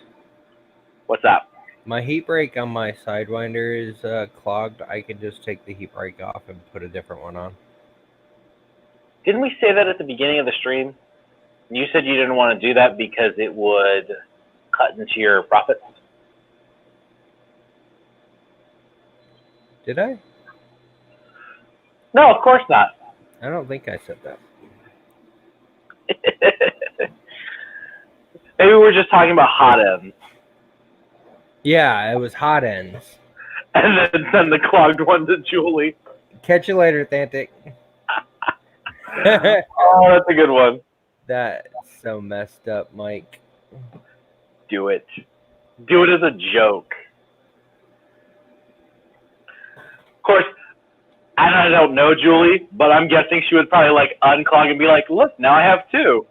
What's that? My heat break on my Sidewinder is clogged. I could just take the heat break off and put a different one on. Didn't we say that at the beginning of the stream? You said you didn't want to do that because it would cut into your profits. Did I? No, of course not. I don't think I said that. Maybe we're just talking about hot ends. Yeah, it was hot ends. And then send the clogged one to Julie. Catch you later, Thantic. Oh, that's a good one. That's so messed up, Mike. Do it. Do it as a joke. Of course, I don't know Julie, but I'm guessing she would probably like unclog and be like, look, now I have two.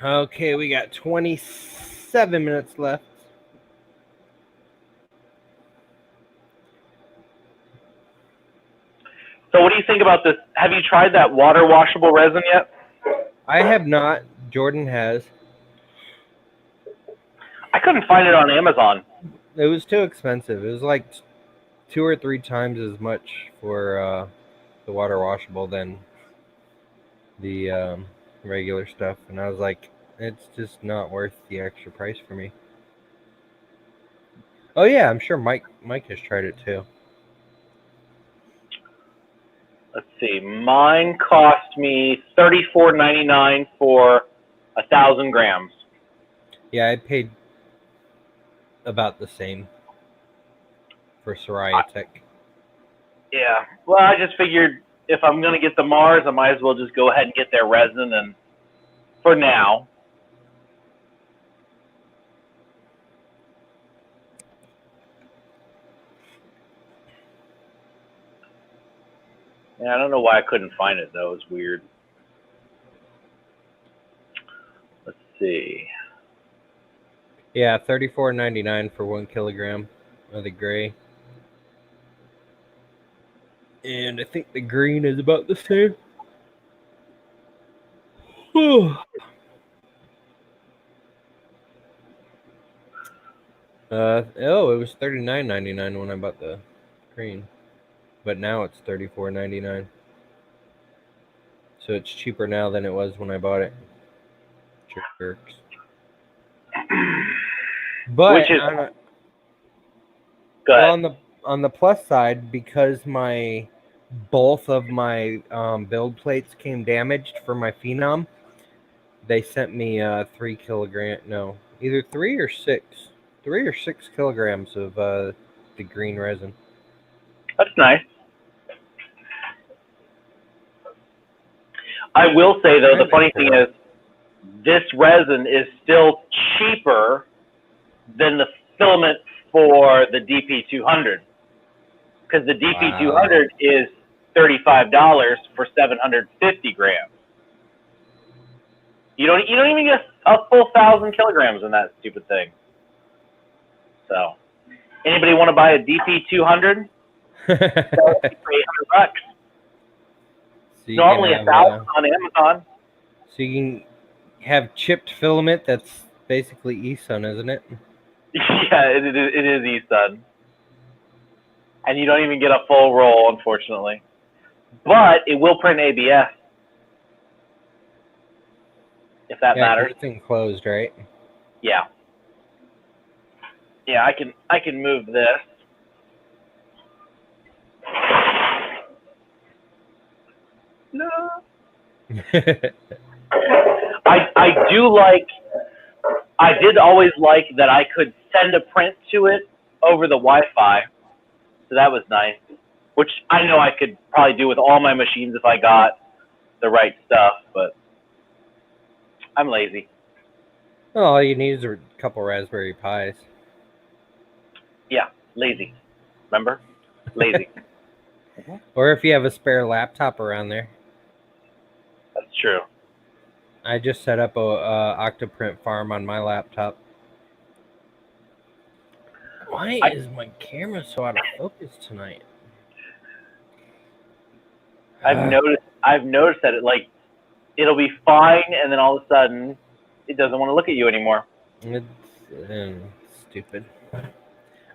Okay, we got 27 minutes left. So what do you think about this? Have you tried that water washable resin yet? I have not. Jordan has. I couldn't find it on Amazon. It was too expensive. It was like 2 or 3 times as much for the water washable than the regular stuff. And I was like, it's just not worth the extra price for me. Oh yeah, I'm sure Mike has tried it too. Let's see. Mine cost me $34.99 for 1,000 grams. Yeah, I paid about the same for Soraya Tech. Yeah. Well, I just figured if I'm going to get the Mars, I might as well just go ahead and get their resin. And for now. Yeah, I don't know why I couldn't find it, though. It was weird. Let's see. Yeah, $34.99 for 1 kilogram of the gray. And I think the green is about the same. Oh, it was $39.99 when I bought the screen. But now it's $34.99. So it's cheaper now than it was when I bought it. Jerks. But Which is good. well, on the plus side, because both of my build plates came damaged for my Phenom, they sent me 3 kilogram. No, either 3 or 6 kilograms of the green resin. That's nice. I will say though, the funny thing is, this resin is still cheaper than the filament for the DP200, because the DP200 is $35 for 750 grams. You don't even get a full 1,000 kilograms in that stupid thing. So, anybody want to buy a DP200? $800. So Normally $1,000 on Amazon. So you can have chipped filament that's basically eSun, isn't it? Yeah, it is eSun. And you don't even get a full roll, unfortunately. But it will print ABS. If that matters. It's enclosed, right? Yeah. Yeah, I can move this. No. I did always like that I could send a print to it over the Wi-Fi. So that was nice. Which I know I could probably do with all my machines if I got the right stuff, but I'm lazy. Well, all you need is a couple Raspberry Pis. Yeah, lazy. Remember? Lazy. Or if you have a spare laptop around there. That's true. I just set up a Octoprint farm on my laptop. Why is my camera so out of focus tonight? I've noticed that it'll be fine, and then all of a sudden it doesn't want to look at you anymore. It's stupid.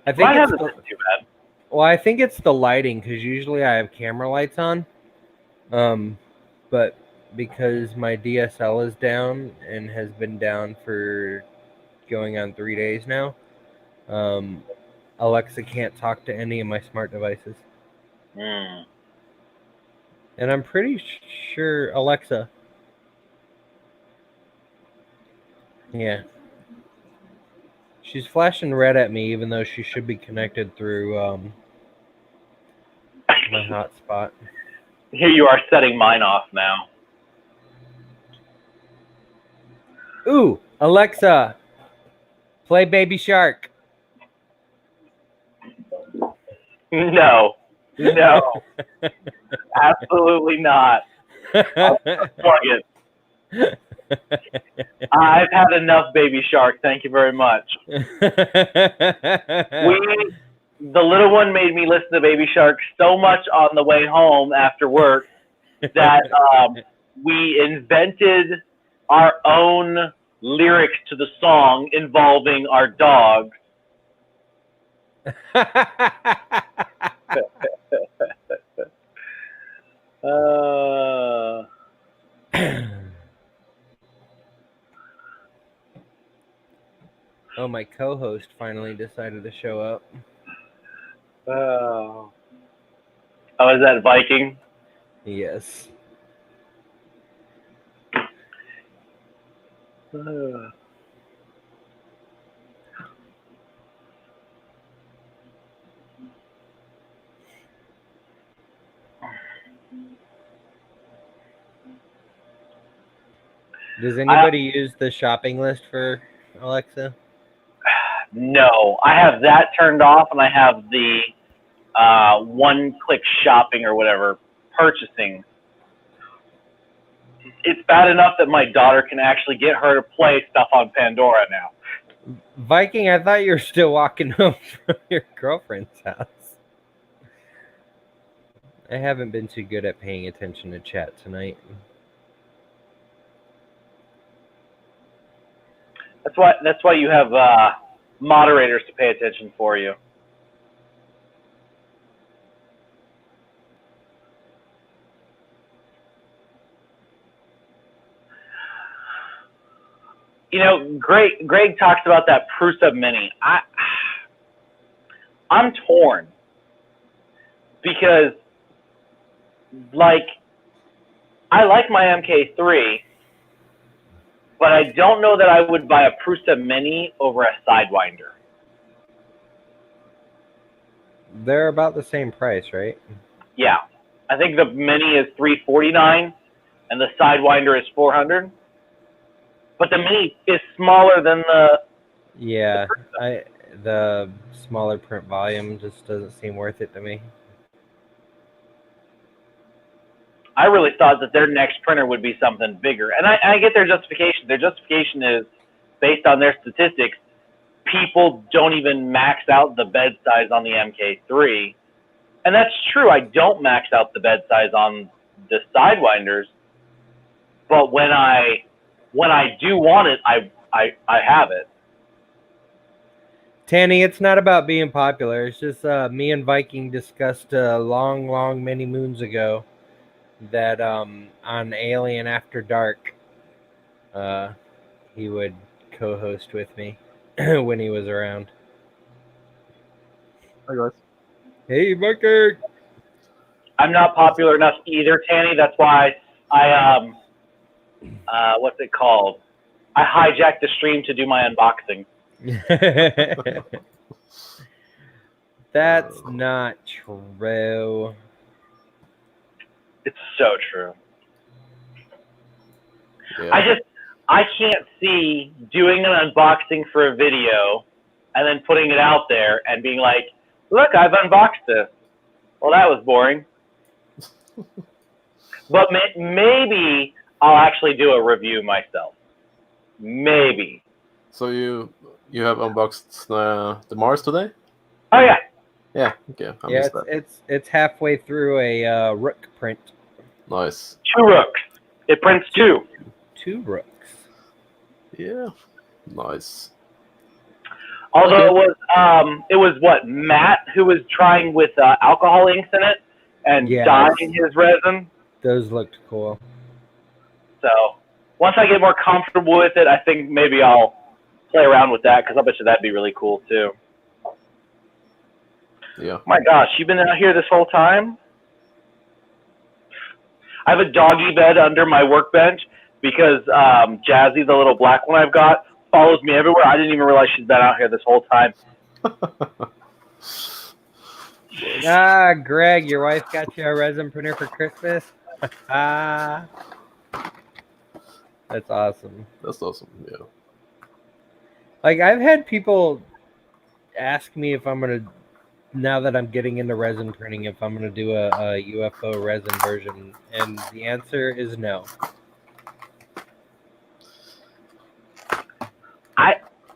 I think it's too bad. Well, I think it's the lighting, because usually I have camera lights on. But because my DSL is down and has been down for going on 3 days now, Alexa can't talk to any of my smart devices. Mm. And I'm pretty sure Alexa. Yeah. She's flashing red at me, even though she should be connected through my hotspot. Here you are setting mine off now. Ooh, Alexa, play Baby Shark. No. Absolutely not. I'll plug it. I've had enough Baby Shark. Thank you very much. The little one made me listen to Baby Shark so much on the way home after work that we invented our own lyrics to the song involving our dogs. Oh, my co-host finally decided to show up. Oh, is that Viking? Yes. Does anybody use the shopping list for Alexa? No, I have that turned off, and I have the one-click shopping or whatever, purchasing. It's bad enough that my daughter can actually get her to play stuff on Pandora now. Viking, I thought you were still walking home from your girlfriend's house. I haven't been too good at paying attention to chat tonight. That's why you have moderators to pay attention for you. Greg talks about that Prusa Mini. I'm torn because, like, I like my MK3, but I don't know that I would buy a Prusa Mini over a Sidewinder. They're about the same price, right? Yeah, I think the Mini is $349 and the Sidewinder is $400. But the Mini is smaller than the. Yeah, the smaller print volume just doesn't seem worth it to me. I really thought that their next printer would be something bigger, and I get their justification. Their justification is based on their statistics. People don't even max out the bed size on the MK3, and that's true. I don't max out the bed size on the Sidewinders, but when I do want it, I have it. Tanny, it's not about being popular. It's just me and Viking discussed long, many moons ago that on Alien After Dark, he would co-host with me when he was around. Hi guys. Hey, Bucker. I'm not popular enough either, Tanny. That's why I what's it called? I hijacked the stream to do my unboxing. That's not true. It's so true. Yeah. I can't see doing an unboxing for a video and then putting it out there and being like, look, I've unboxed this. Well, that was boring. But maybe I'll actually do a review myself. Maybe. So you have unboxed the Mars today? Oh, yeah. Yeah. Okay. I Yeah, missed that. it's halfway through a Rook print. Nice. 2 rooks. It prints 2. 2 Rooks. Yeah. Nice. Although it was what, Matt who was trying with alcohol inks in it and Yes. dyeing his resin. Those looked cool. So once I get more comfortable with it, I think maybe I'll play around with that because I bet you that'd be really cool too. Yeah. My gosh, you've been out here this whole time? I have a doggy bed under my workbench because Jazzy, the little black one I've got, follows me everywhere. I didn't even realize she's been out here this whole time. Greg, your wife got you a resin printer for Christmas? That's awesome. That's awesome. Yeah. Like, I've had people ask me if I'm going to, now that I'm getting into resin printing, if I'm going to do a UFO resin version, and the answer is no.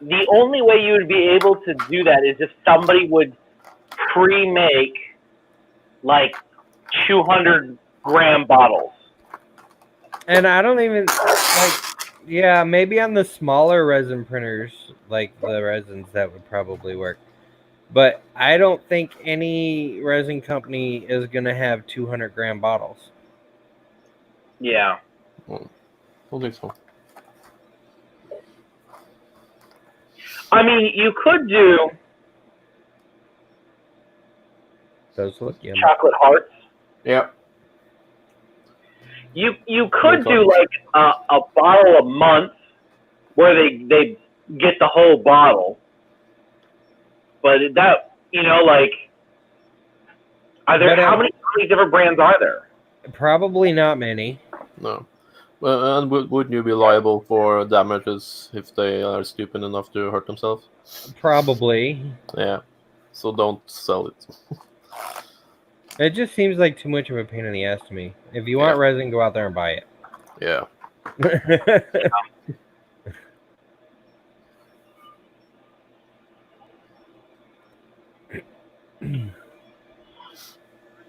The only way you would be able to do that is if somebody would pre-make like 200-gram bottles. And I don't even, like, yeah, maybe on the smaller resin printers, like the resins, that would probably work. But I don't think any resin company is going to have 200-gram bottles. Yeah. Well, I don't think so. I mean, you could do Those look yummy. chocolate hearts. Yeah. You could do like a bottle a month where they get the whole bottle. But that, like, are there how many different brands are there? Probably not many. No. Well, and wouldn't you be liable for damages if they are stupid enough to hurt themselves? Probably. Yeah. So don't sell it. It just seems like too much of a pain in the ass to me. If you want resin, go out there and buy it. Yeah.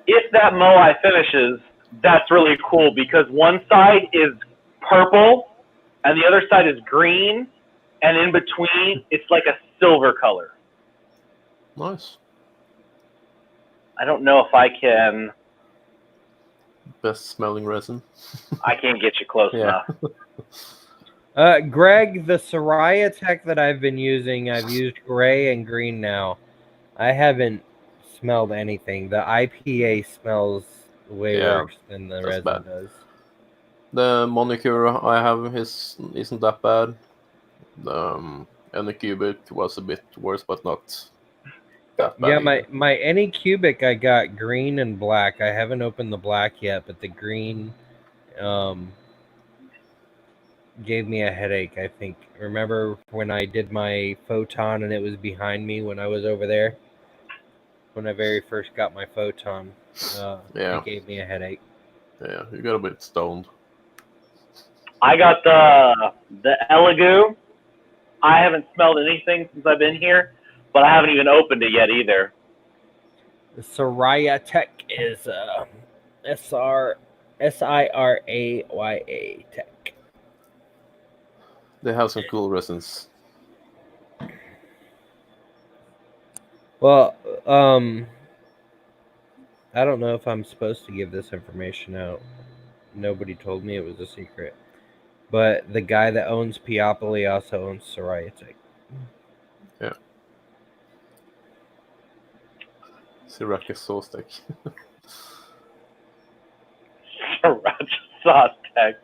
If that moai finishes, that's really cool because one side is purple and the other side is green, and in between it's like a silver color. Nice. I don't know if I can. Best smelling resin. I can't get you close enough. Greg, the Soraya tech that I've been using, I've used gray and green now. I haven't smelled anything. The IPA smells way Yeah, worse than the that's resin bad. does. The monicure I have isn't that bad. And the cubic was a bit worse, but not that bad Yeah, either. my any cubic I got green and black. I haven't opened the black yet, but the green gave me a headache, I think. Remember when I did my photon and it was behind me when I was over there? When I very first got my photon, Yeah, it gave me a headache. yeah, you got a bit stoned. I got the Elegoo. I haven't smelled anything since I've been here, but I haven't even opened it yet either. The Soraya Tech is SIRAYA Tech. They have some cool resins. Well, I don't know if I'm supposed to give this information out. Nobody told me it was a secret. But the guy that owns Peopoly also owns Soraya Tech. Yeah. Sriracha sauce tech. Sriracha sauce tech.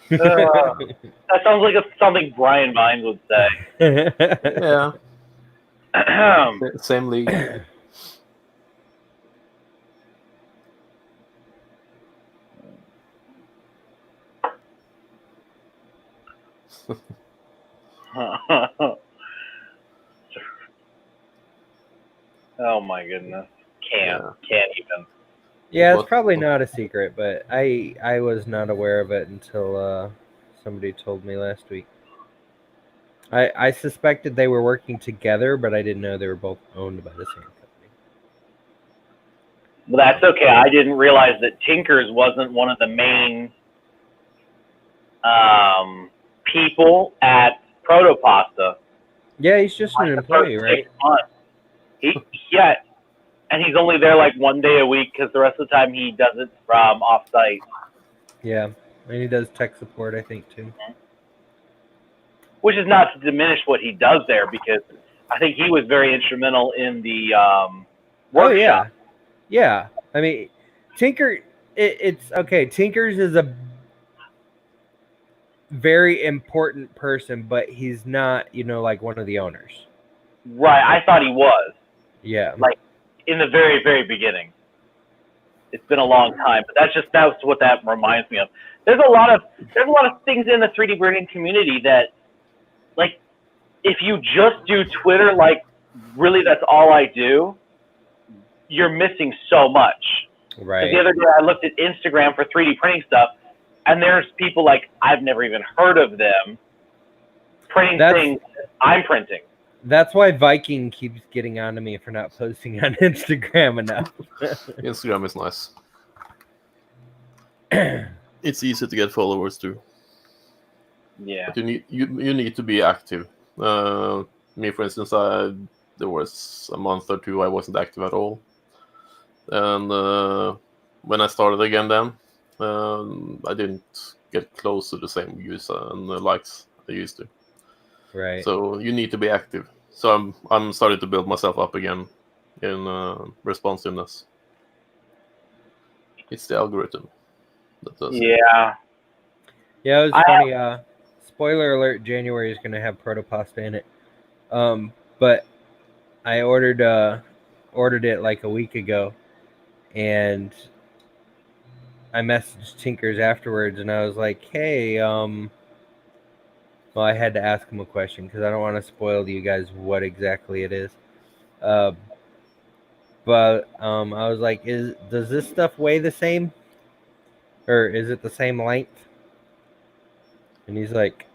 That sounds like something Brian Vines would say. Yeah, same league. Oh my goodness. Can't even. Yeah, it's What- probably not a secret, but I was not aware of it until somebody told me last week. I suspected they were working together, but I didn't know they were both owned by the same company. Well, that's okay. I didn't realize that Tinkers wasn't one of the main people at Protopasta. Yeah, he's just an employee, right? 6 months. Yeah, and he's only there like 1 day a week because the rest of the time he does it from off-site. Yeah, and he does tech support, I think, too. Which is not to diminish what he does there, because I think he was very instrumental in the workshop. Oh yeah, yeah. I mean, Tinker. It's okay. Tinkers is a very important person, but he's not, like one of the owners. Right, I thought he was. Yeah. Like in the very, very beginning. It's been a long time, but that's what that reminds me of. There's a lot of things in the 3D printing community that, like, if you just do Twitter, like, really that's all I do, you're missing so much. Right. The other day I looked at Instagram for 3D printing stuff, and there's people like I've never even heard of them printing things I'm printing. That's why Viking keeps getting on to me for not posting on Instagram enough. Instagram is nice. It's easy to get followers too. Yeah. But you need to be active. Me, for instance, there was a month or two I wasn't active at all, and when I started again, then I didn't get close to the same views and likes I used to. Right. So you need to be active. So I'm starting to build myself up again in responsiveness. It's the algorithm that does it. Yeah. Yeah, it was funny. Spoiler alert: January is going to have protopasta in it. But I ordered it like a week ago, and I messaged Tinkers afterwards, and I was like, "Hey, well, I had to ask him a question because I don't want to spoil to you guys what exactly it is. But I was like, does this stuff weigh the same, or is it the same length?" And he's like,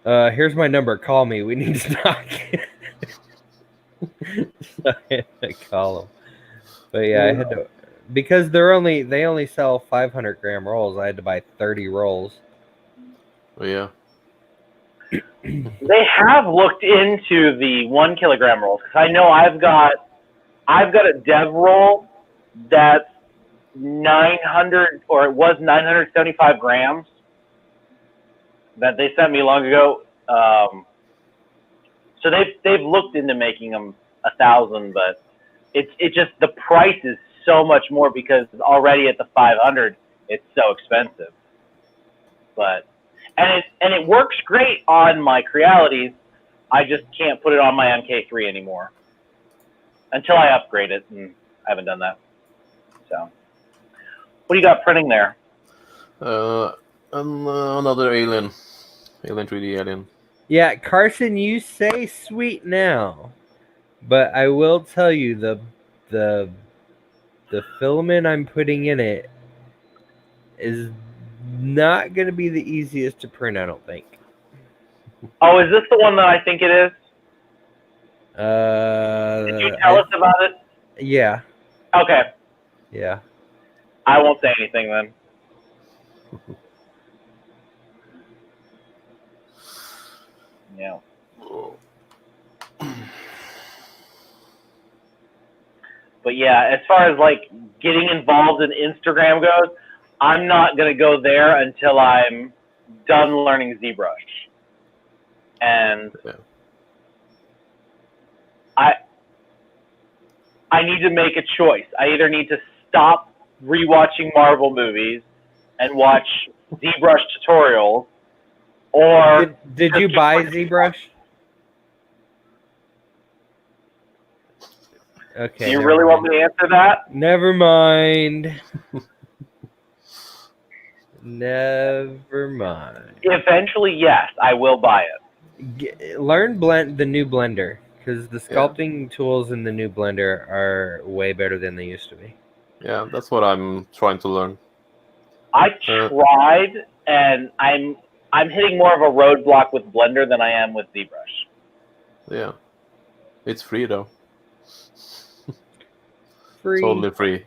"Here's my number. Call me. We need to talk." So I had to call him. But yeah, I had to, because they only sell 500-gram rolls. I had to buy 30 rolls. Oh, yeah. They have looked into the 1 kilogram rolls, because I know I've got a dev roll that's 900, or it was 975 grams, that they sent me long ago. So they've looked into making them 1,000, but it just the price is so much more because already at the 500 it's so expensive. But and it works great on my Crealities. I just can't put it on my MK3 anymore until I upgrade it, and I haven't done that. So, what do you got printing there? Another Alien 3D Alien. Yeah, Carson, you say sweet now, but I will tell you the filament I'm putting in it is not going to be the easiest to print, I don't think. Oh, is this the one that I think it is? Did you tell us about it? Yeah. Okay. Yeah. I won't say anything then. Yeah. But yeah, as far as like getting involved in Instagram goes, I'm not gonna go there until I'm done learning ZBrush. And Yeah. I need to make a choice. I either need to stop rewatching Marvel movies and watch ZBrush tutorials, or did you buy ZBrush? Okay. Do you really want me to answer that? Never mind. Never mind. Eventually, yes, I will buy it. Learn the new Blender, because the sculpting tools in the new Blender are way better than they used to be. Yeah, that's what I'm trying to learn. I tried, and I'm hitting more of a roadblock with Blender than I am with ZBrush. Yeah, it's free though. Free. Totally free.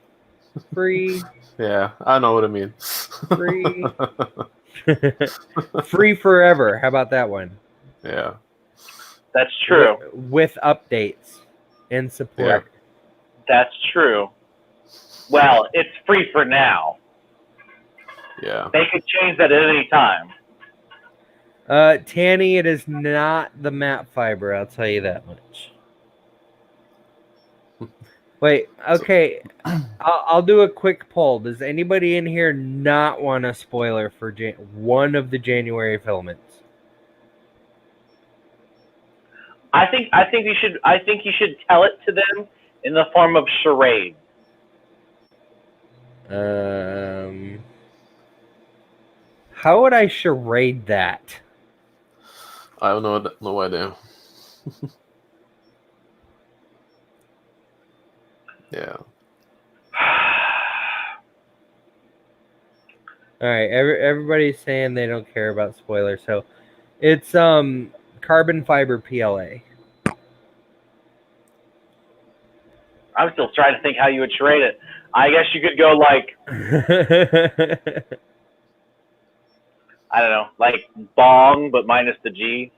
Free. Yeah, I know what I mean. Free. Free forever. How about that one? Yeah. That's true. With updates and support. Yeah. That's true. Well, it's free for now. Yeah. They could change that at any time. Tanny, it is not the matte fiber, I'll tell you that much. Wait, okay. I'll do a quick poll. Does anybody in here not want a spoiler for one of the January filaments? I think you should tell it to them in the form of charade. How would I charade that? I have no idea. Yeah. All right, everybody's saying they don't care about spoilers, so it's carbon fiber PLA. I'm still trying to think how you would charade it. I guess you could go like I don't know, like bong but minus the G.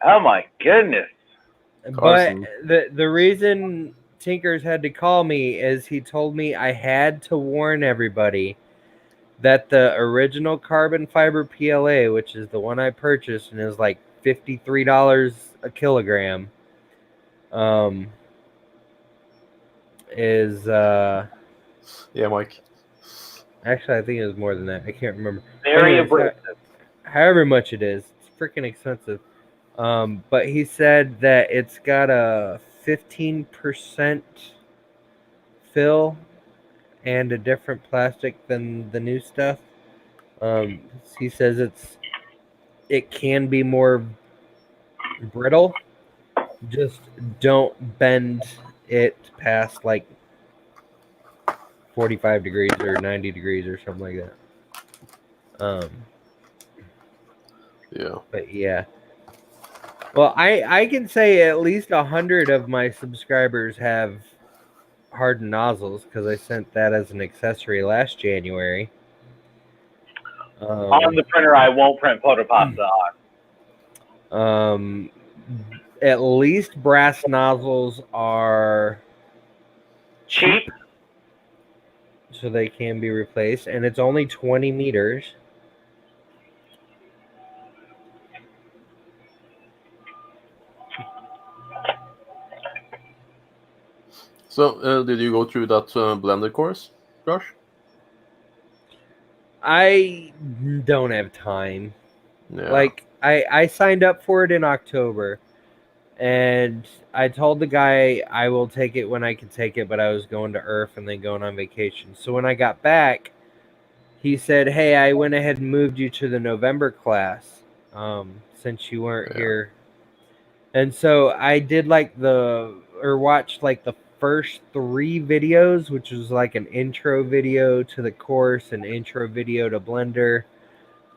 Oh my goodness. Carson. But the reason Tinkers had to call me is he told me I had to warn everybody that the original carbon fiber PLA, which is the one I purchased and is like $53 a kilogram, is Yeah, Mike. actually I think it was more than that. I can't remember. Very Anyways, abrasive. however much it is, it's freaking expensive. But he said that it's got a 15% fill and a different plastic than the new stuff. He says it can be more brittle. Just don't bend it past like 45 degrees or 90 degrees or something like that. Yeah. But yeah. Well, I can say at least 100 of my subscribers have hardened nozzles because I sent that as an accessory last January. On the printer, I won't print photopasta on. At least brass nozzles are cheap. so they can be replaced, and it's only 20 meters. So, did you go through that Blender course, Josh? I don't have time. Yeah. Like I signed up for it in October, and I told the guy I will take it when I can take it, but I was going to Earth and then going on vacation. So when I got back, he said, "Hey, I went ahead and moved you to the November class, since you weren't Yeah. here." And so I did watched like the first 3 videos, which was like an intro video to the course, an intro video to Blender.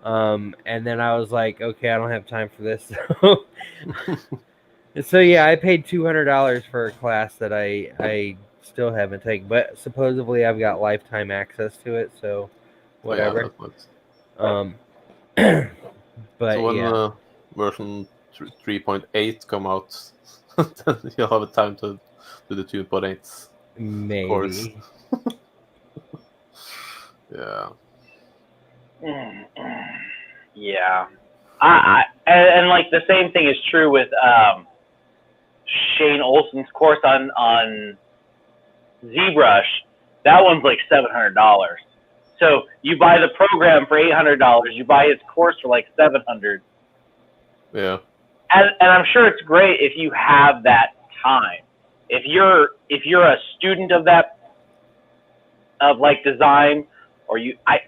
And then I was like, okay, I don't have time for this. So yeah, I paid $200 for a class that I still haven't taken, but supposedly I've got lifetime access to it, so whatever. Yeah, that's nice. But So when yeah, version 3.8 come out, then you'll have time to do the 2.8 course. maybe. Yeah. Yeah. And like the same thing is true with Shane Olson's course on ZBrush. That one's like $700. So you buy the program for $800. You buy his course for like $700. Yeah. And I'm sure it's great if you have that time. If you're a student of like design, or I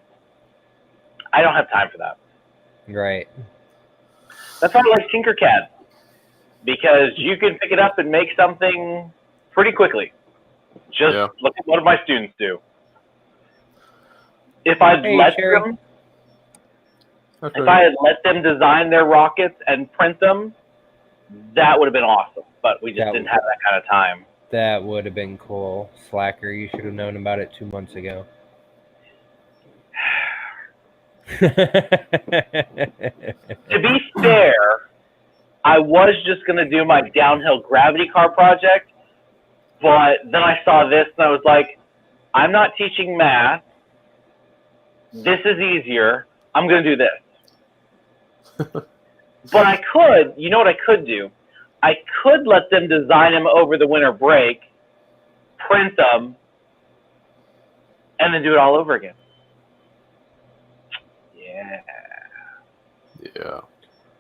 don't have time for that. Right. That's why I like Tinkercad, because you can pick it up and make something pretty quickly. Just look at what my students do. If I'd let them design their rockets and print them, that would have been awesome. But we just didn't have that kind of time. That would have been cool. Slacker, you should have known about it 2 months ago. To be fair, I was just going to do my downhill gravity car project, but then I saw this and I was like, I'm not teaching math. This is easier. I'm going to do this. But I could, you know what I could do? I could let them design them over the winter break, print them, and then do it all over again. Yeah.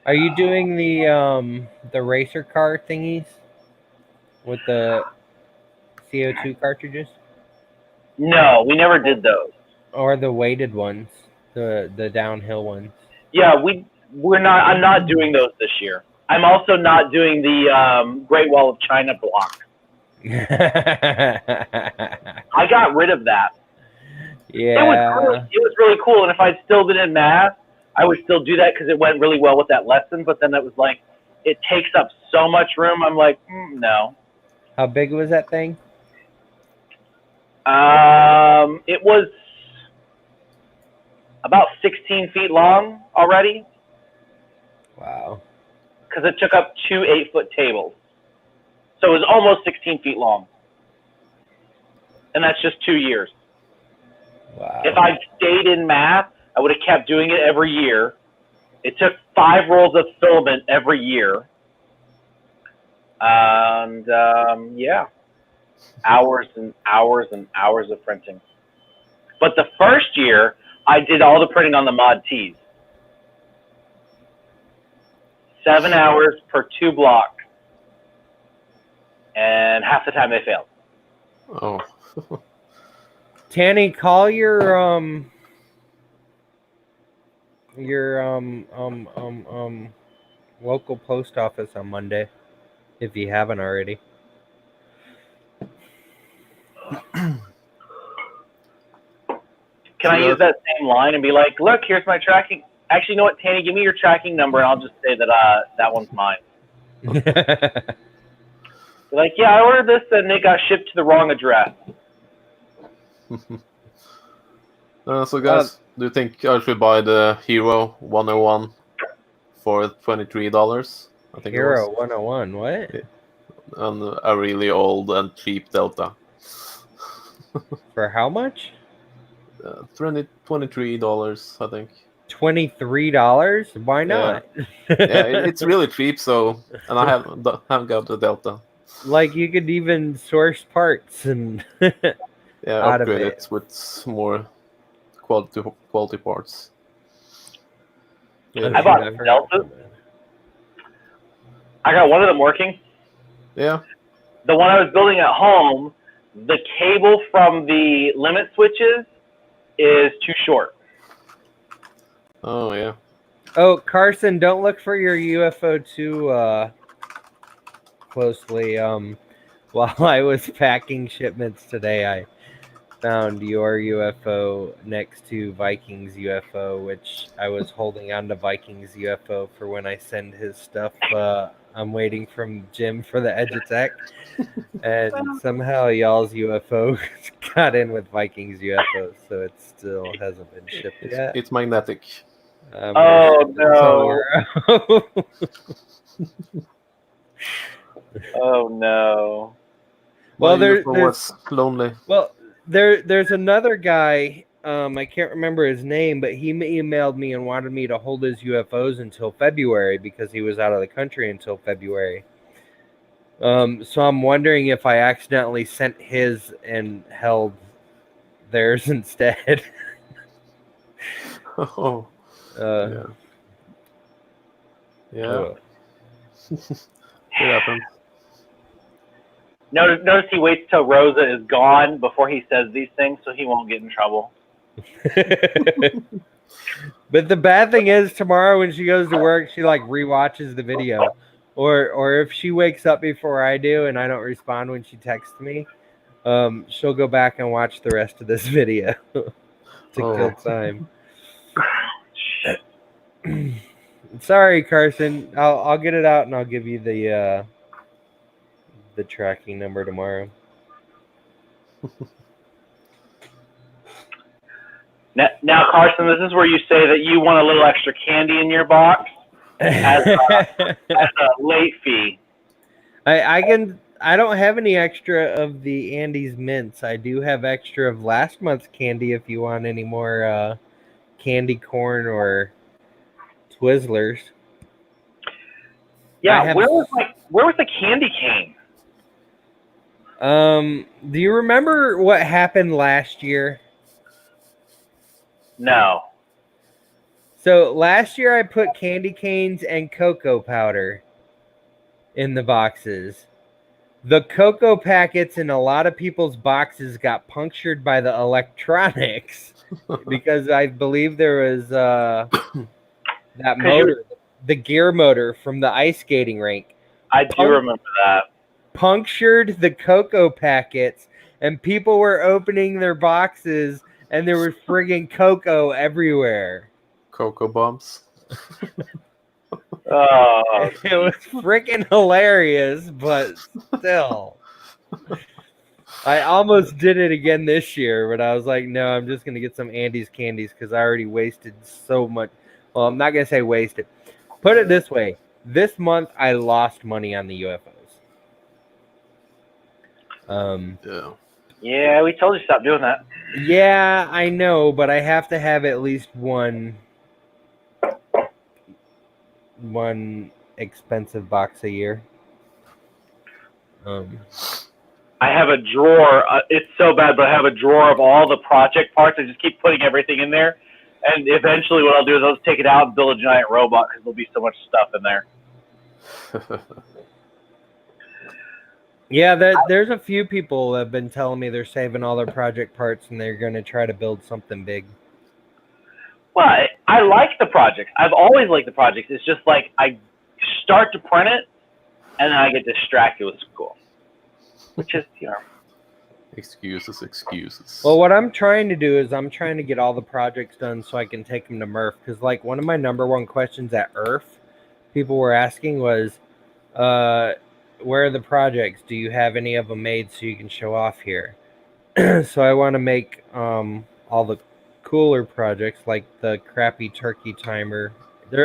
Are you doing the racer car thingies with the CO2 cartridges? No, we never did those. Or the weighted ones, the downhill ones. Yeah, we're not. I'm not doing those this year. I'm also not doing the Great Wall of China block. I got rid of that. Yeah. It was really cool, and if I'd still been in math, I would still do that because it went really well with that lesson. But then it was like, it takes up so much room. I'm like, no. How big was that thing? It was about 16 feet long already. Wow. Because it took up 2 8-foot tables. So it was almost 16 feet long. And that's just 2 years. Wow. If I'd stayed in math, I would have kept doing it every year. It took 5 rolls of filament every year. And, yeah. Hours and hours and hours of printing. But the first year, I did all the printing on the Mod Ts. 7 hours per 2 block. And half the time they failed. Oh. Tanny, call your local post office on Monday, if you haven't already. Can I use that same line and be like, look, here's my tracking? Actually, you know what, Tanny, give me your tracking number, and I'll just say that that one's mine. Like, yeah, I ordered this, and it got shipped to the wrong address. So, guys, do you think I should buy the Hero 101 for $23? I think Hero 101, what? And a really old and cheap Delta. For how much? $23, I think. $23? Why Yeah. not? It's really cheap. So, and I haven't got the Delta. Like you could even source parts and Yeah, out of upgrade it. it with more quality parts. Oh, Yeah. I shoot, bought I some forgot. Deltas. I got one of them working. Yeah. The one I was building at home, the cable from the limit switches is too short. Oh yeah. Oh, Carson, don't look for your UFO too closely. While I was packing shipments today, I found your UFO next to Viking's UFO, which I was holding on to Viking's UFO for when I send his stuff. I'm waiting from Jim for the Edge Attack, and somehow y'all's UFO got in with Viking's UFO, so it still hasn't been shipped yet. It's magnetic. I'm gonna ship it tomorrow. Oh no. Well, My UFO there's was lonely. Well, there's another guy. I can't remember his name, but he emailed me and wanted me to hold his UFOs until February because he was out of the country until February. So I'm wondering if I accidentally sent his and held theirs instead. Oh. Yeah. Yeah. It happens. Notice he waits till Rosa is gone before he says these things so he won't get in trouble. But the bad thing is tomorrow when she goes to work, she like rewatches the video. Or if she wakes up before I do and I don't respond when she texts me, she'll go back and watch the rest of this video to kill time. Sorry, Carson. I'll get it out and I'll give you the tracking number tomorrow. Now, Carson, this is where you say that you want a little extra candy in your box as a late fee. I don't have any extra of the Andes mints. I do have extra of last month's candy if you want any more candy corn or Twizzlers. Yeah, where was the candy cane? Do you remember what happened last year? No. So last year I put candy canes and cocoa powder in the boxes. The cocoa packets in a lot of people's boxes got punctured by the electronics because I believe there was that motor, the gear motor from the ice skating rink. I do remember that. Punctured the cocoa packets, and people were opening their boxes, and there was friggin' cocoa everywhere. Cocoa bombs. Oh, it was freaking hilarious, but still. I almost did it again this year, but I was like, no, I'm just going to get some Andes candies because I already wasted so much. Well, I'm not going to say wasted. Put it this way. This month, I lost money on the UFOs. Yeah, we told you to stop doing that. Yeah, I know, but I have to have at least one expensive box a year. I have a drawer. It's so bad, but I have a drawer of all the project parts. I just keep putting everything in there. And eventually what I'll do is I'll just take it out and build a giant robot because there'll be so much stuff in there. Yeah, there's a few people that have been telling me they're saving all their project parts and they're going to try to build something big. Well, I like the projects. I've always liked the projects. It's just like I start to print it and then I get distracted with school, which is, Excuses. Well, what I'm trying to do is I'm trying to get all the projects done so I can take them to Murph. Because, like, one of my number one questions at Earth, people were asking was, where are the projects? Do you have any of them made so you can show off here? So I want to make all the cooler projects, like the crappy turkey timer.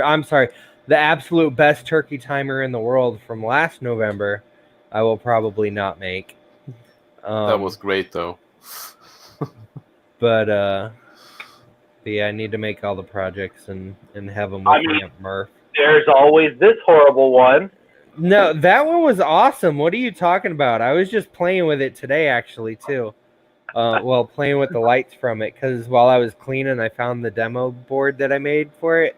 I'm sorry, the absolute best turkey timer in the world from last November, I will probably not make. That was great, though. But But yeah, I need to make all the projects and have them with me at Murph. There's always this horrible one. No, that one was awesome. What are you talking about? I was just playing with it today, actually, too. Well, playing with the lights from it, because while I was cleaning, I found the demo board that I made for it,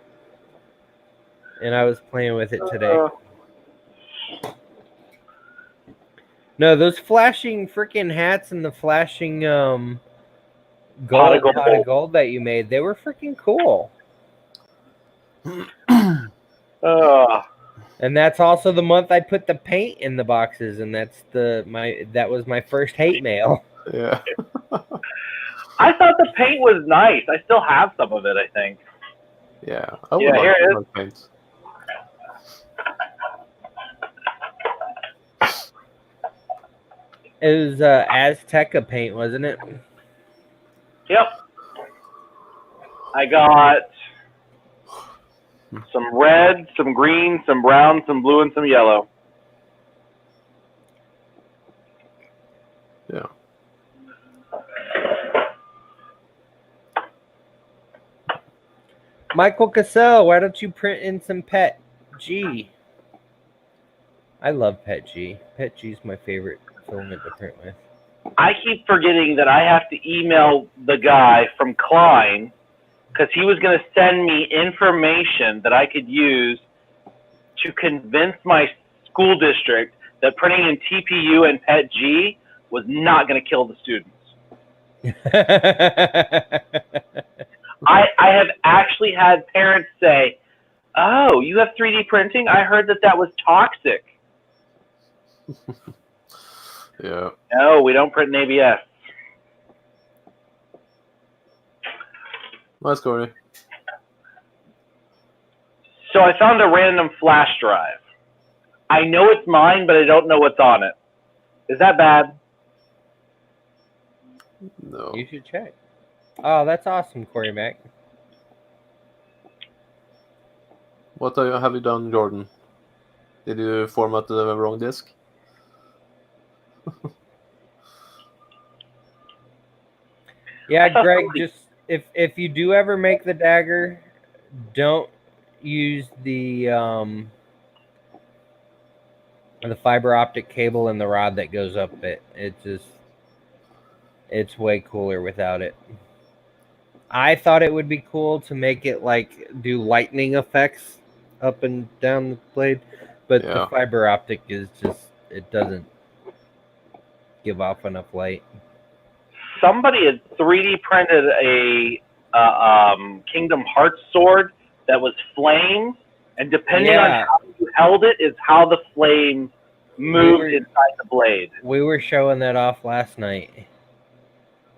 and I was playing with it today. No, those flashing freaking hats and the flashing pot of gold that you made, they were freaking cool. And that's also the month I put the paint in the boxes, and that was my first hate mail. Yeah. I thought the paint was nice. I still have some of it, I think. Yeah. I would like to paint. It was Azteca paint, wasn't it? Yep. I got some red, some green, some brown, some blue, and some yellow. Yeah. Michael Cassell, why don't you print in some Pet G? I love Pet G. Pet G is my favorite filament to print with. I keep forgetting that I have to email the guy from Klein because he was going to send me information that I could use to convince my school district that printing in TPU and Pet G was not going to kill the students. I have actually had parents say, "Oh, you have 3D printing? I heard that was toxic." Yeah. No, we don't print in ABS. Nice, Corey. So I found a random flash drive. I know it's mine, but I don't know what's on it. Is that bad? No. You should check. Oh, that's awesome, Corey Mac. What have you done, Jordan? Did you format the wrong disk? Yeah, Greg, just if you do ever make the dagger, don't use the fiber optic cable and the rod that goes up it. It's way cooler without it. I thought it would be cool to make it like do lightning effects up and down the blade, but the fiber optic is just, it doesn't give off enough light. Somebody had 3D printed a Kingdom Hearts sword that was flame, and depending on how you held it is how the flame moved inside the blade. We were showing that off last night.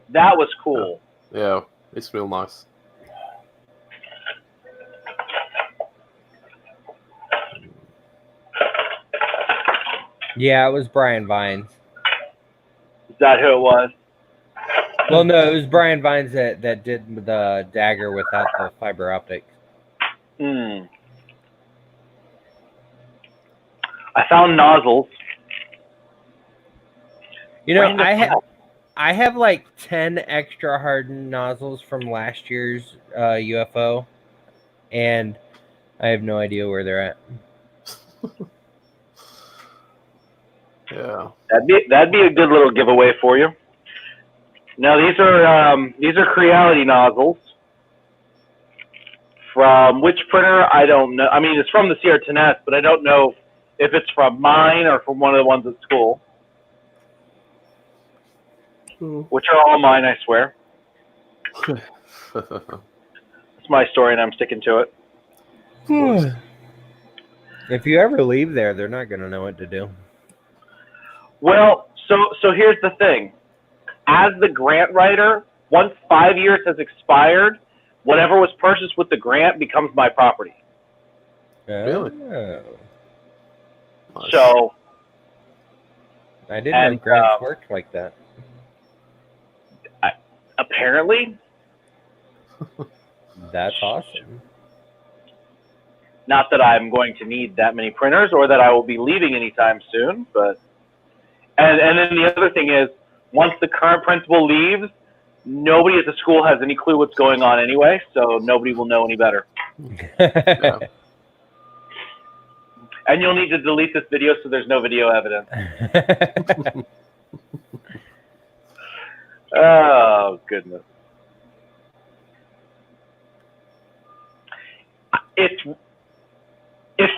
That was cool. Yeah, it's real nice. Yeah, it was Brian Vines. Is that who it was? Well, no, it was Brian Vines that did the dagger without the fiber optic. I found nozzles. You know, I have like 10 extra hardened nozzles from last year's UFO, and I have no idea where they're at. Yeah, that'd be a good little giveaway for you. Now these are Creality nozzles. From which printer? I don't know. I mean, it's from the CR10S, but I don't know if it's from mine or from one of the ones at school. Which are all mine, I swear. It's my story, and I'm sticking to it. If you ever leave there, they're not going to know what to do. Well, so here's the thing. As the grant writer, once 5 years has expired, whatever was purchased with the grant becomes my property. Really? Oh. So I didn't know grants worked like that. Apparently. That's awesome. Not that I'm going to need that many printers or that I will be leaving anytime soon, but and then the other thing is, once the current principal leaves, Nobody at the school has any clue what's going on anyway, so nobody will know any better. Yeah. And you'll need to delete this video so there's no video evidence. Oh, goodness. It's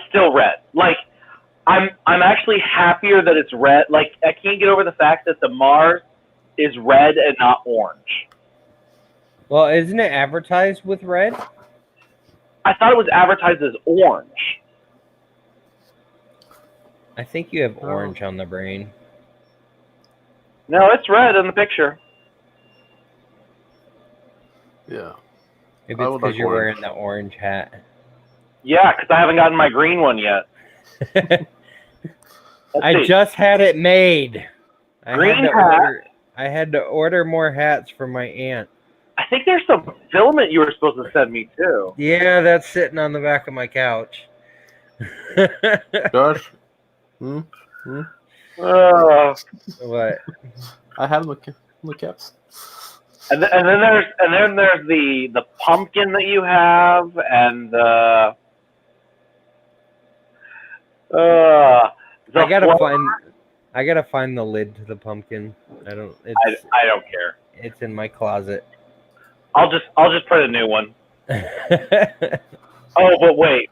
still red. Like, I'm actually happier that it's red. Like, I can't get over the fact that the Mars is red and not orange. Well, isn't it advertised with red? I thought it was advertised as orange. I think you have orange on the brain. No, it's red in the picture. Yeah. Maybe it's because you're wearing the orange hat. Yeah, because I haven't gotten my green one yet. I just had it made. Green hat. I had to order more hats for my aunt. I think there's some filament you were supposed to send me too. Yeah, that's sitting on the back of my couch. Josh? What? I have no caps. And then there's the pumpkin that you have, and I gotta find the lid to the pumpkin. I don't care. It's in my closet. I'll just print a new one. Oh, but wait,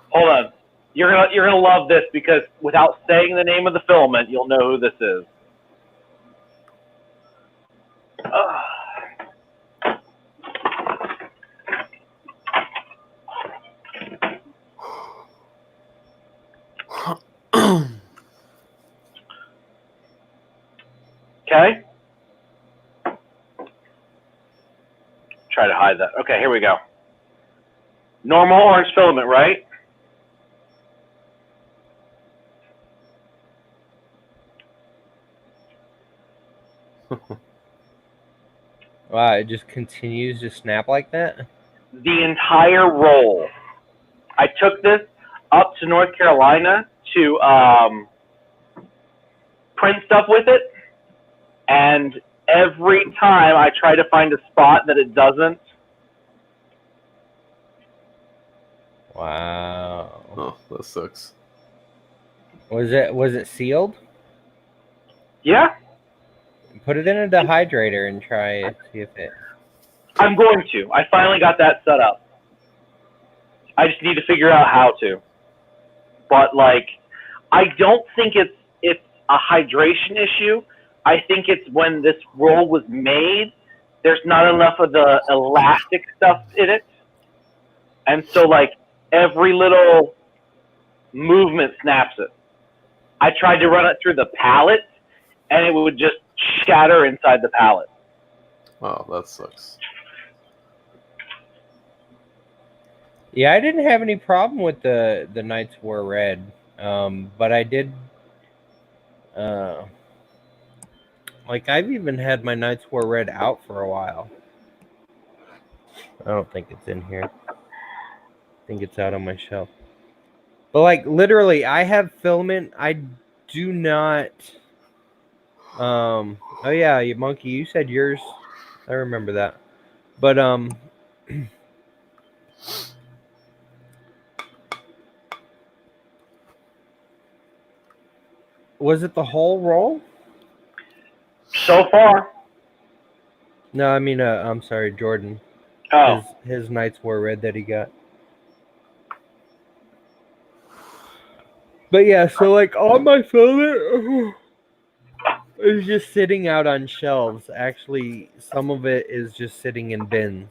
hold on. You're gonna love this because without saying the name of the filament, you'll know who this is. Okay. Try to hide that. Okay, here we go. Normal orange filament, right? Wow, it just continues to snap like that? The entire roll. I took this up to North Carolina to print stuff with it, and every time I try to find a spot that it doesn't. Wow. Oh, that sucks. Was it sealed? Yeah. Put it in a dehydrator and try it. See if it. I'm going to. I finally got that set up. I just need to figure out how to. But like, I don't think it's a hydration issue. I think it's when this roll was made, there's not enough of the elastic stuff in it. And so like every little movement snaps it. I tried to run it through the pallet and it would just shatter inside the pallet. Oh, that sucks. Yeah, I didn't have any problem with the Knights War Red, but I did. Like I've even had my Knights War Red out for a while. I don't think it's in here. I think it's out on my shelf. But like literally, I have filament. I do not. Oh yeah, you monkey. You said yours. I remember that. But was it the whole roll? So far. No, I mean, I'm sorry, Jordan. Oh. His Knights War Red that he got. But yeah, so like all my filament is just sitting out on shelves. Actually, some of it is just sitting in bins.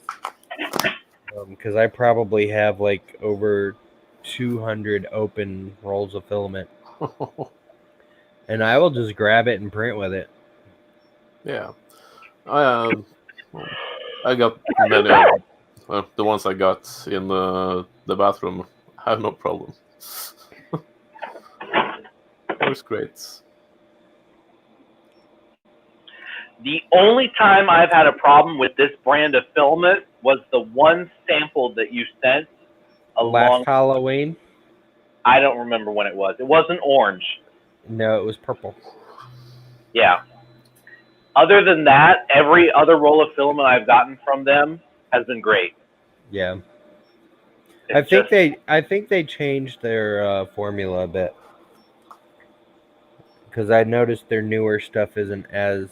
Because I probably have like over 200 open rolls of filament. And I will just grab it and print with it. Yeah. I got many the ones I got in the bathroom. I have no problem. Works great. The only time I've had a problem with this brand of filament was the one sample that you sent last Halloween. I don't remember when it was. It wasn't orange. No, it was purple. Yeah. Other than that, every other roll of filament I've gotten from them has been great. Yeah. It's I think they changed their formula a bit, because I noticed their newer stuff isn't as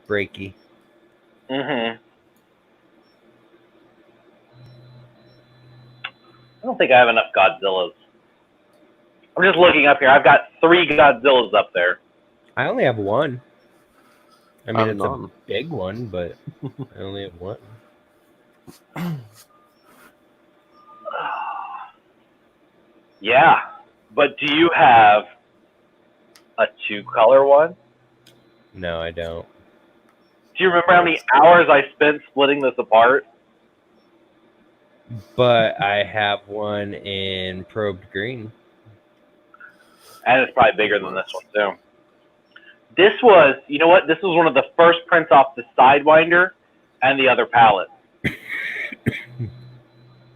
breaky. I don't think I have enough Godzillas. I'm just looking up here. I've got 3 Godzillas up there. I only have one. I mean, I'm it's none. a big one, but I only have one. Yeah, but do you have a 2-color one? No, I don't. Do you remember how many hours I spent splitting this apart? But I have one in probed green. And it's probably bigger than this one, too. This was, you know what? This was one of the first prints off the Sidewinder and the other palette.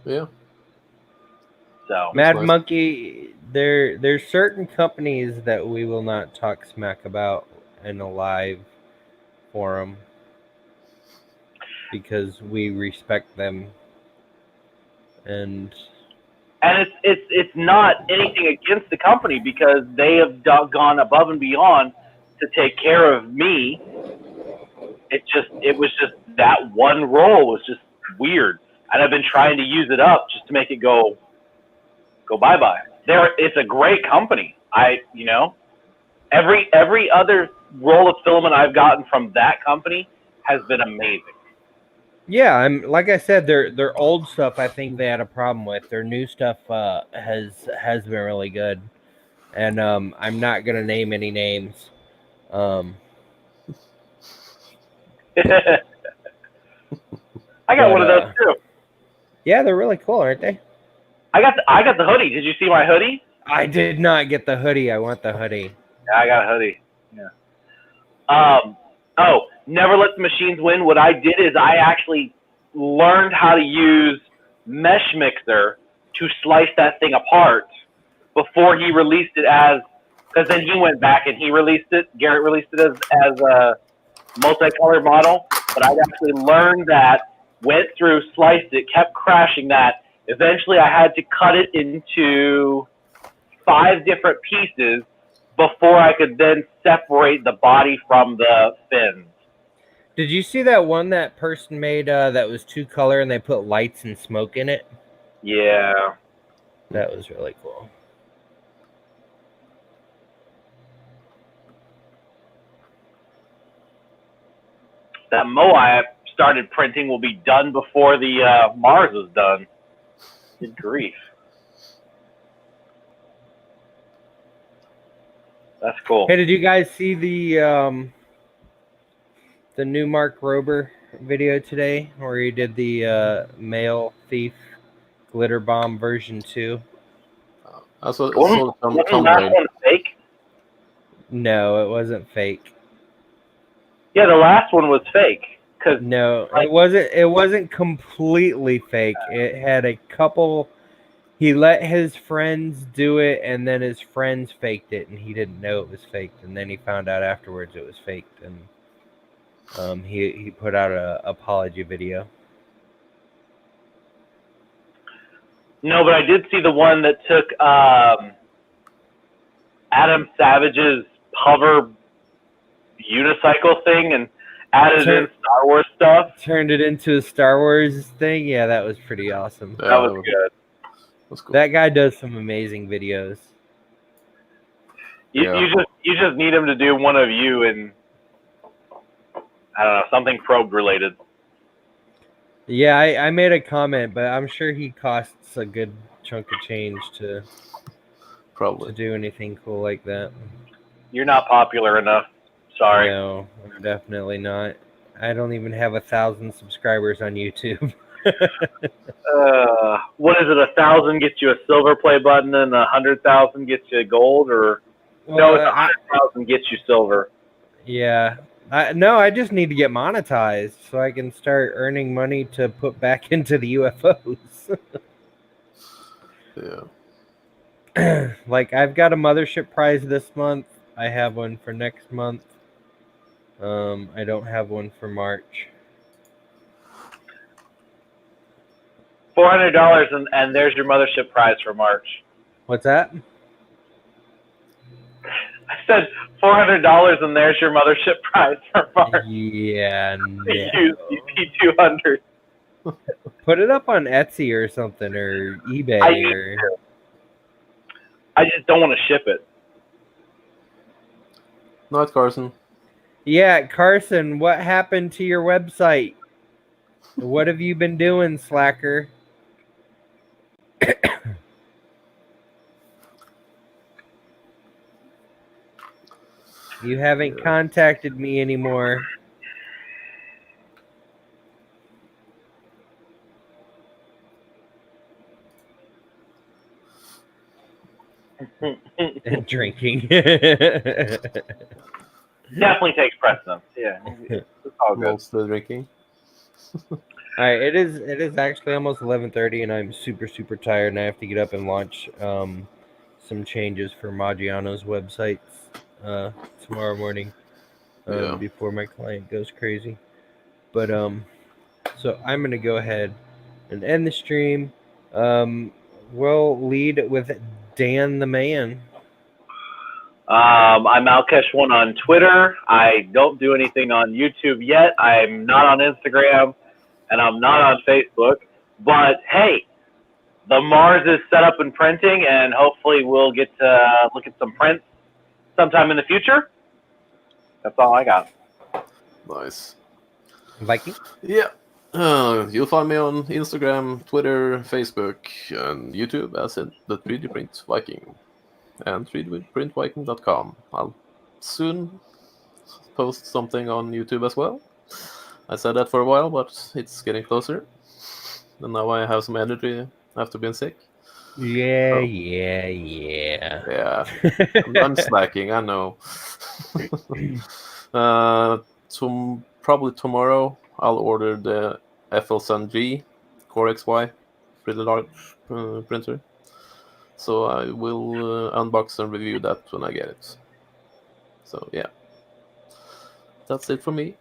Yeah. So Mad nice. Monkey, there's certain companies that we will not talk smack about in a live forum because we respect them, and it's not anything against the company because they have gone above and beyond to take care of me. It was just that one roll was just weird, and I've been trying to use it up just to make it go bye-bye. It's a great company. Every other roll of filament I've gotten from that company has been amazing. yeah, I'm like I said, their old stuff I think they had a problem with. Their new stuff has been really good, and I'm not gonna name any names. I got one of those too. Yeah, they're really cool, aren't they? I got the hoodie. Did you see my hoodie? I did not get the hoodie. I want the hoodie. Yeah, I got a hoodie. Yeah. Never let the machines win. What I did is I actually learned how to use Mesh Mixer to slice that thing apart before he released it because then he went back and he released it. Garrett released it as a multicolored model. But I actually learned that, went through, sliced it, kept crashing that. Eventually I had to cut it into 5 different pieces before I could then separate the body from the fins. Did you see that one that person made that was 2-color and they put lights and smoke in it? Yeah. That was really cool. That Moai I started printing will be done before the Mars is done. Good grief. That's cool. Hey, did you guys see the new Mark Rober video today where he did the Mail Thief Glitter Bomb version 2? I saw Wasn't some that thumbnail. one fake? No, it wasn't fake. Yeah, the last one was fake. No, it wasn't completely fake. It had a couple. He let his friends do it, and then his friends faked it, and he didn't know it was faked. And then he found out afterwards it was faked, and he put out a apology video. No, but I did see the one that took Adam Savage's hover unicycle thing and added in Star Wars stuff. Turned it into a Star Wars thing. Yeah, that was pretty awesome. That was good. That's cool. That guy does some amazing videos. You just need him to do one of you and I don't know, something probe related. Yeah, I made a comment, but I'm sure he costs a good chunk of change to do anything cool like that. You're not popular enough. Sorry. No, I'm definitely not. I don't even have 1,000 subscribers on YouTube. What is it? 1,000 gets you a silver play button, and 100,000 gets you gold, or no? It's 100,000 gets you silver. Yeah. I just need to get monetized so I can start earning money to put back into the UFOs. Yeah. Like, I've got a mothership prize this month. I have one for next month. I don't have one for March. $400 and there's your mothership prize for March. What's that? I said $400 and there's your mothership prize for March. Yeah, no. Use EP200. Put it up on Etsy or something, or eBay, I just don't want to ship it. Night, Carson. Yeah, Carson, what happened to your website? What have you been doing, slacker? You haven't contacted me anymore. And drinking. Definitely takes precedence. Yeah, it's all good. Mostly drinking. All right, it is actually almost 11:30, and I'm super tired, and I have to get up and launch some changes for Maggiano's websites tomorrow morning before my client goes crazy. But so I'm gonna go ahead and end the stream. We'll lead with Dan the Man. I'm Alkesh1 on Twitter. I don't do anything on YouTube yet. I'm not on Instagram, and I'm not on Facebook. But hey, the Mars is set up and printing, and hopefully we'll get to look at some prints sometime in the future. That's all I got. Nice. Viking? Yeah. You'll find me on Instagram, Twitter, Facebook, and YouTube as the 3D Print Viking and 3dprintviking.com. I'll soon post something on YouTube as well. I said that for a while, but it's getting closer. And now I have some energy after being sick. Yeah. Yeah. I'm slacking, I know. Probably tomorrow I'll order the FL G Core XY, pretty large printer. So I will unbox and review that when I get it. So yeah, that's it for me.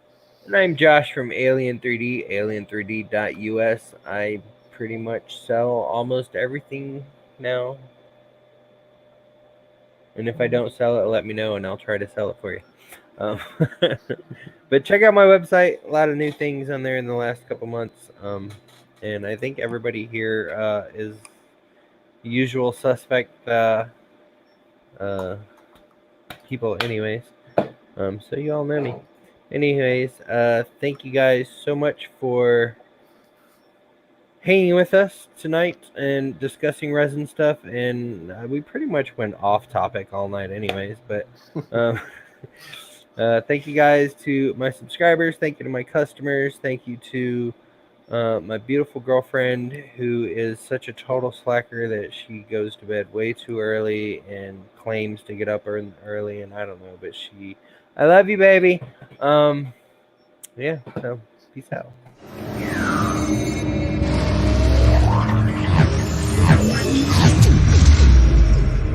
And I'm Josh from Alien 3D, alien3d.us. I pretty much sell almost everything now. And if I don't sell it, let me know and I'll try to sell it for you. But check out my website. A lot of new things on there in the last couple months. And I think everybody here is usual suspect people anyways. So you all know me. Anyways, thank you guys so much for hanging with us tonight and discussing resin stuff. And we pretty much went off topic all night anyways. But thank you guys to my subscribers. Thank you to my customers. Thank you to my beautiful girlfriend, who is such a total slacker that she goes to bed way too early and claims to get up early, and I don't know, but I love you, baby. Yeah, so peace out.